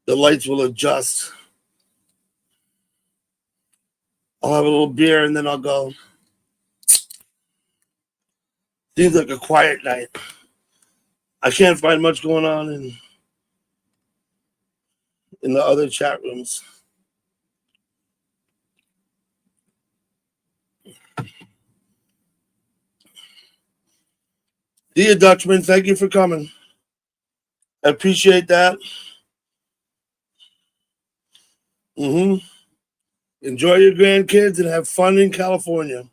the lights will adjust. I'll have a little beer and then I'll go. Seems like a quiet night. I can't find much going on in the other chat rooms. Dear Dutchman, thank you for coming. I appreciate that. Enjoy your grandkids and have fun in California.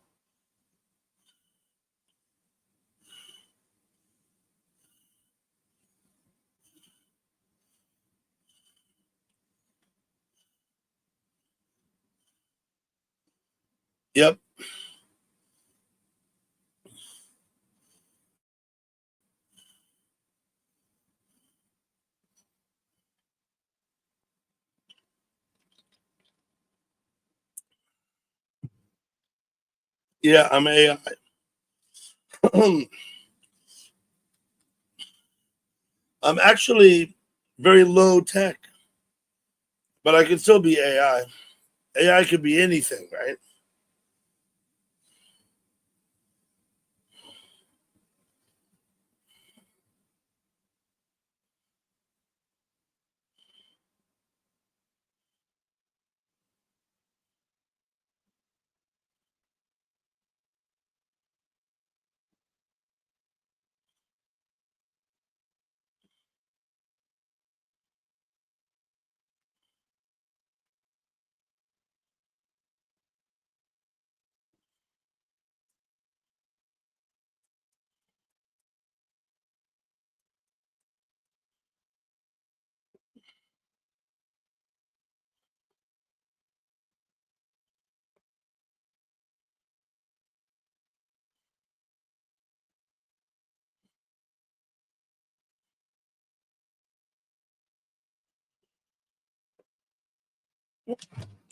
Yep. Yeah, I'm AI. I'm actually very low tech, but I can still be AI. AI could be anything, right?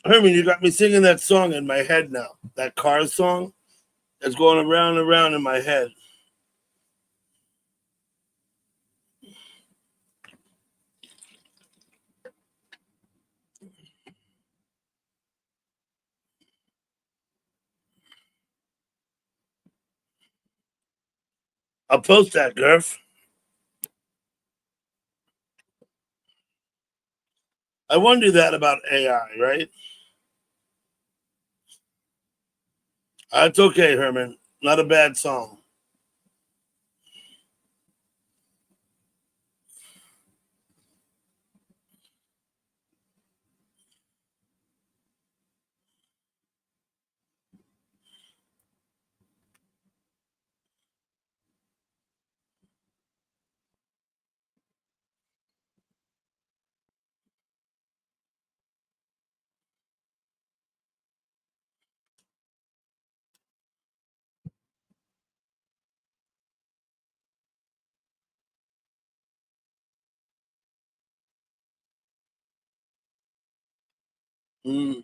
Herman, you got me singing that song in my head now. That Cars song that's going around and around in my head. I'll post that, Gurf. I wonder that about AI, right? That's okay, Herman. Not a bad song. Mm.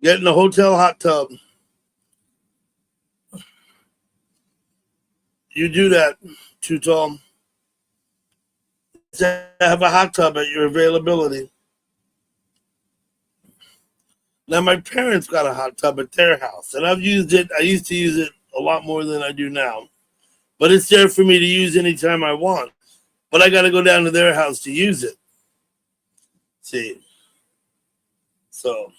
Get in a hotel hot tub. You do that, Too Tall. Have a hot tub at your availability. Now, my parents got a hot tub at their house, and I've used it. I used to use it a lot more than I do now, but it's there for me to use anytime I want. But I got to go down to their house to use it. See, so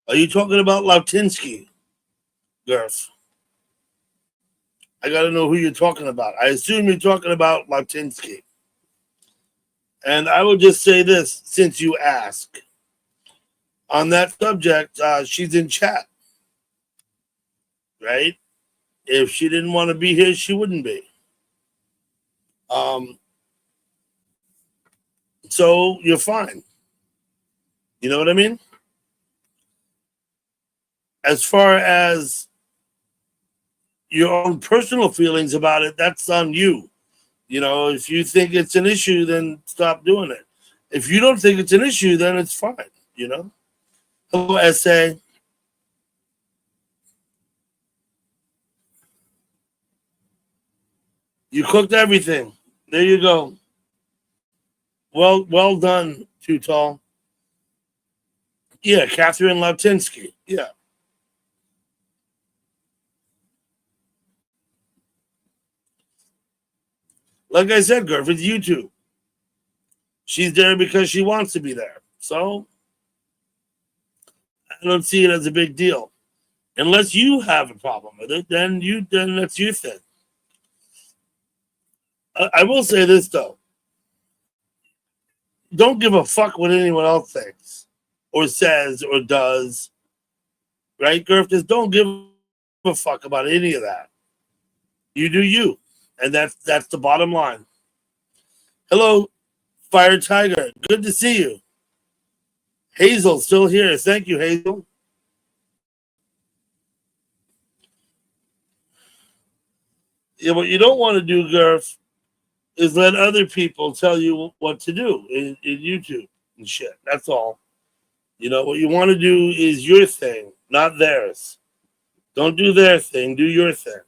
are you talking about Lautinsky, Garth? I got to know who you're talking about. I assume you're talking about Lautinsky. And I will just say this since you ask. On that subject, she's in chat, right? If she didn't want to be here, she wouldn't be. Um, so you're fine. You know what I mean? As far as your own personal feelings about it, that's on you. You know, if you think it's an issue, then stop doing it. If you don't think it's an issue, then it's fine. You know. Hello, essay. You cooked everything. There you go. Well done, Too Tall. Yeah, Catherine Latinsky. Yeah. Like I said, Gurf, it's YouTube. She's there because she wants to be there. So I don't see it as a big deal. Unless you have a problem with it, then that's your thing. I will say this though. Don't give a fuck what anyone else thinks or says or does. Right, Gurf? Just don't give a fuck about any of that. You do you. And that's the bottom line. Hello, Fire Tiger. Good to see you. Hazel still here. Thank you, Hazel. Yeah, what you don't want to do, Gurf, is let other people tell you what to do in YouTube and shit. That's all. You know, what you want to do is your thing, not theirs. Don't do their thing, do your thing.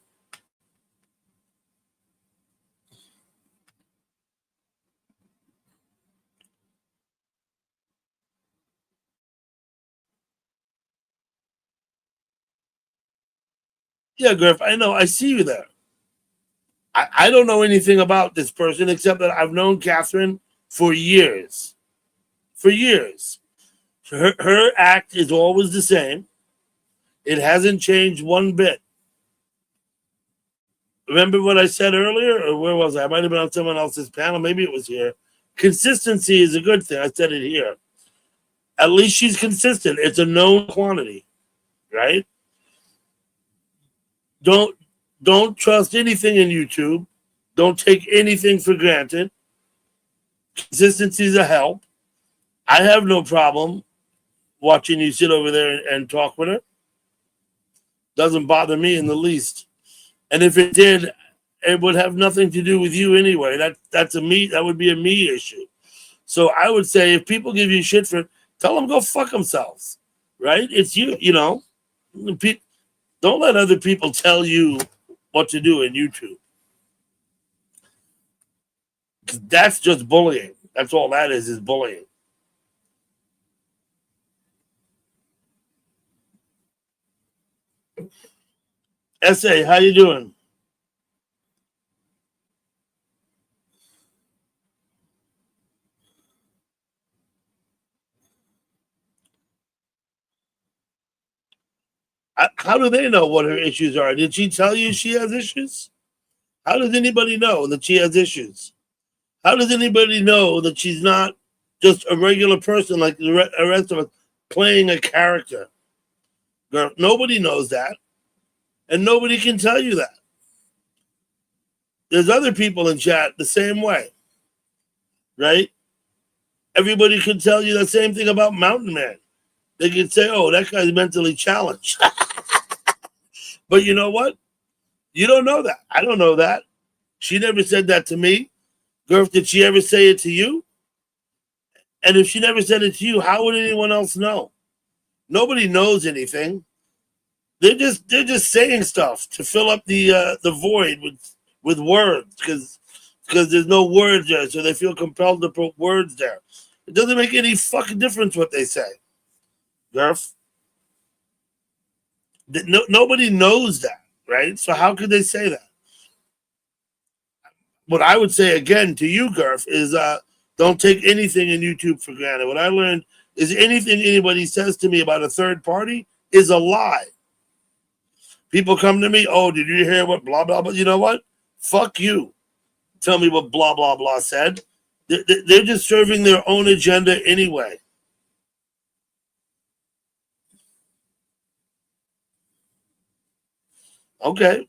Yeah, Griff, I know. I see you there. I don't know anything about this person except that I've known Catherine for years. For years. Her act is always the same. It hasn't changed one bit. Remember what I said earlier? Or where was I? I might have been on someone else's panel. Maybe it was here. Consistency is a good thing. I said it here. At least she's consistent. It's a known quantity, right? Don't trust anything in YouTube. Don't take anything for granted. Consistency is a help. I have no problem watching you sit over there and talk with her. Doesn't bother me in the least. And if it did, it would have nothing to do with you anyway. That would be a me issue. So I would say if people give you shit for it, tell them go fuck themselves. Right? It's you, you know. Don't let other people tell you what to do in YouTube. That's just bullying. That's all that is bullying. SA, how you doing? How do they know what her issues are? Did she tell you she has issues? How does anybody know that she has issues? How does anybody know that she's not just a regular person like the rest of us playing a character? Girl, nobody knows that. And nobody can tell you that. There's other people in chat the same way. Right? Everybody can tell you the same thing about Mountain Man. They can say, oh, that guy's mentally challenged. But you know what? You don't know that. I don't know that. She never said that to me. Girl, did she ever say it to you? And if she never said it to you, how would anyone else know? Nobody knows anything. They're just saying stuff to fill up the void with words because there's no words there, so they feel compelled to put words there. It doesn't make any fucking difference what they say. Garf. Nobody knows that, right? So how could they say that? What I would say again to you, Garf, is don't take anything in YouTube for granted. What I learned is anything anybody says to me about a third party is a lie. People come to me, oh, did you hear what blah, blah, blah? You know what? Fuck you. Tell me what blah, blah, blah said. They're just serving their own agenda anyway. Okay,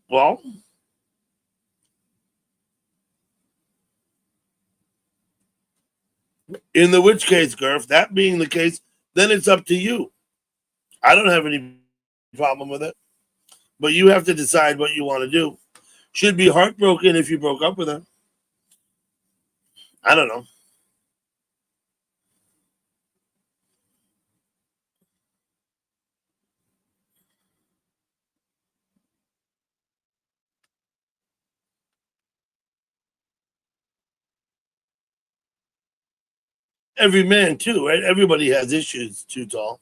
well, in the which case, Garf, that being the case, then it's up to you. I don't have any problem with it. But you have to decide what you want to do. Should be heartbroken if you broke up with her. I don't know. Every man too, right? Everybody has issues. Too tall.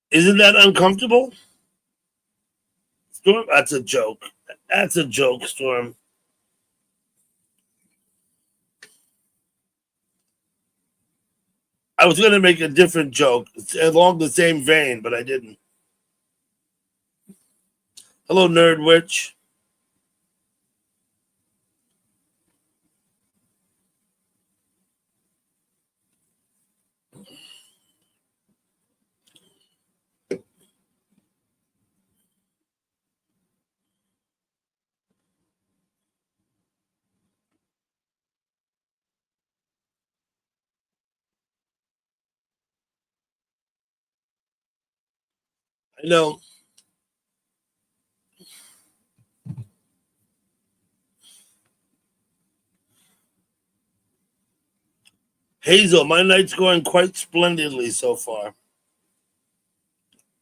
Isn't that uncomfortable? Storm, that's a joke. That's a joke, Storm. I was going to make a different joke along the same vein, but I didn't. Hello, Nerd Witch. I know. Hazel, my night's going quite splendidly so far.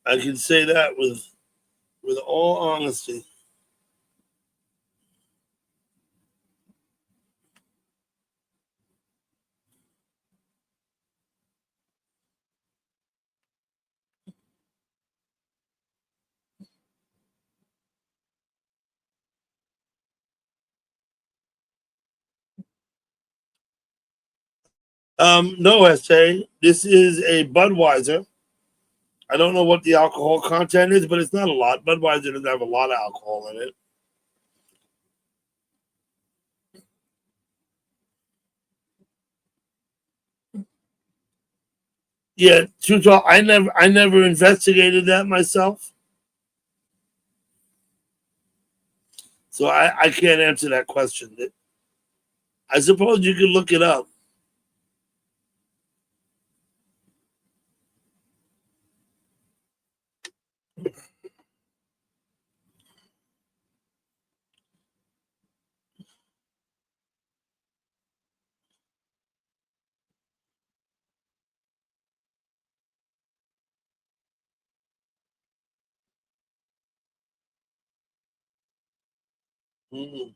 I can say that with all honesty. No essay. This is a Budweiser. I don't know what the alcohol content is, but it's not a lot. Budweiser doesn't have a lot of alcohol in it. Yeah, too tall. I never investigated that myself, so I can't answer that question. I suppose you could look it up. Mm.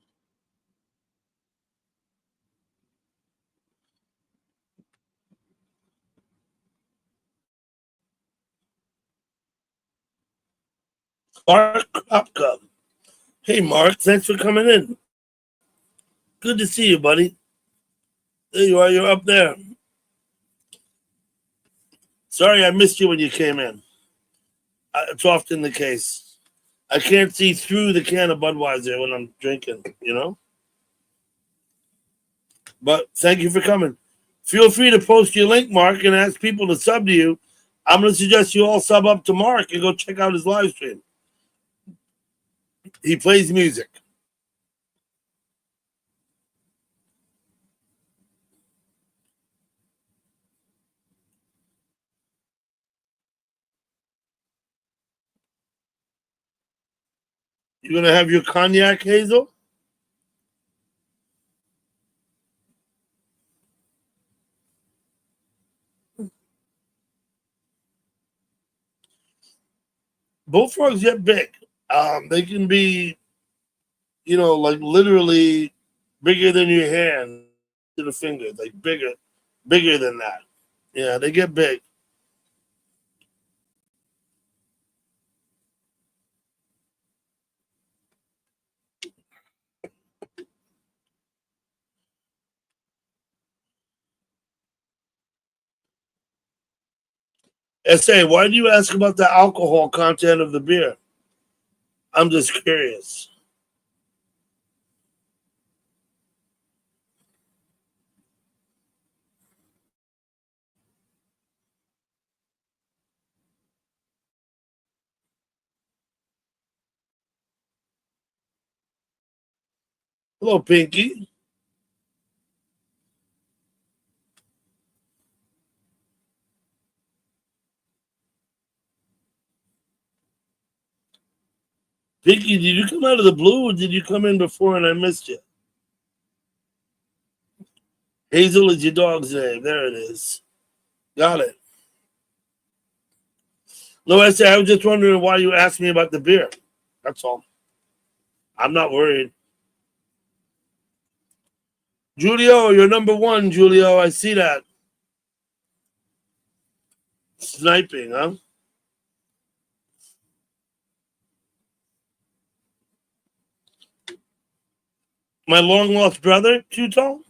Mark Kopka. Hey, Mark. Thanks for coming in. Good to see you, buddy. There you are. You're up there. Sorry, I missed you when you came in. It's often the case. I can't see through the can of Budweiser when I'm drinking. But thank you for coming. Feel free to post your link, Mark, and ask people to sub to you. I'm going to suggest you all sub up to Mark and go check out his live stream. He plays music. You going to have your cognac, Hazel? Bullfrogs get big. They can be, like literally bigger than your hand to the finger, like bigger than that. Yeah, they get big. SA, why do you ask about the alcohol content of the beer? I'm just curious. Hello, Pinky. Pinky, did you come out of the blue or did you come in before and I missed you? Hazel is your dog's name. There it is. Got it. No, I said I was just wondering why you asked me about the beer. That's all. I'm not worried. Julio, you're number one, Julio. I see that. Sniping, huh? My long lost brother, too tall?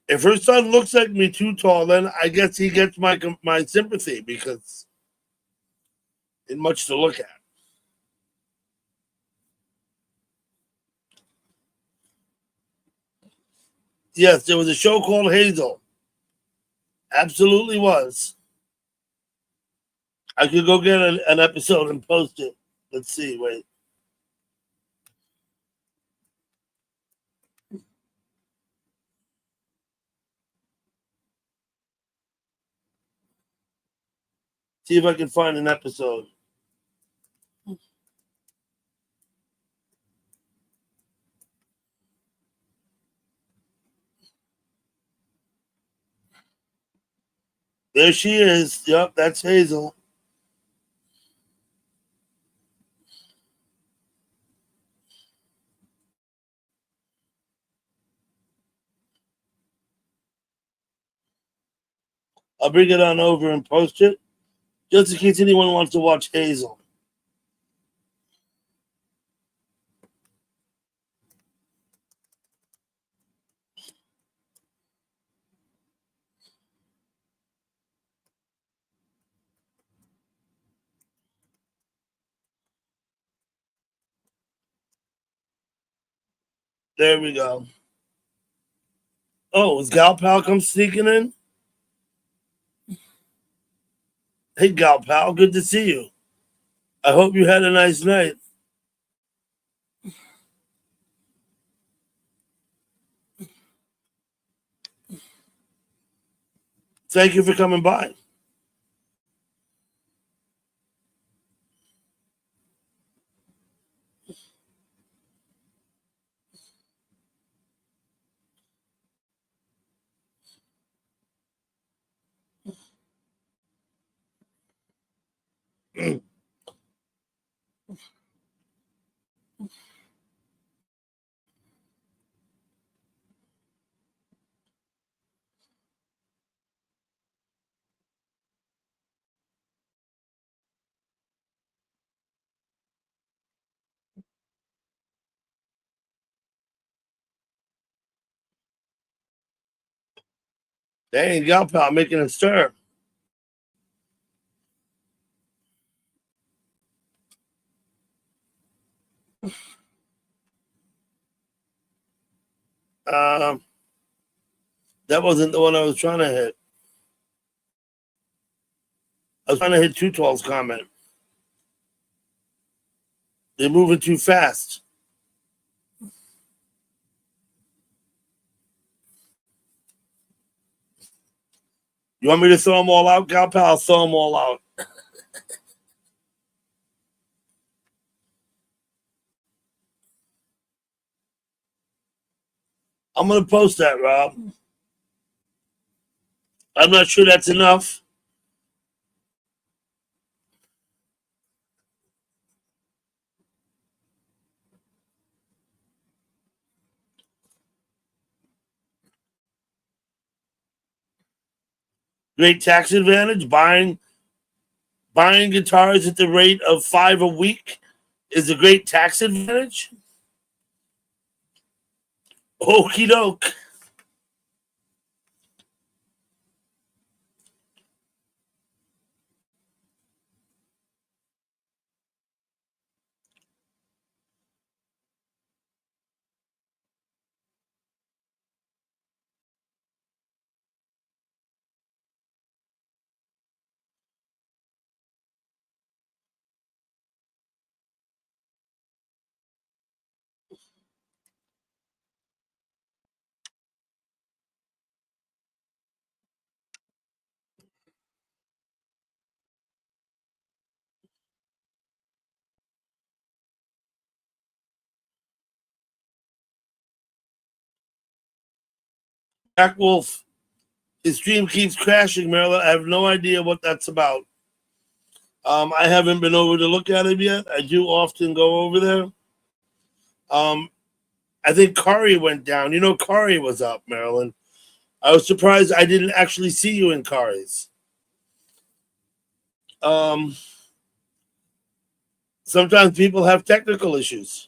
If her son looks like me too tall, then I guess he gets my sympathy because it's much to look at. Yes, there was a show called Hazel. Absolutely was. I could go get an episode and post it. Let's see. Wait. See if I can find an episode. There she is. Yep, that's Hazel. I'll bring it on over and post it, just in case anyone wants to watch Hazel. There we go. Oh, is Gal Pal come sneaking in? Hey, Gal Pal, good to see you. I hope you had a nice night. Thank you for coming by. Dang, Gal Pal making a stir. Um, that wasn't the one I was trying to hit. I was trying to hit Too Tall's comment. They're moving too fast. You want me to throw them all out, Gal Pal? I'll throw them all out. I'm going to post that, Rob. I'm not sure that's enough. Great tax advantage. Buying guitars at the rate of 5 a week is a great tax advantage. Okie doke. Wolf, his stream keeps crashing, Marilyn. I have no idea what that's about. I haven't been over to look at him yet. I do often go over there. I think Kari went down. You know, Kari was up, Marilyn. I was surprised I didn't actually see you in Kari's. Sometimes people have technical issues.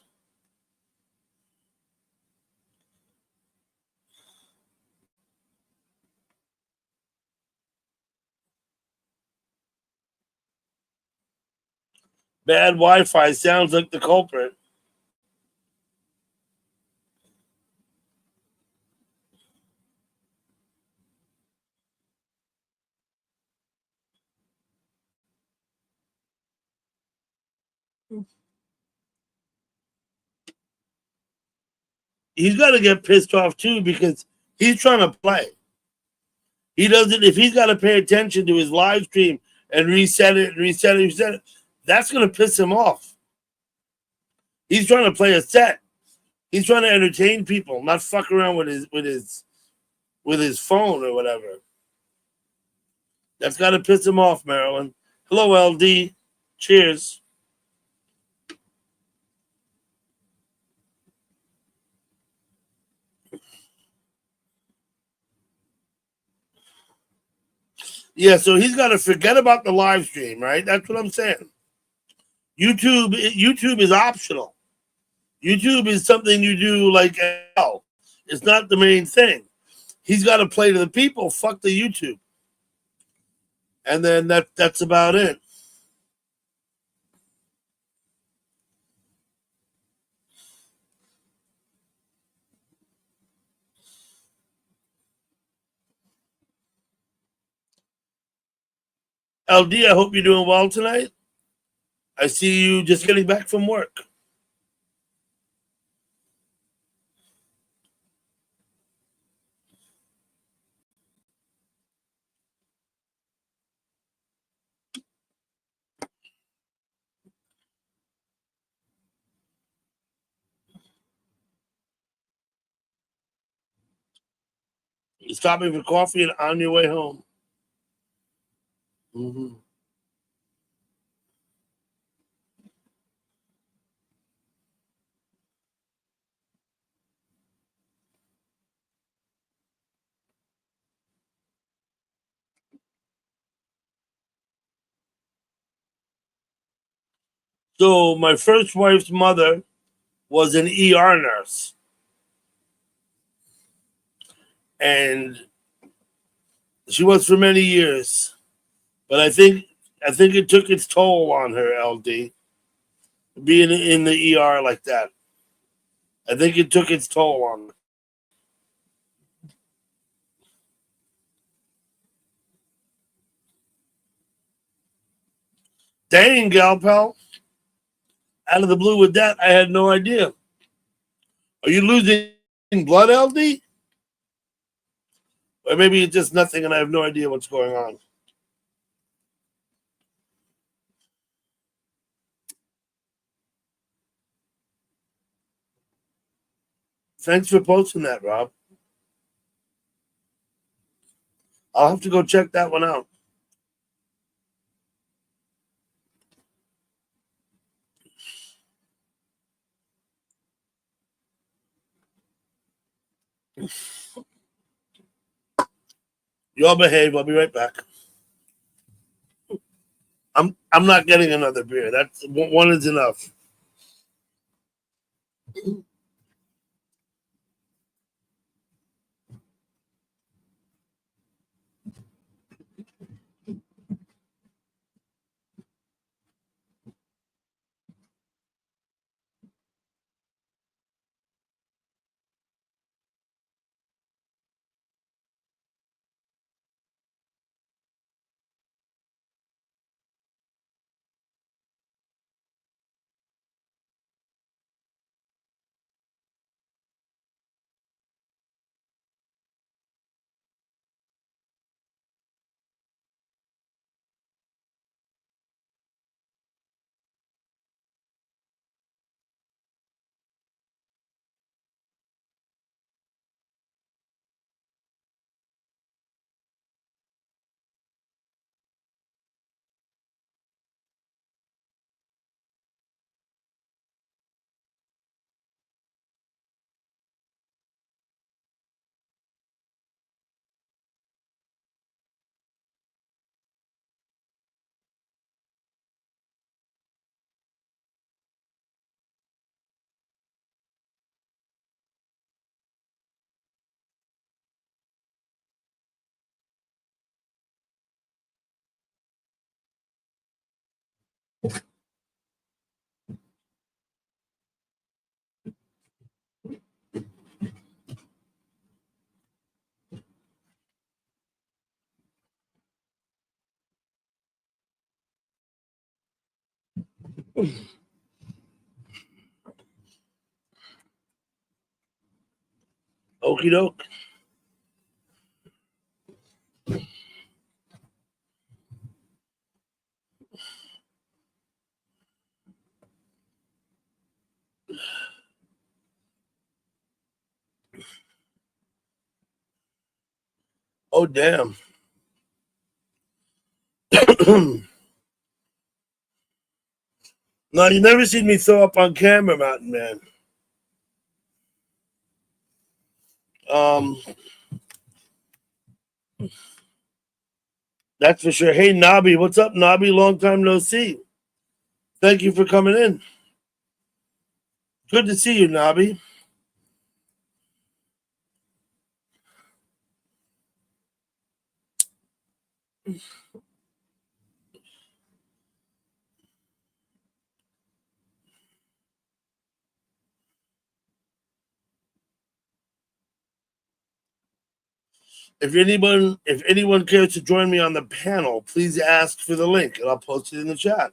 Bad Wi-Fi sounds like the culprit. He's got to get pissed off too because he's trying to play. He doesn't. If he's got to pay attention to his live stream and reset it, that's going to piss him off. He's trying to play a set. He's trying to entertain people, not fuck around with his phone or whatever. That's got to piss him off, Marilyn. Hello, LD. Cheers. Yeah, so he's got to forget about the live stream, right? That's what I'm saying. YouTube is optional. YouTube is something you do like hell. It's not the main thing. He's got to play to the people. Fuck the YouTube, and then that's about it. LD, I hope you're doing well tonight. I see you just getting back from work. You're stopping for coffee and on your way home. Mm-hmm. So my first wife's mother was an ER nurse, and she was for many years. But I think it took its toll on her, LD, being in the ER like that. I think it took its toll on her. Dang, gal pal. Out of the blue with that, I had no idea. Are you losing blood, LD? Or maybe it's just nothing and I have no idea what's going on. Thanks for posting that, Rob. I'll have to go check that one out. You all behave. I'll be right back. I'm not getting another beer. That's one is enough. Okie doke. Oh, damn. No, you never seen me throw up on camera, Mountain Man. That's for sure. Hey, Nobby, what's up, Nobby? Long time no see. Thank you for coming in. Good to see you, Nobby. If anyone cares to join me on the panel, please ask for the link and I'll post it in the chat.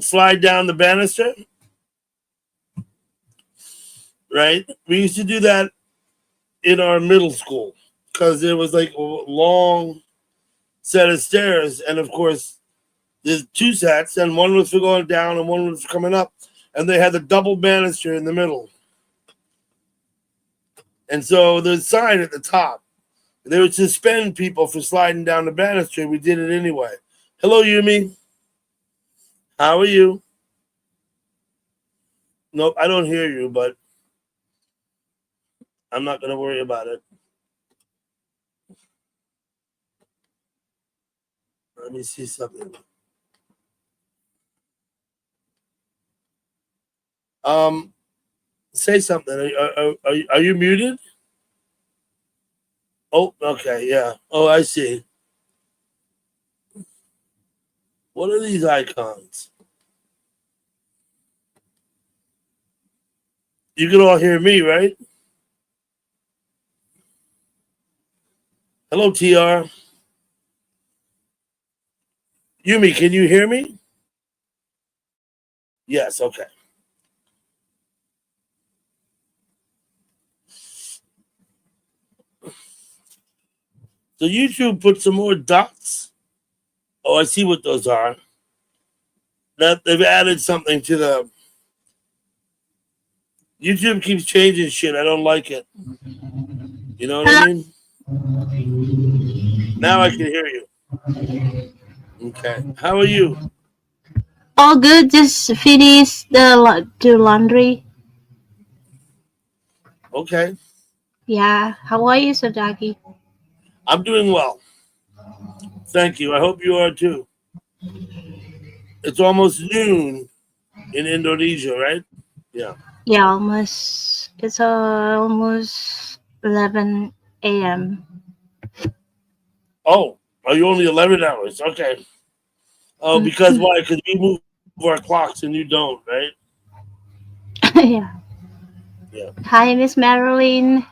Slide down the banister. Right? We used to do that in our middle school because there was like a long set of stairs, and of course there's two sets, and one was for going down and one was for coming up, and they had the double banister in the middle. And so there's a sign at the top. They would suspend people for sliding down the banister. We did it anyway. Hello, Yumi. How are you? Nope, I don't hear you, but I'm not going to worry about it. Let me see something. Say something. Are you muted? Oh, okay, yeah. Oh, I see. What are these icons? You can all hear me, right? Hello, TR. Yumi, can you hear me? Yes, okay. So YouTube put some more dots. Oh, I see what those are. That they've added something to the YouTube keeps changing shit. I don't like it. You know what I mean? Now I can hear you. Okay. How are you? All good. Just finish the laundry. Okay. Yeah. How are you, Sadaki? I'm doing well. Thank you. I hope you are too. It's almost noon in Indonesia, right? Yeah. Yeah, almost. It's almost 11 a.m. Oh, are you only 11 hours? Okay. Oh, because why? Because we move our clocks and you don't, right? Yeah. Yeah. Hi, Miss Marilyn.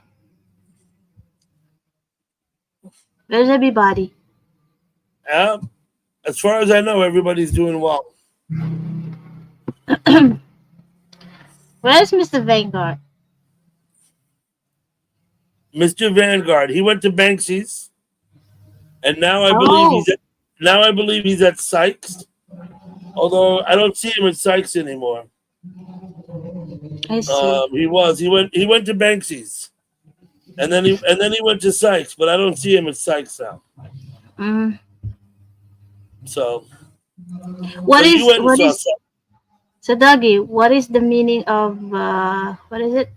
Where's everybody? As far as I know, everybody's doing well. Where's Mr. Vanguard? Mr. Vanguard, he went to Banksy's, and now I believe Oh, he's at Sykes. Although I don't see him at Sykes anymore. I see. He went to Banksy's, and then he went to Sykes, but I don't see him at Sykes now. Mm. So What you is went and what saw is Sykes. Sadagi? What is the meaning of what is it?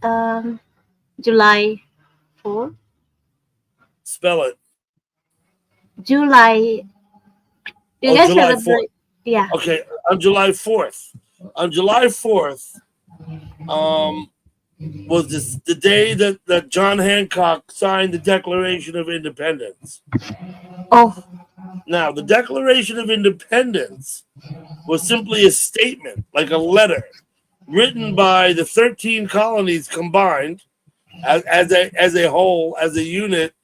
July 4th? Spell it. July. You Oh, guys July 4th. celebrate? Yeah. Okay, on July 4th. On July 4th, was this the day that John Hancock signed the Declaration of Independence. Oh. Now, the Declaration of Independence was simply a statement, like a letter, written by the 13 colonies combined as a whole, as a unit,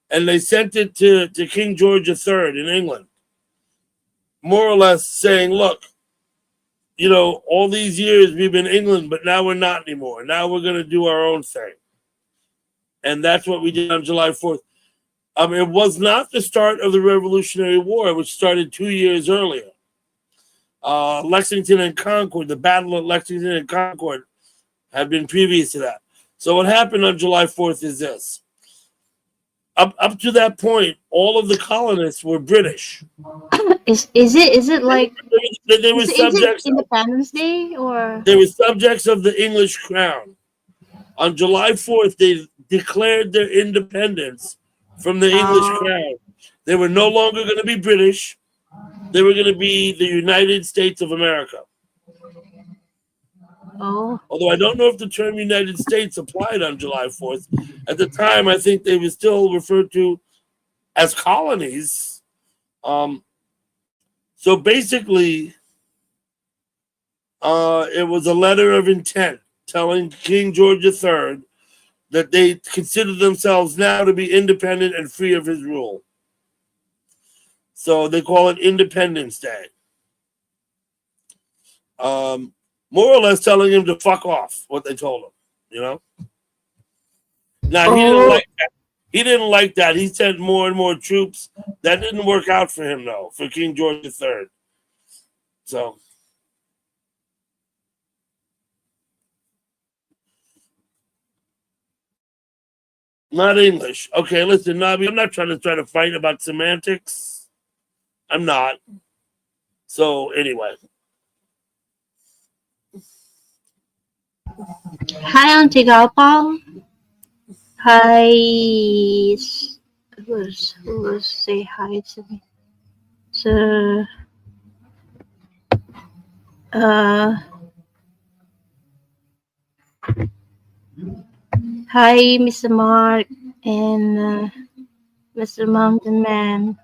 and they sent it to King George III in England, more or less saying, look, you know, all these years we've been England, but now we're not anymore. Now we're going to do our own thing. And that's what we did on July 4th. It was not the start of the Revolutionary War, which started 2 years earlier. Lexington and Concord, the Battle of Lexington and Concord had been previous to that. So what happened on July 4th is this. Up to that point, all of the colonists were British. Is it like They were is it subjects. Independence Day or? They were subjects of the English crown. On July 4th, they declared their independence from the English crown. They were no longer going to be British. They were going to be the United States of America. Oh. Although I don't know if the term United States applied on July 4th. At the time, I think they were still referred to as colonies. So basically, it was a letter of intent telling King George III that they considered themselves now to be independent and free of his rule. So they call it Independence Day. More or less telling him to fuck off, what they told him, you know? Now, he didn't like that. He didn't like that. He sent more and more troops. That didn't work out for him, though, for King George III. So... Not English. Okay, listen, Nabi, I'm not trying to fight about semantics. I'm not. So anyway. Hi, Auntie Galpal. Hi. Who's say hi to me? So, hi, Mr. Mark and Mr. Mountain Man.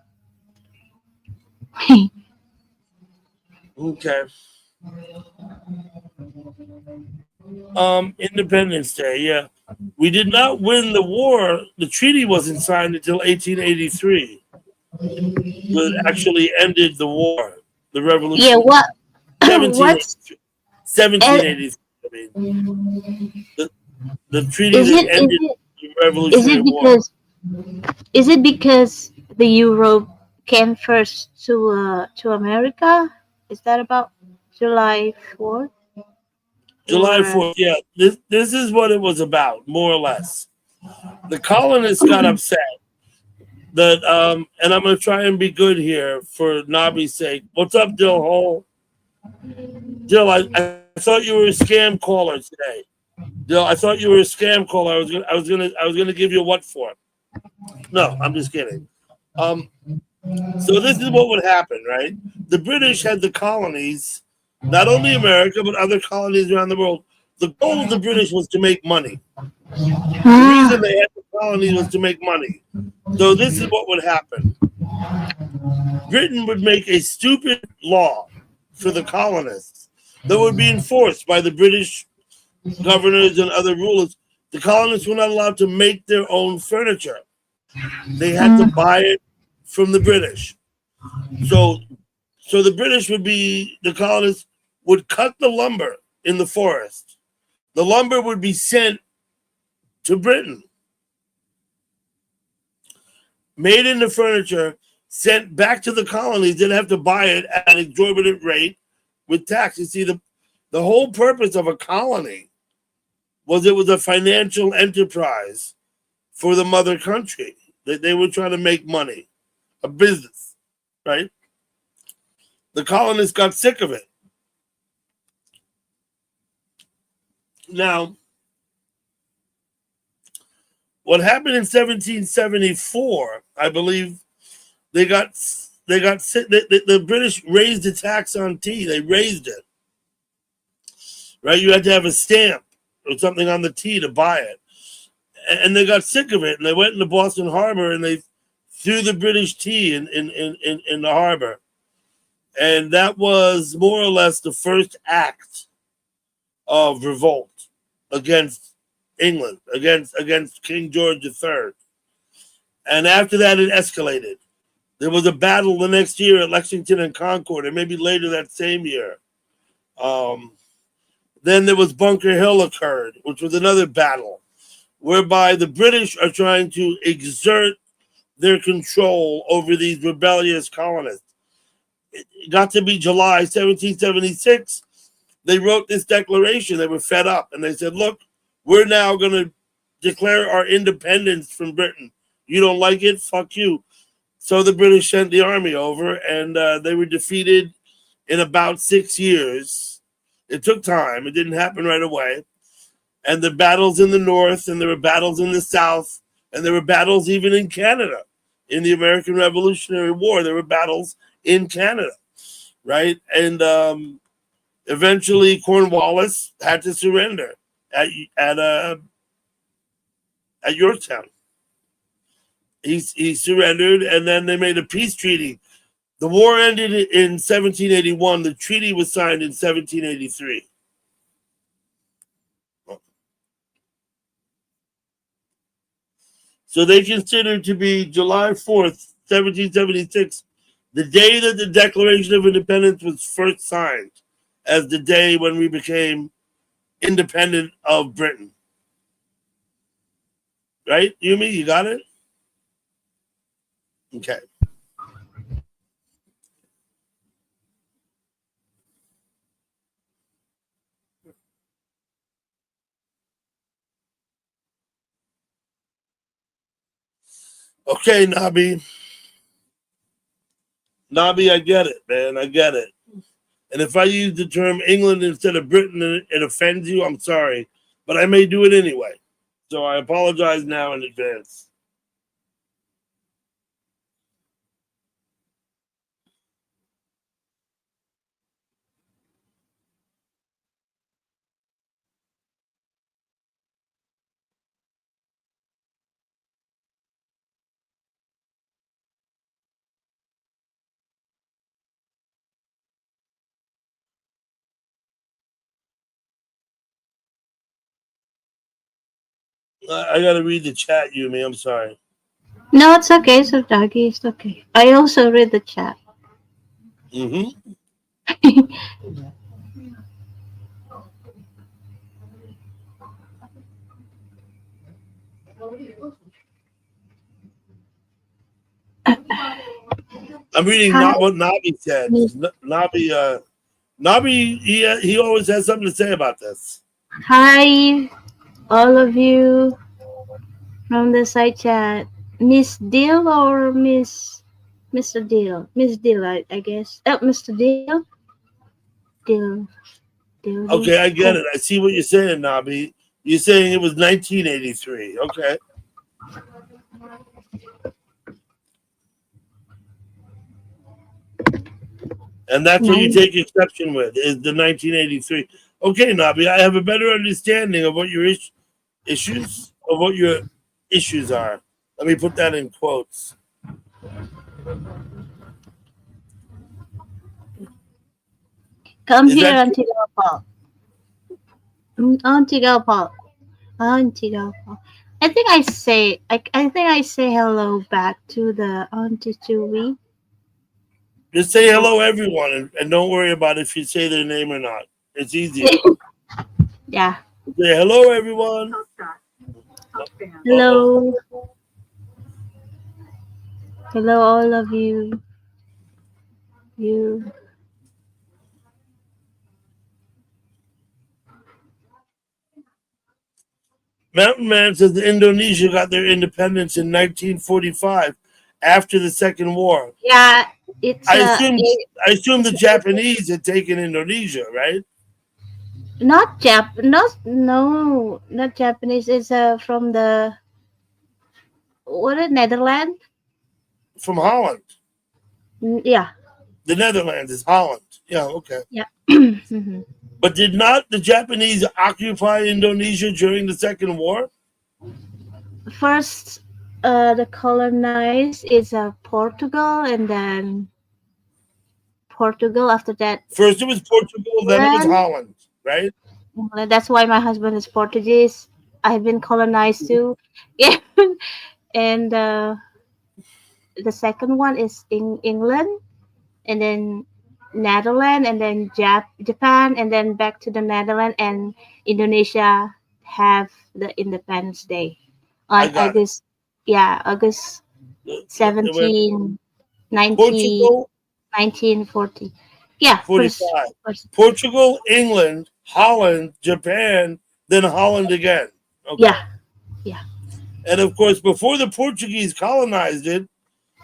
Okay. Independence Day, yeah. We did not win the war. The treaty wasn't signed until 1883. It actually ended the war, the revolution. Yeah, what? 1783. I mean, the treaty that ended the Revolutionary War. Is it because the Europe came first to America? Is that about July 4th? July 4th, yeah. This is what it was about, more or less. The colonists got upset that, and I'm going to try and be good here for Nabi's sake. What's up, Dill Hole? Dill, I thought you were a scam caller today. Dill, I thought you were a scam caller. I was gonna give you what for? No, I'm just kidding. So this is what would happen, right? The British had the colonies, not only America, but other colonies around the world. The goal of the British was to make money. The reason they had the colonies was to make money. So this is what would happen. Britain would make a stupid law for the colonists that would be enforced by the British governors and other rulers. The colonists were not allowed to make their own furniture. They had to buy it from the British. So the British the colonists would cut the lumber in the forest. The lumber would be sent to Britain, made into furniture, sent back to the colonies. They'd have to buy it at an exorbitant rate with tax. You see, the whole purpose of a colony was it was a financial enterprise for the mother country. They were trying to make money, a business, right? The colonists got sick of it. Now, what happened in 1774, I believe, the British raised the tax on tea. They raised it, right? You had to have a stamp or something on the tea to buy it. And they got sick of it, and they went into Boston Harbor and they threw the British tea in the harbor. And that was more or less the first act of revolt against England, against King George III. And after that, it escalated. There was a battle the next year at Lexington and Concord, and maybe later that same year. Then there was Bunker Hill occurred, which was another battle, whereby the British are trying to exert their control over these rebellious colonists. It got to be July 1776. They wrote this declaration. They were fed up, and they said, look, we're now going to declare our independence from Britain. You don't like it? Fuck you. So the British sent the army over, and they were defeated in about 6 years. It took time. It didn't happen right away. And the battles in the north, and there were battles in the south, and there were battles even in Canada. In the American Revolutionary War, there were battles in Canada, right? And eventually Cornwallis had to surrender at Yorktown. He surrendered, and then they made a peace treaty. The war ended in 1781. The treaty was signed in 1783. So they considered to be July 4th, 1776, the day that the Declaration of Independence was first signed, as the day when we became independent of Britain. Right, Yumi? You got it? Okay. Okay, Nabi. Nabi, I get it, man. I get it. And if I use the term England instead of Britain and it offends you, I'm sorry. But I may do it anyway. So I apologize now in advance. I got to read the chat, Yumi. I'm sorry. No, it's okay, so Doggy, it's okay. I also read the chat. Mm-hmm. I'm reading Hi, not what Nabi said. Miss. Nabi, he always has something to say about this. Hi, all of you from the side chat. Miss Deal or Mr. Deal? Miss Deal, I guess. Oh, Mr. Deal? Deal. Okay, I get Cool. it. I see what you're saying, Nabi. You're saying it was 1983. Okay. And that's what you Nice. take exception with, is the 1983. Okay, Nabi, I have a better understanding of what your issues are. Let me put that in quotes. Come Is here, that Auntie Paul. Auntie Paul. Auntie Paul. I think I say hello back to the Auntie Chewy. just say hello, everyone, and don't worry about if you say their name or not. It's easier. Yeah. Say hello, everyone. Hello. Hello, all of you. You. Mountain Man says that Indonesia got their independence in 1945 after the Second War. Yeah. It's I assume the Japanese had taken Indonesia, right? not not Japanese. It's from the Netherlands. From Holland. Yeah. The Netherlands is Holland. Yeah, okay. Yeah. Mhm. But did not the Japanese occupy Indonesia during the Second War? First, the colonized is Portugal, and then Portugal after that First it was Portugal, then it was England. Holland, right? That's why my husband is Portuguese. I've been colonized too. Yeah, and the second one is in England, and then Netherlands, and then Japan, and then back to the Netherlands, and Indonesia have the Independence Day I on got it. August. Yeah, August It went 17, 90, Portugal, 1940. Yeah, first, 45. first. Portugal, England, Holland, Japan, then Holland again. Okay. Yeah, yeah, And of course, before the Portuguese colonized it,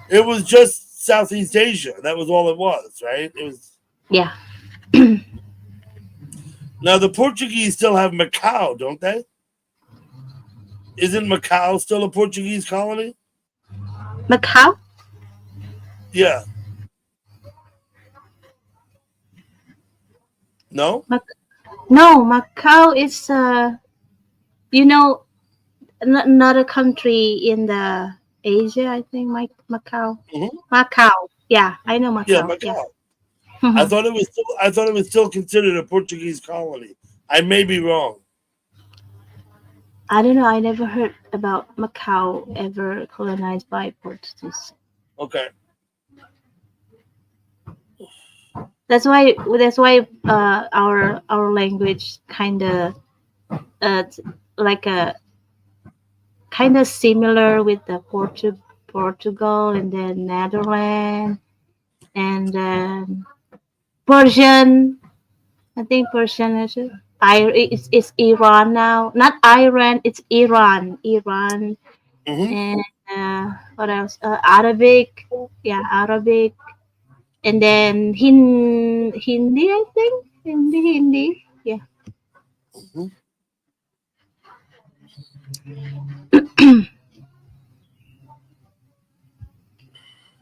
it was just Southeast Asia. That was all it was, right? It was. yeah. Now the Portuguese still have Macau, don't they? Isn't Macau still a Portuguese colony? Macau? Yeah. No? Mac- no, Macau is you know, another country in the Asia. I think Macau. Hmm. Macau. Yeah, I know Yeah, Macau. Yeah. Macau. I thought it was still considered a Portuguese colony. I may be wrong. I don't know. I never heard about Macau ever colonized by Portuguese. Okay. Our language kind of t- like a kind of similar with the Portugal, and then Netherlands, and then Persian. I think Persian is it. It's Iran now. Not Iran. It's Iran. Iran, Hmm. and what else? Arabic. Yeah, Arabic, and then Hindi. I think Hindi. Yeah.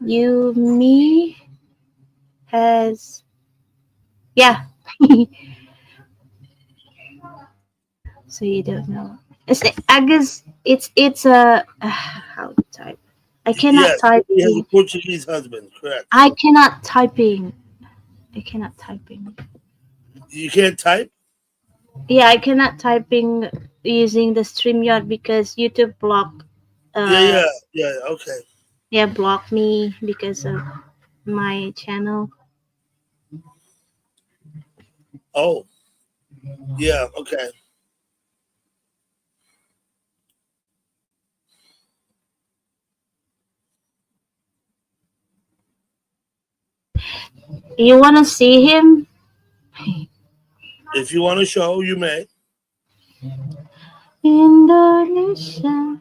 You me has yeah. So you don't know. I guess it's a how to type. I cannot Yes, he has a typing. Portuguese husband, correct. I cannot typing. I cannot typing. You can't type? Yeah, I cannot typing using the StreamYard because YouTube block. Yeah, Uh, yeah, yeah, okay. yeah, block me because of my channel. Oh, yeah, okay. You wanna see him? If you want to show, you may. Indonesia.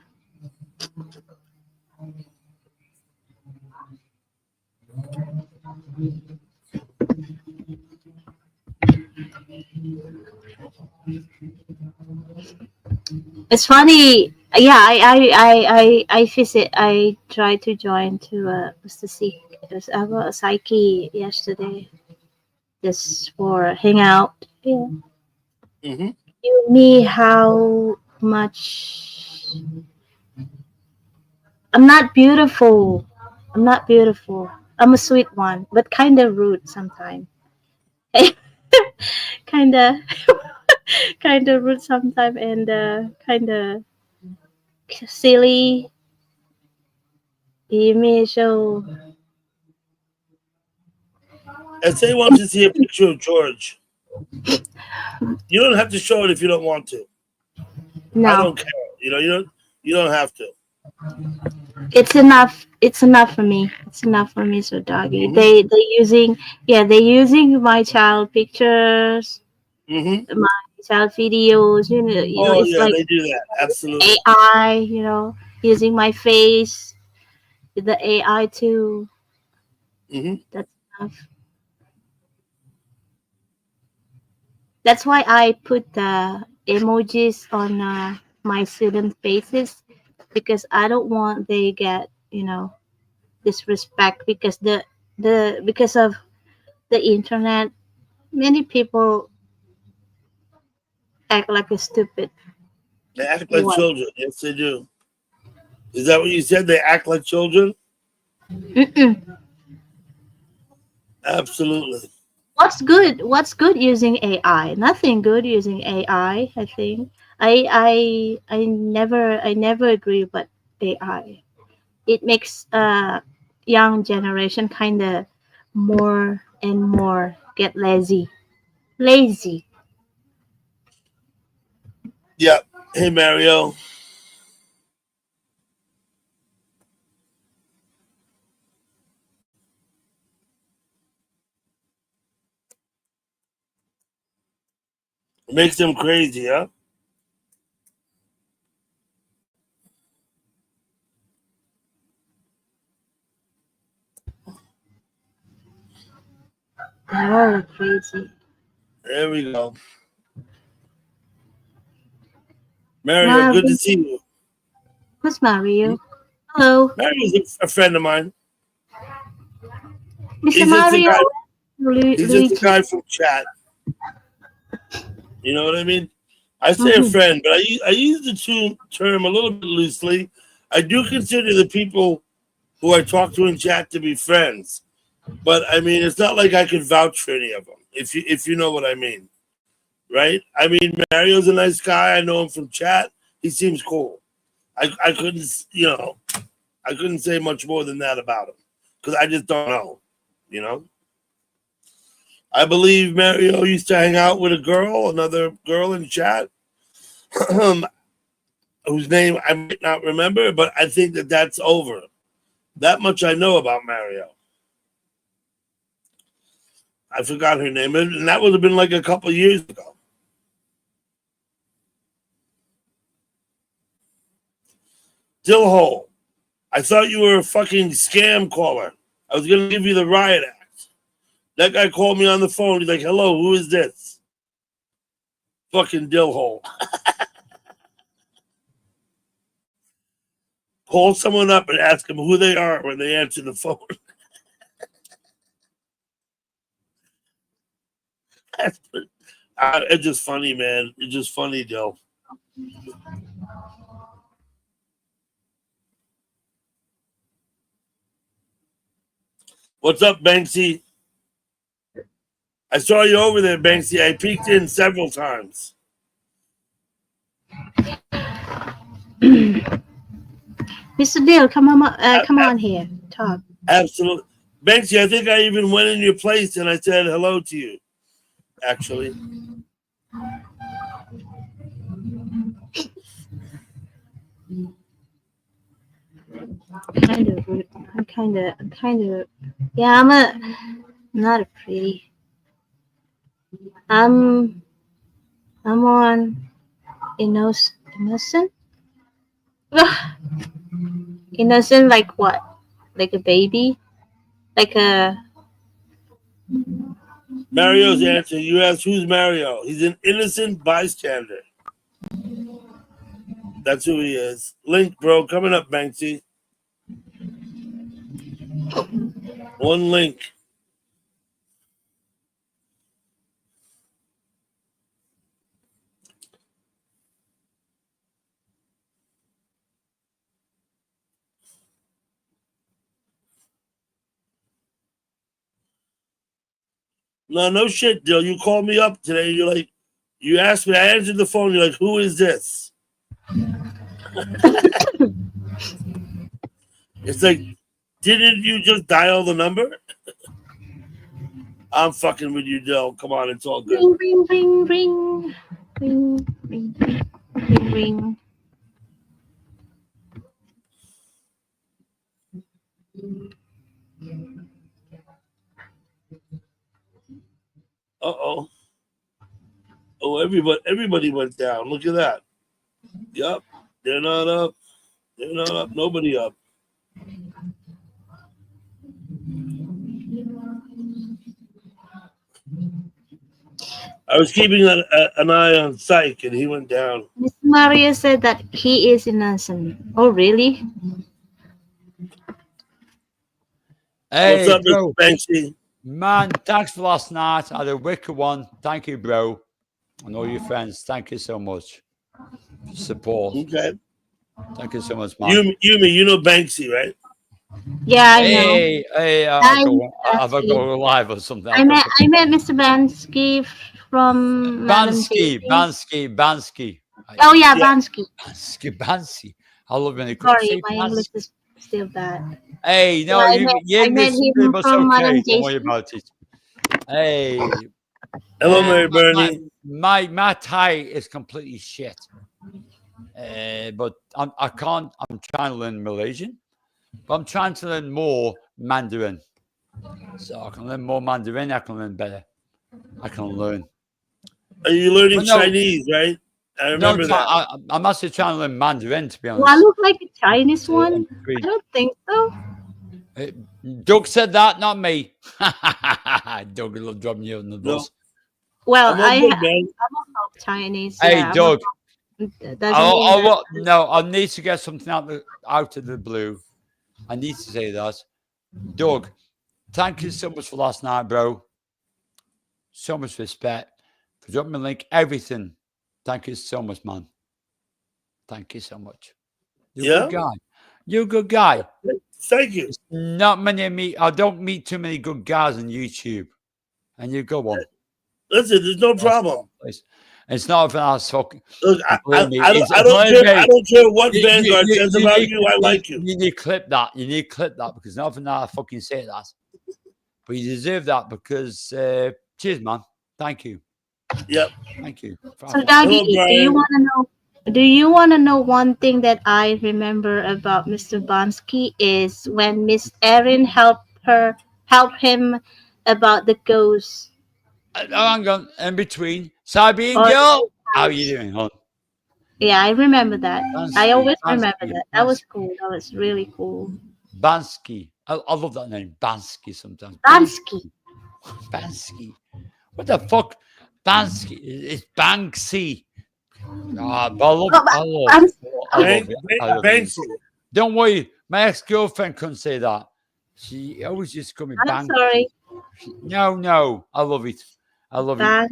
It's funny. Yeah, I visit. I tried to join to what's the see? It was a psyche yesterday just for hang out. Yeah. Hmm. You me how much I'm not beautiful. I'm not beautiful. I'm a sweet one, but kind of rude sometimes. kind of kind of rude sometimes, and kind of silly. You me so And say wants to see a picture of George. You don't have to show it if you don't want to. I no. don't care. You don't have to. It's enough. It's enough for me. It's enough for me. So doggy. Hmm. They using my child pictures, Hmm. my child videos. Oh It's yeah, like they do that. Absolutely. AI. Using my face, the AI too. Hmm. That's enough. That's why I put the emojis on my student faces because I don't want they get disrespect because of the internet. Many people act like a stupid They act like one. children. Yes, they do. Is that what you said? They act like children? Mm-mm. Absolutely. What's good? What's good using AI? Nothing good using AI. I think. I never agree with AI. It makes young generation kind of more and more get lazy. Yeah. Hey, Mario. It makes them crazy, huh? They're crazy. There we go. Mario, good to Mario, see you. who's Mario? Hello, Mario's a friend of mine. Mr. He's just the Mario. guy. He's just the Luigi. guy from chat. You know what I mean? I say a Mhm. friend, but I use the term a little bit loosely. I do consider the people who I talk to in chat to be friends, but I mean, it's not like I could vouch for any of them. If you know what I mean, right? I mean, Mario's a nice guy. I know him from chat. He seems cool. I couldn't, I couldn't say much more than that about him because I just don't know, you know. I believe Mario used to hang out with another girl in chat, whose name I might not remember, but I think that's over. That much I know about Mario. I forgot her name, and that would have been like a couple years ago. Dillhole, I thought you were a fucking scam caller. I was gonna give you the riot act. That guy called me on the phone. He's like, "Hello, who is this?" Fucking Dillhole. Call someone up and ask them who they are when they answer the phone. It's just funny, man. It's just funny, Dill. What's up, Banksy? I saw you over there, Banksy. I peeked in several times. Mr. Dale, come on here, talk. Absolutely. Banksy, I think I even went in your place and I said hello to you, actually. Yeah, not a pretty. I'm on innocent. Innocent like what? Like a baby? Like a Mario's answer. You asked who's Mario. He's an innocent bystander. That's who he is. Link, bro, coming up, Banksy. One link. No shit, Dill. You called me up today. You're like, you asked me. I answered the phone. You're like, who is this? It's like, didn't you just dial the number? I'm fucking with you, Dill. Come on, it's all good. ring ring ring ring ring ring ring ring. Uh-oh. Oh, everybody went down. Look at that. Yup. They're not up. They're not up. Nobody up. I was keeping an eye on Psych, and he went down. Miss Maria said that he is innocent. Oh really? What's Hey, up, Mr. bro. Banksy? Man, thanks for last night. I had a wicked one. Thank you, bro. And all your friends. Thank you so much for support. Okay. Thank you so much, man. Yumi, you know Banksy, right? Yeah, I know. Hey, I have I go live or something? I met Mr. Bansky from Madam Daisy. Bansky. Oh yeah, Yeah. Bansky. Bansky. I love when they Sorry, say my English Bansky. is still bad. Hey, Yeah, no, your I met English is him pretty much from Madam okay. Don't worry Jason. about it. Hey, Hello, Mary my, Bernie. my Thai is completely shit. But I can't. I'm trying to learn Malaysian, but I'm trying to learn more Mandarin. So I can learn more Mandarin. I can learn better. I can learn. Are you learning But no, Chinese, right? I no, remember that. I'm actually trying to learn Mandarin, to be Do I honest. look like a Chinese one? I MP3. don't think so. Doug said that, not me. Doug will drop you on the No, bus. Well, I'm all good, man. I'm half Chinese. Hey, Yeah, Doug. that doesn't mean that. No, I need to get something out of the blue. I need to say that. Doug, thank you so much for last night, bro. So much respect. For dropping the link, everything. Thank you so much, man. Thank you so much. You're a good guy. You're a good guy. Thank you. It's not many of me. I don't meet too many good guys on YouTube. And you go on. Listen, there's no problem. It's not if I was fucking. Look, I Believe me, don't it's- care. believe me, I don't care what you- Vanguard you- says you about need- you. I like you. You need to clip that. You need to clip that because not often I fucking say that. But you deserve that because cheers, man. Thank you. Yep. Thank you. So, Doggy, do you want to know? Do you want to know one thing that I remember about Mr. Bansky is when Miss Erin helped him about the ghost. Hang on. In between. Siberian Or- girl. How are you doing, hon? Yeah, I remember that. I always remember Bansky, that. That was cool. That was really cool. Bansky. I love that name. Bansky sometimes. Bansky. Bansky. What the fuck? Bansky. It's Banksy. But I love it. Banksy. Don't worry. My ex-girlfriend couldn't say that. She always just called me I'm Banksy. sorry. No. I love it. I love it.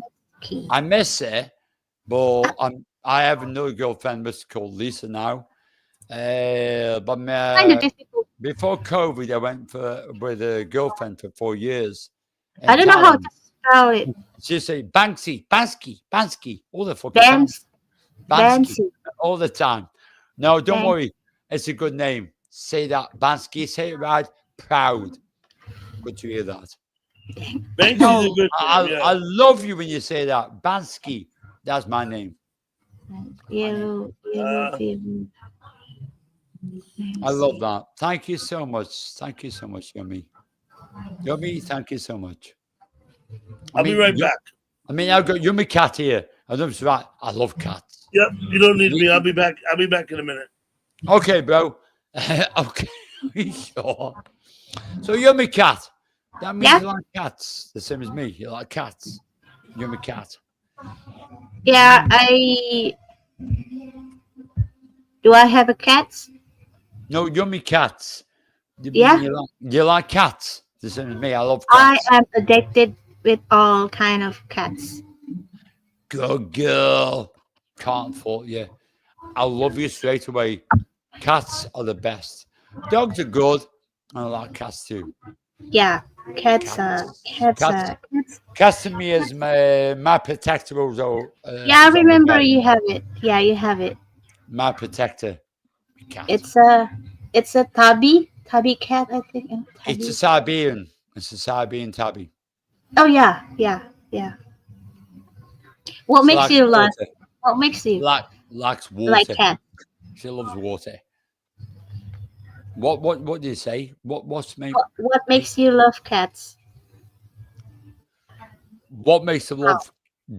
I miss her, but I have another girlfriend that's called Lisa now. But Kind of difficult. before COVID, I went with a girlfriend for 4 years. I don't know how to spell it. She say Banksy, all the fucking time. Bansky, all the time. No, don't worry. It's a good name. Say that, Bansky. Say it right. Proud. Good to hear that. Bansky's a good name, I love you when you say that. Bansky. That's my name. Yellow fever. I love that. Thank you so much. Thank you so much, Yummy. Yummy, thank you so much. I'll be right back. I've got Yummy Cat here. I know it's right. I love cats. Yep, you don't need me. I'll be back. I'll be back in a minute. Okay, bro. Okay. Sure. So Yummy Cat. That means you like cats. The same as me. You like cats. Yummy Cat. Yeah, do I have a cat? No, Yummy Cats. Yeah. You like cats. The same as me. I love cats. I am addicted with all kind of cats. Good girl. Can't fault you. I love you straight away. Cats are the best. Dogs are good. And I like cats too. Yeah, cats Cats to me is my protector. yeah, I remember you have it. Yeah, you have it. My protector. Cat. It's a tabby cat, I think. It's a Siberian. It's a Siberian tabby. Oh yeah. What makes you like? Water. What makes you likes water? like cat? She loves water. What do you say? What's me? What makes you love cats? What makes you love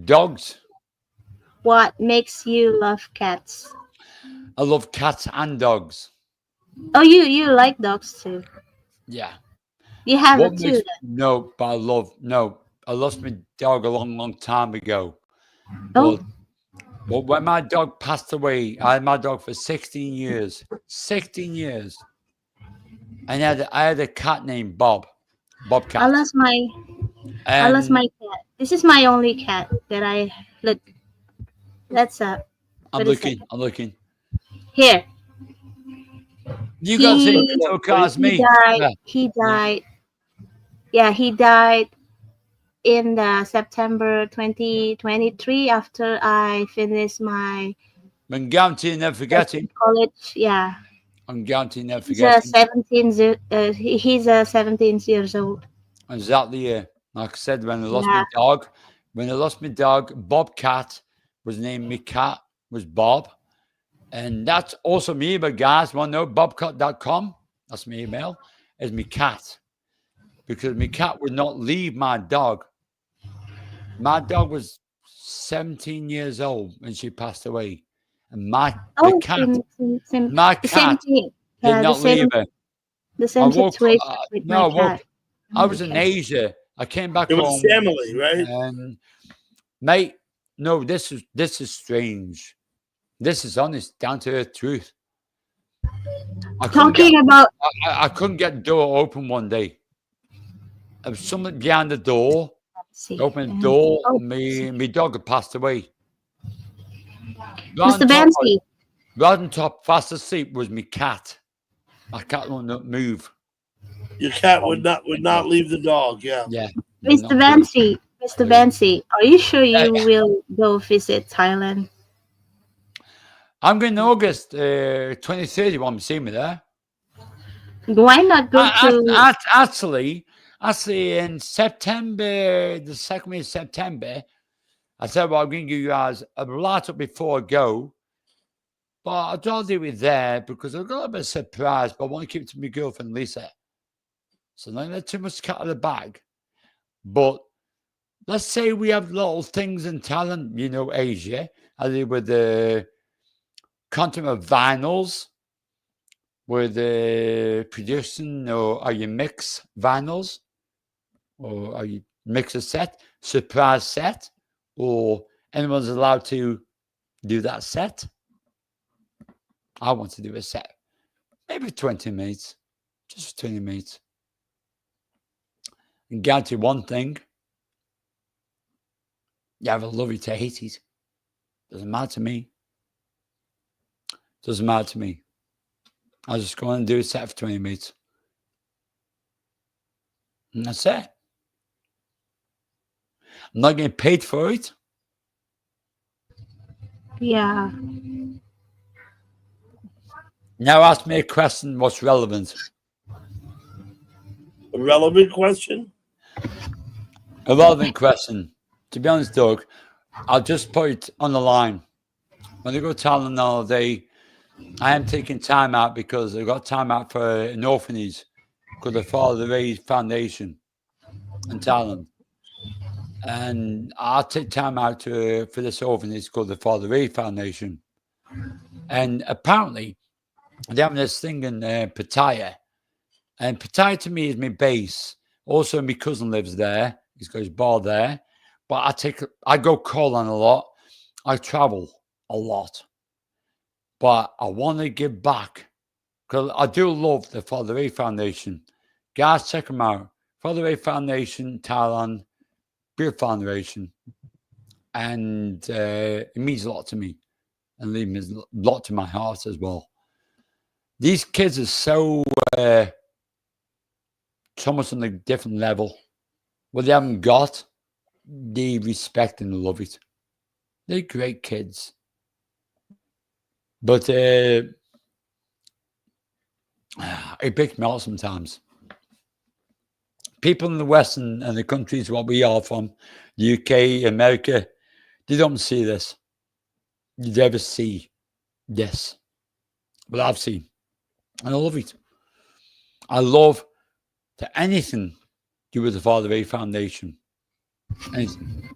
dogs? What makes you love cats? I love cats and dogs. Oh, you like dogs too? Yeah. You have it too. No, but I lost my dog a long time ago. Oh. But when my dog passed away, I had my dog for 16 years. 16 years. And I had a cat named Bob. Bobcat. I lost my cat. This is my only cat that I look. That's I'm looking. Here. You got the same He mental car as he me. died. Yeah. He died. Yeah, he died in the September 2023 after I finished my I'm guaranteed never forget him. college. Yeah, I'm guaranteed never he's forget a him. 17. He's a 17 years old. Exactly. Like I said, when I lost Yeah. my dog, Bobcat was named me cat, was Bob. And that's also me, but guys, want to know bobcat.com? That's my email. Is me cat. Because my cat would not leave my dog. My dog was 17 years old when she passed away. And my Oh, cat the same thing. did Yeah, not leave her. the I same woke situation with my cat. I was in Asia. I came back It was home. family, right? And mate, no, this is strange. This is honest, down to earth truth. I couldn't get the door open one day. There was something behind the door. Open the door. My dog had passed away. Mr. Banksy. Right on top, fast asleep, was my cat. My cat would not move. Your cat would not leave the dog. Yeah. Yeah. Mr. Banksy, are you sure you will go visit Thailand? I'm going in August 23rd. You want to see me there? Why not go to? Actually, in September, the second week of September, I said, well, I'm going to give you guys a write up before I go. But I'd rather do it there because I've got a bit of surprise, but I want to keep it to my girlfriend, Lisa. So not let too much cat out of the bag. But let's say we have little things in Thailand, Asia. I did with the content of vinyls, with the producing, or are you mix vinyls? Or are you mix a set, surprise set? Or anyone's allowed to do that set? I want to do a set. Maybe 20 minutes. Just 20 minutes. And guarantee one thing. You have a love it to hate it. Doesn't matter to me. Doesn't matter to me. I'll just go and do a set for 20 minutes. And that's it. I'm not getting paid for it. Yeah. Now ask me a question what's relevant. A relevant question? A relevant question. To be honest, Doug, I'll just put it on the line. When I go to Thailand all day, I am taking time out because I've got time out for an orphanage called the Father Ray Foundation in Thailand. And I'll take time out for this orphanage called the Father Ray Foundation. And apparently, they're having this thing in Pattaya. And Pattaya to me is my base. Also, my cousin lives there. He's got his bar there. But I go Kolan a lot. I travel a lot. But I want to give back. Because I do love the Father Ray Foundation. Guys, check them out. Father Ray Foundation, Thailand, Beer Foundation. And it means a lot to me. And it means a lot to my heart as well. These kids are so much on a different level. What they haven't got, they respect and love it. They're great kids. But it breaks me out sometimes. People in the West and the countries what we are from, the UK, America, they don't see this. You never see this. But I've seen. And I love it. I love to anything do with the Father Ray Foundation. Anything.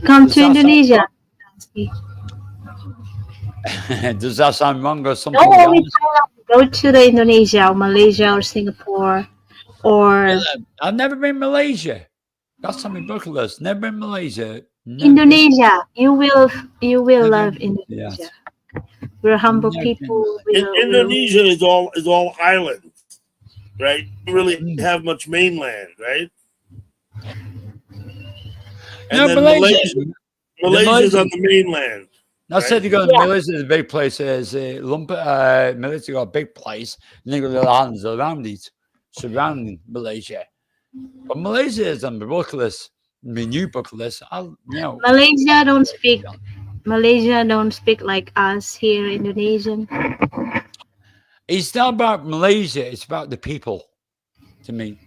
Come to Indonesia. Does that sound wrong or something? No, go to the Indonesia or Malaysia or Singapore or I've never been Malaysia. That's on my bucket list. Never been Malaysia. Indonesia. You will love Indonesia. We're humble people. Indonesia is all islands, right? You don't really have much mainland, right? And then Malaysia's on the mainland. I said you go to Yeah. Malaysia, the big place is Malaysia got a big place, and then you got the islands around it, surrounding Malaysia. But Malaysia is on the bucket list. My new bucket list. Malaysia don't speak like us here Indonesian. It's not about Malaysia, it's about the people to me.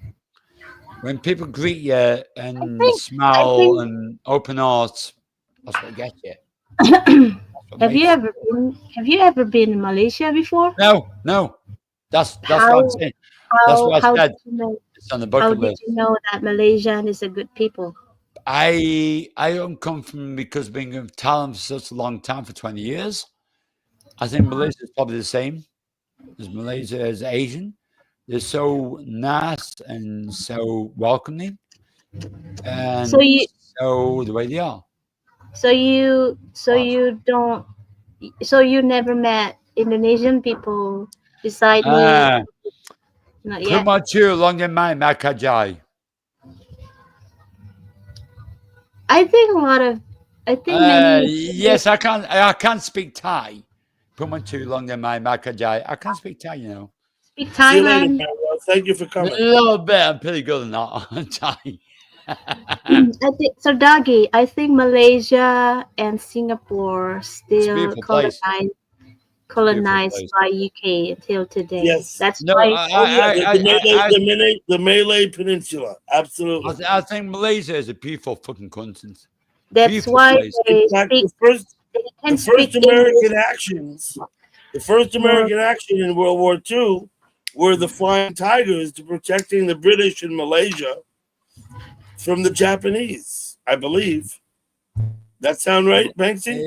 When people greet you and I smile think and open hearts, that's what gets you. What have you makes ever been in Malaysia before? No. That's what How I'm saying. That's what I how said. did you know It's on the how bucket did list. you know that Malaysian is a good people? I don't come from because being in Thailand for such a long time, for 20 years. I think Malaysia is probably the same as Malaysia as Asian. They're so nice and so welcoming So and you so the way they are. so you so Wow. you don't so you never met Indonesian people beside me? Ah, Not too yet. much too long in my Makajai. I think a lot of I think many Yes, I can't speak Thai. Put much too long in my Makajai. I can't speak Thai, you know. speak See you later, Thailand. Manuel. Thank you for A coming. little bit. I'm pretty good in that Thai. I think so, Doggy. I think Malaysia and Singapore It's a still beautiful place. Beautiful colonized place. by UK until today. Yes. That's No, why Oh yeah, the Malay Peninsula. Absolutely. I think Malaysia is a beautiful fucking continent. that's Beautiful why place. they In fact, speak they the can first speak English more. American action in World War II were the Flying Tigers to protecting the British in Malaysia from the Japanese, I believe. That sound right, Banksy?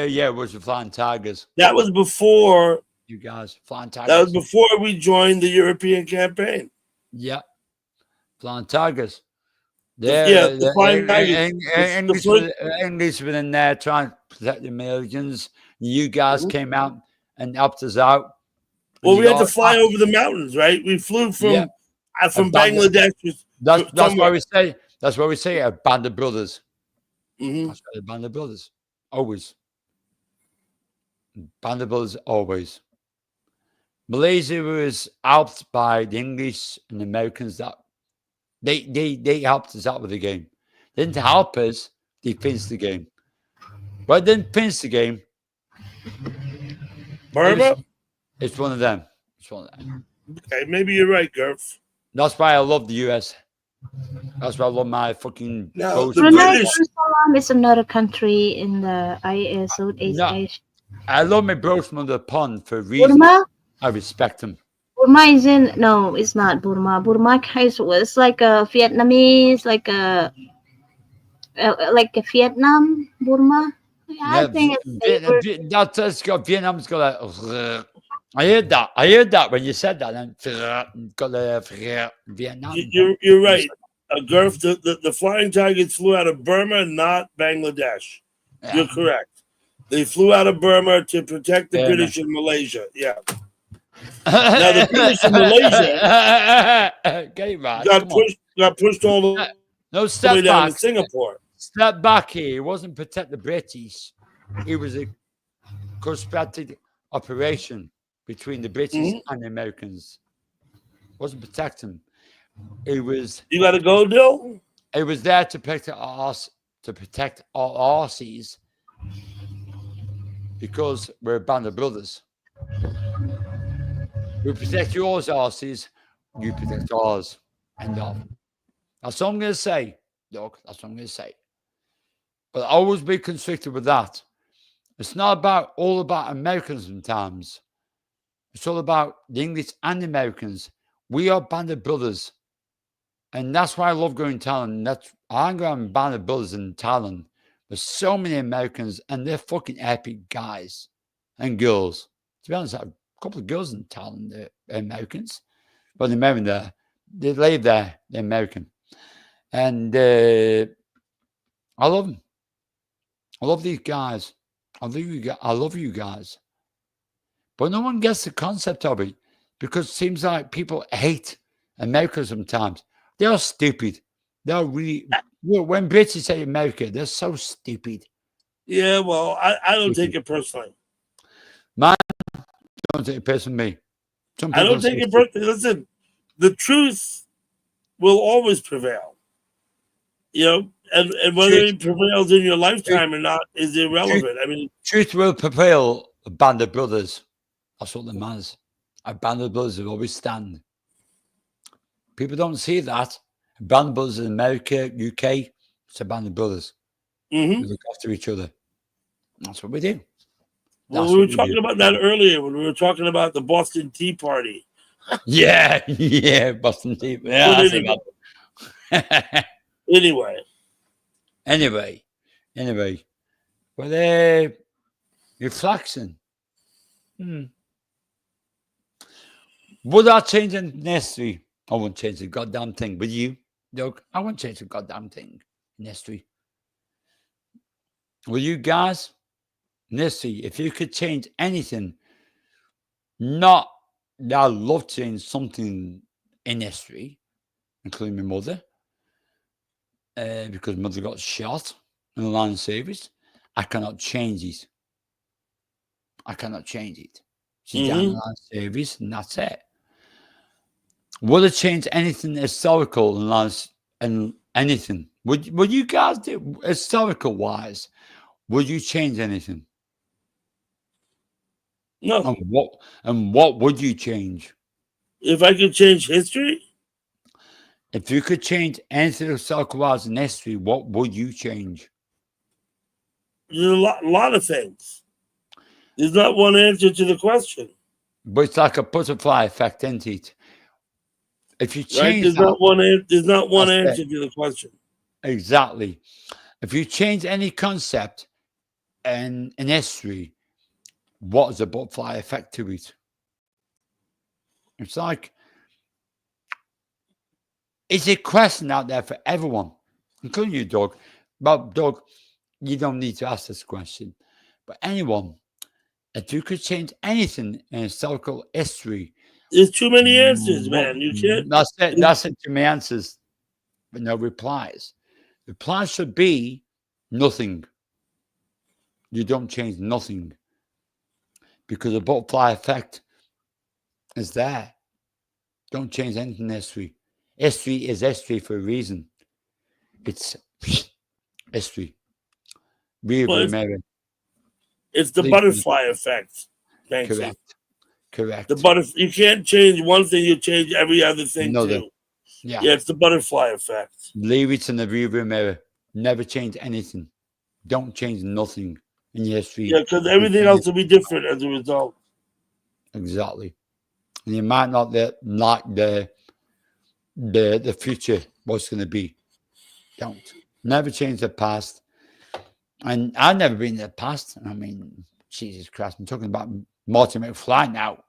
Yeah, it was the Flying Tigers. That was before You guys, Flying that Tigers. was before we joined the European campaign. Yeah, Flying Tigers. The Flying Tigers. English were in there trying to protect the Americans. You guys came out and helped us out. Well, we had to fly over the mountains, right? We flew from Bangladesh. That's why we say. That's why we say a band of brothers. Mm-hmm. That's why a band of brothers. Always. Band of brothers, always. Malaysia was helped by the English and the Americans that they helped us out with the game. They didn't help us, they finished the game. But they didn't finish the game. Burma? It's one of them. It's one of them. Okay, maybe you're right, Gurf. That's why I love the US. That's why I love my fucking Brunei Darussalam is another country in the IS Southeast Asia. I love my bros from the pond for a reason. Burma? I respect them. Burma is in no, it's not Burma. Burma is like a Vietnamese, like a Vietnam, Burma. I think it's that's got Vietnam's got a. I heard that when you said that. And got a Vietnam. You're right, Gurf. The Flying Tigers flew out of Burma, not Bangladesh. Yeah. You're correct. They flew out of Burma to protect the British in Malaysia. Yeah. Now the British in Malaysia got pushed all the way down to Singapore. Step back here. It wasn't protect the British. It was a conspiracy operation between the British and the Americans. It wasn't protect them. It was. You got to go, Dill. It was there to protect us, to protect our Aussies, because we're a band of brothers. We protect yours, Aussies. You protect ours. End of. That's what I'm going to say, Doug. That's what I'm going to say. But always be constricted with that. It's not all about Americans sometimes. It's all about the English and the Americans. We are a band of brothers. And that's why I love going to Thailand. I'm going to a band of brothers in Thailand. There's so many Americans, and they're fucking epic guys and girls. To be honest, I have a couple of girls in Thailand, they're Americans. But they're married there. They live there. They're American. And I love them. I love these guys. I love you guys. But no one gets the concept of it because it seems like people hate America sometimes. They are stupid. They're really, when British say America, they're so stupid. Yeah, well, I don't take it personally. Man, don't take it personally. Some I people don't take say it personally. Listen, the truth will always prevail. You know, and whether truth, it prevails in your truth, lifetime or not is truth, irrelevant. I mean, truth will prevail. A band of brothers. That's what the matters. A band of brothers will always stand. People don't see that. A band of brothers in America, UK, it's a band of brothers. mhm. We look after each other. That's what we do. Well, That's we were what we talking do. about that earlier when we were talking about the Boston Tea Party. Yeah, yeah, Boston Tea. Yeah, But I see anyway, that. anyway, anyway. But you're flaxing. Would I change in history? I wouldn't change a goddamn thing. But you, Doug, I wouldn't change a goddamn thing in history. Well, you guys, in history, if you could change anything, not that I'd love to change something in history, including my mother, because mother got shot in the land service. I cannot change it. I cannot change it. She's down in the land service, and that's it. Would it change anything historical in life and anything? Would you guys do historical wise? Would you change anything? no. And what would you change? If I could change history, If you could change anything historical wise in history, what would you change? there's a lot of things. There's not one answer to the question, But it's like a butterfly effect, isn't it? If you right? change There's that, not one. There's not one that's answer to the question. exactly. If you change any concept in history, what is the butterfly effect to it? It's like, it's a question out there for everyone, including you, Doug. But, Doug, you don't need to ask this question. But anyone, if you could change anything in historical history, There's too many answers, man. You can't. That's it. That's it to my answers, but no replies. Replies should be nothing. You don't change nothing because the butterfly effect is there. Don't change anything in history. History is history for a reason. It's history. Well, Mirror. it's the Leave- butterfly effect. Thanks. Correct. You can't change one thing, you change every other thing Another. too. Yeah. Yeah, it's the butterfly effect. Leave it in the rearview mirror. Never change anything. Don't change nothing in your history. Yeah, because everything else will be different as a result. Exactly. And you might not like the future, what's going to be. Don't. Never change the past. And I've never been in the past. I mean, Jesus Christ, I'm talking about Marty McFly now.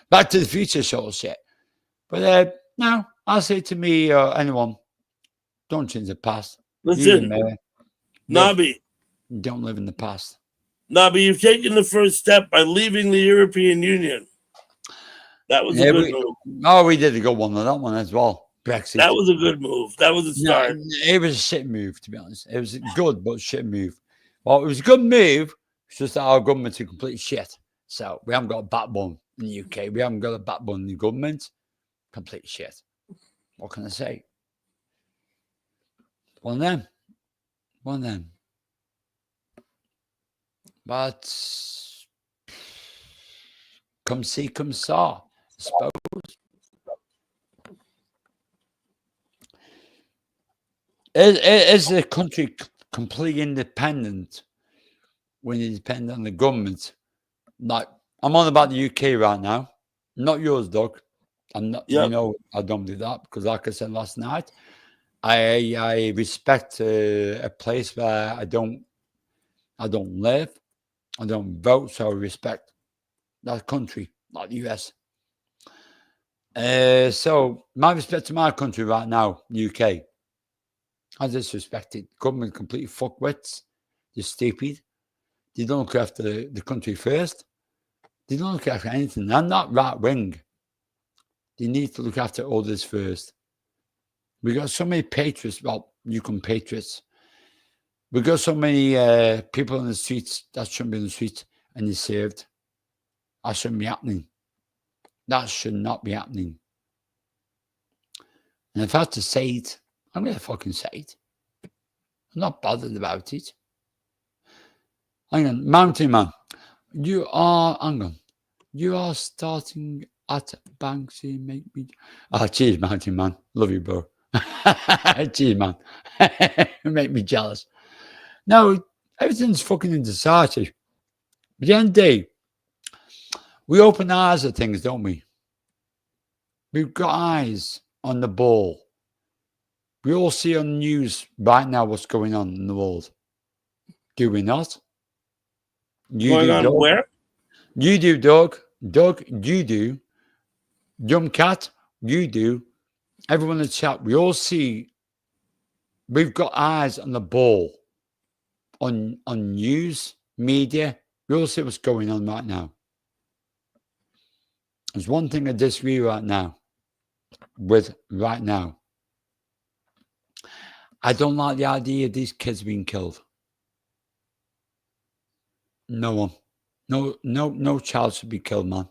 Back to the Future sort of shit. But no, I'll say to me or anyone, don't change the past. Listen, Nobby, don't live in the past. Nobby, you've taken the first step by leaving the European Union. That was a good move. Oh, we did a good one on that one as well. Brexit. That was a good move. That was a start. No, it was a shit move, to be honest. It was good, but shit move. Well, it was a good move. It's just that our government's a complete shit. So we haven't got a backbone in the UK. We haven't got a backbone in the government. Complete shit. What can I say? One of them. But come see, come saw, I suppose. Is the country completely independent when you depend on the government? Like, I'm on about the UK right now, not yours, Doug. I'm not. Yep. You know, I don't do that because, like I said last night, I respect a place where I don't live, I don't vote, so I respect that country, like the US. So my respect to my country right now, UK. I disrespected government, complete fuckwits. They're stupid. They don't look after the country first. They don't look after anything. They're not right wing. They need to look after others first. We got so many patriots. Well, you can patriots. We got so many people in the streets that shouldn't be in the streets, and they're saved. That shouldn't be happening. That should not be happening. And if I have to say it, I'm going to fucking say it. I'm not bothered about it. Hang on, Mountain Man. You are starting at Banksy. Make me. Oh, cheers, Mountain Man. Love you, bro. Cheers, man. Make me jealous. No, everything's fucking indecisive. At the end of the day, we open our eyes at things, don't we? We've got eyes on the ball. We all see on the news right now what's going on in the world. Do we not? You Going do, on dog. where? You do, dog. Dog, you do. Young cat, you do. Everyone in the chat, we all see. We've got eyes on the ball. On news, media. We all see what's going on right now. There's one thing I disagree right now. I don't like the idea of these kids being killed. No one. No child should be killed, man.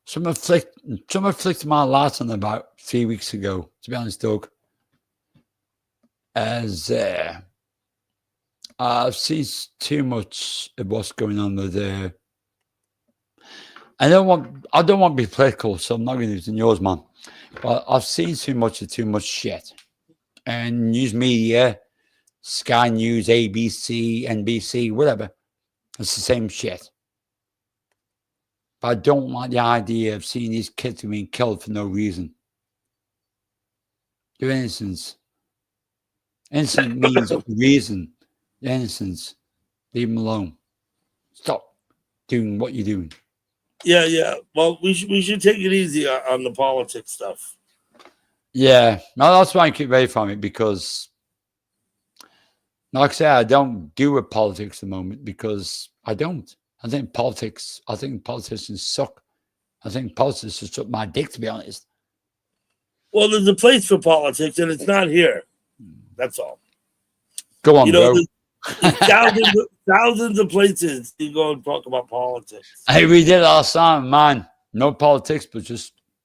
Someone flicked my light on about 3 weeks ago, to be honest, Doug. As I've seen too much of what's going on with I don't want to be political, so I'm not going to use yours, man. But I've seen too much shit. And news media, Sky News, ABC, NBC, whatever. It's the same shit. But I don't like the idea of seeing these kids being killed for no reason. Their innocence. Innocence means reason. Innocence. Leave them alone. Stop doing what you're doing. Yeah. Well, we should take it easy on the politics stuff. Yeah, no, that's why I keep away from it, because, like I say, I don't do with politics at the moment, because I don't. I think politicians suck. I think politicians suck my dick, to be honest. Well, there's a place for politics, and it's not here. That's all. Go on, bro. There's thousands of places you go and talk about politics. Hey, we did last time, man. No politics, but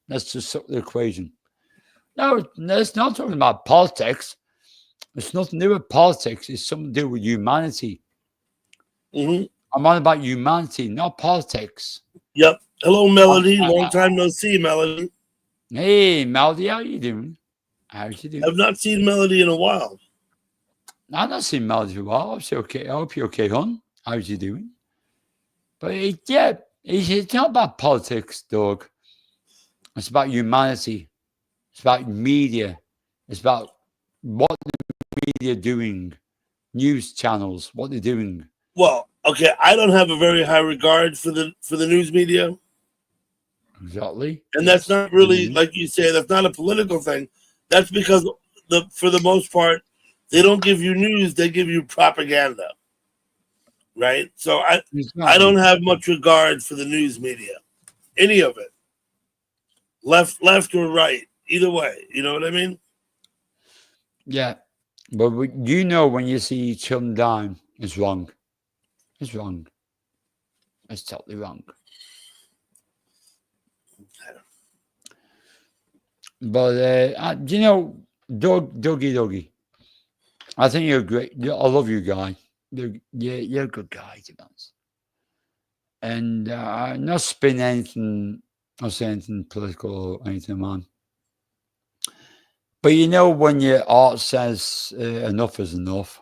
let's just suck the equation. No, it's not talking about politics. It's nothing to do with politics. It's something to do with humanity. Mm-hmm. I'm on about humanity, not politics. Yep. Hello, Melody. Long time no see, Melody. Hey, Melody, how you doing? How's you doing? I've not seen Melody in a while. I've not seen Melody for a while. I hope you're okay, hon. How's you doing? But it's not about politics, dog. It's about humanity. It's about media. It's about what the media are doing. News channels, what they're doing. Well, okay, I don't have a very high regard for the news media. Exactly. And that's not really, like you say, that's not a political thing. That's because for the most part, they don't give you news, they give you propaganda. Right? So I don't have much regard for the news media. Any of it. Left or right. Either way. You know what I mean? Yeah. But you know, when you see children dying, it's wrong. It's wrong. It's totally wrong. But you know, Dougie, I think you're great. I love you, guy. You're a good guy, to be honest. And not spin anything, not say anything political or anything, man. But you know, when your art says enough is enough,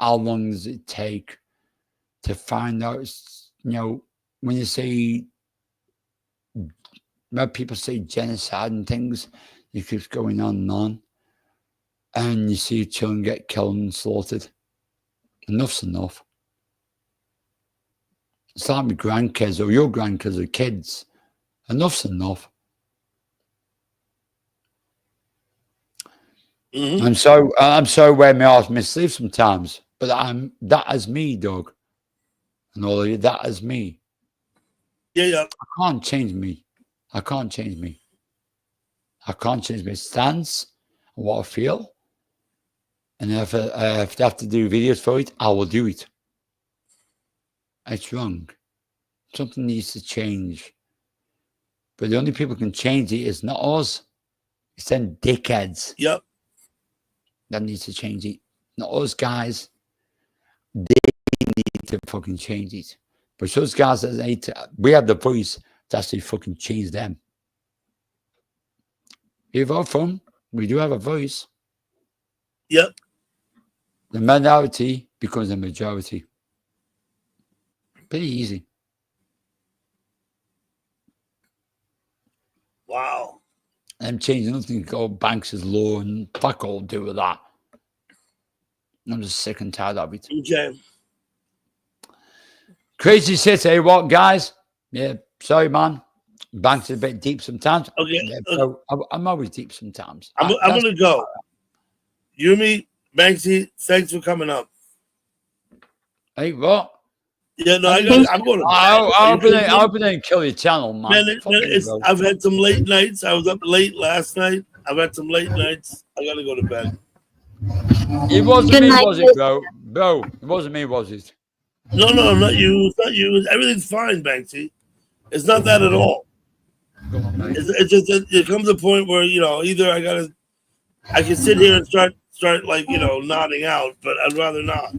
how long does it take to find out? You know, when you say, when people say genocide and things, it keeps going on and on. And you see children get killed and slaughtered. Enough's enough. It's like my grandkids or your grandkids or kids. Enough's enough. Mm-hmm. I'm so wearing my heart sleeve sometimes, but that is me, dog. And all of you, that is me. Yeah. I can't change me. I can't change my stance and what I feel. And if I have to do videos for it, I will do it. It's wrong. Something needs to change. But the only people who can change it is not us. It's them dickheads. Yep. That needs to change it. Not us guys. They need to fucking change it. But those guys that need to, we have the voice to actually fucking change them. If we're from, we do have a voice. Yep. The minority becomes the majority. Pretty easy. Wow. I'm changing nothing called Banks' law and fuck all do with that. I'm just sick and tired of it. Okay. Crazy city, what guys? Yeah, sorry, man. Banks is a bit deep sometimes. Okay. Yeah, so I'm always deep sometimes. I'm gonna go. Yumi, Banksy, thanks for coming up. Hey, what? Yeah, no, I'm going to. I hope it didn't kill your channel, man. Man, I've had some late nights. I was up late last night. I've had some late nights. I gotta go to bed. It wasn't me, was it, bro? Bro, it wasn't me, was it? No, not you. It's not you. Everything's fine, Banksy. It's not that at all. Come on, mate. It's just it comes a point where either I can sit here and start like nodding out, but I'd rather not.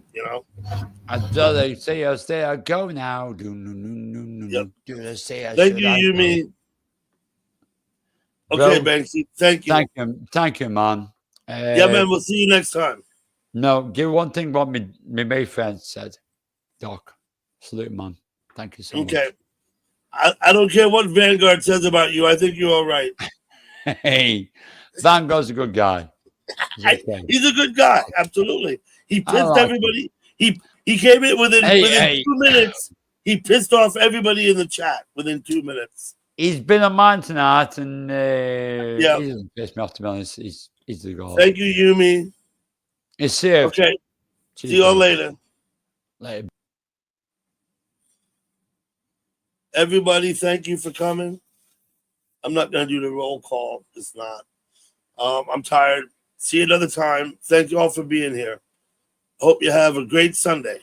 I'd rather say I stay. I go now. Do say I Thank you, Yumi. Okay, Banksy. Thank you. Thank you, man. Yeah, man. We'll see you next time. No, give one thing what my mate friend said. Doc, salute, man. Thank you so much. Okay. I don't care what Vanguard says about you. I think you're all right. Vanguard's a good guy. He's a good guy. Absolutely. He pissed everybody. He came in within 2 minutes. He pissed off everybody in the chat within 2 minutes. He's been on mine tonight, and he doesn't piss me off, to be honest. He's the guy. Thank you, Yumi. It's safe. Okay. Cheers, see you all man. later. Later. Everybody, thank you for coming. I'm not going to do the roll call. It's not. I'm tired. See you another time. Thank you all for being here. Hope you have a great Sunday.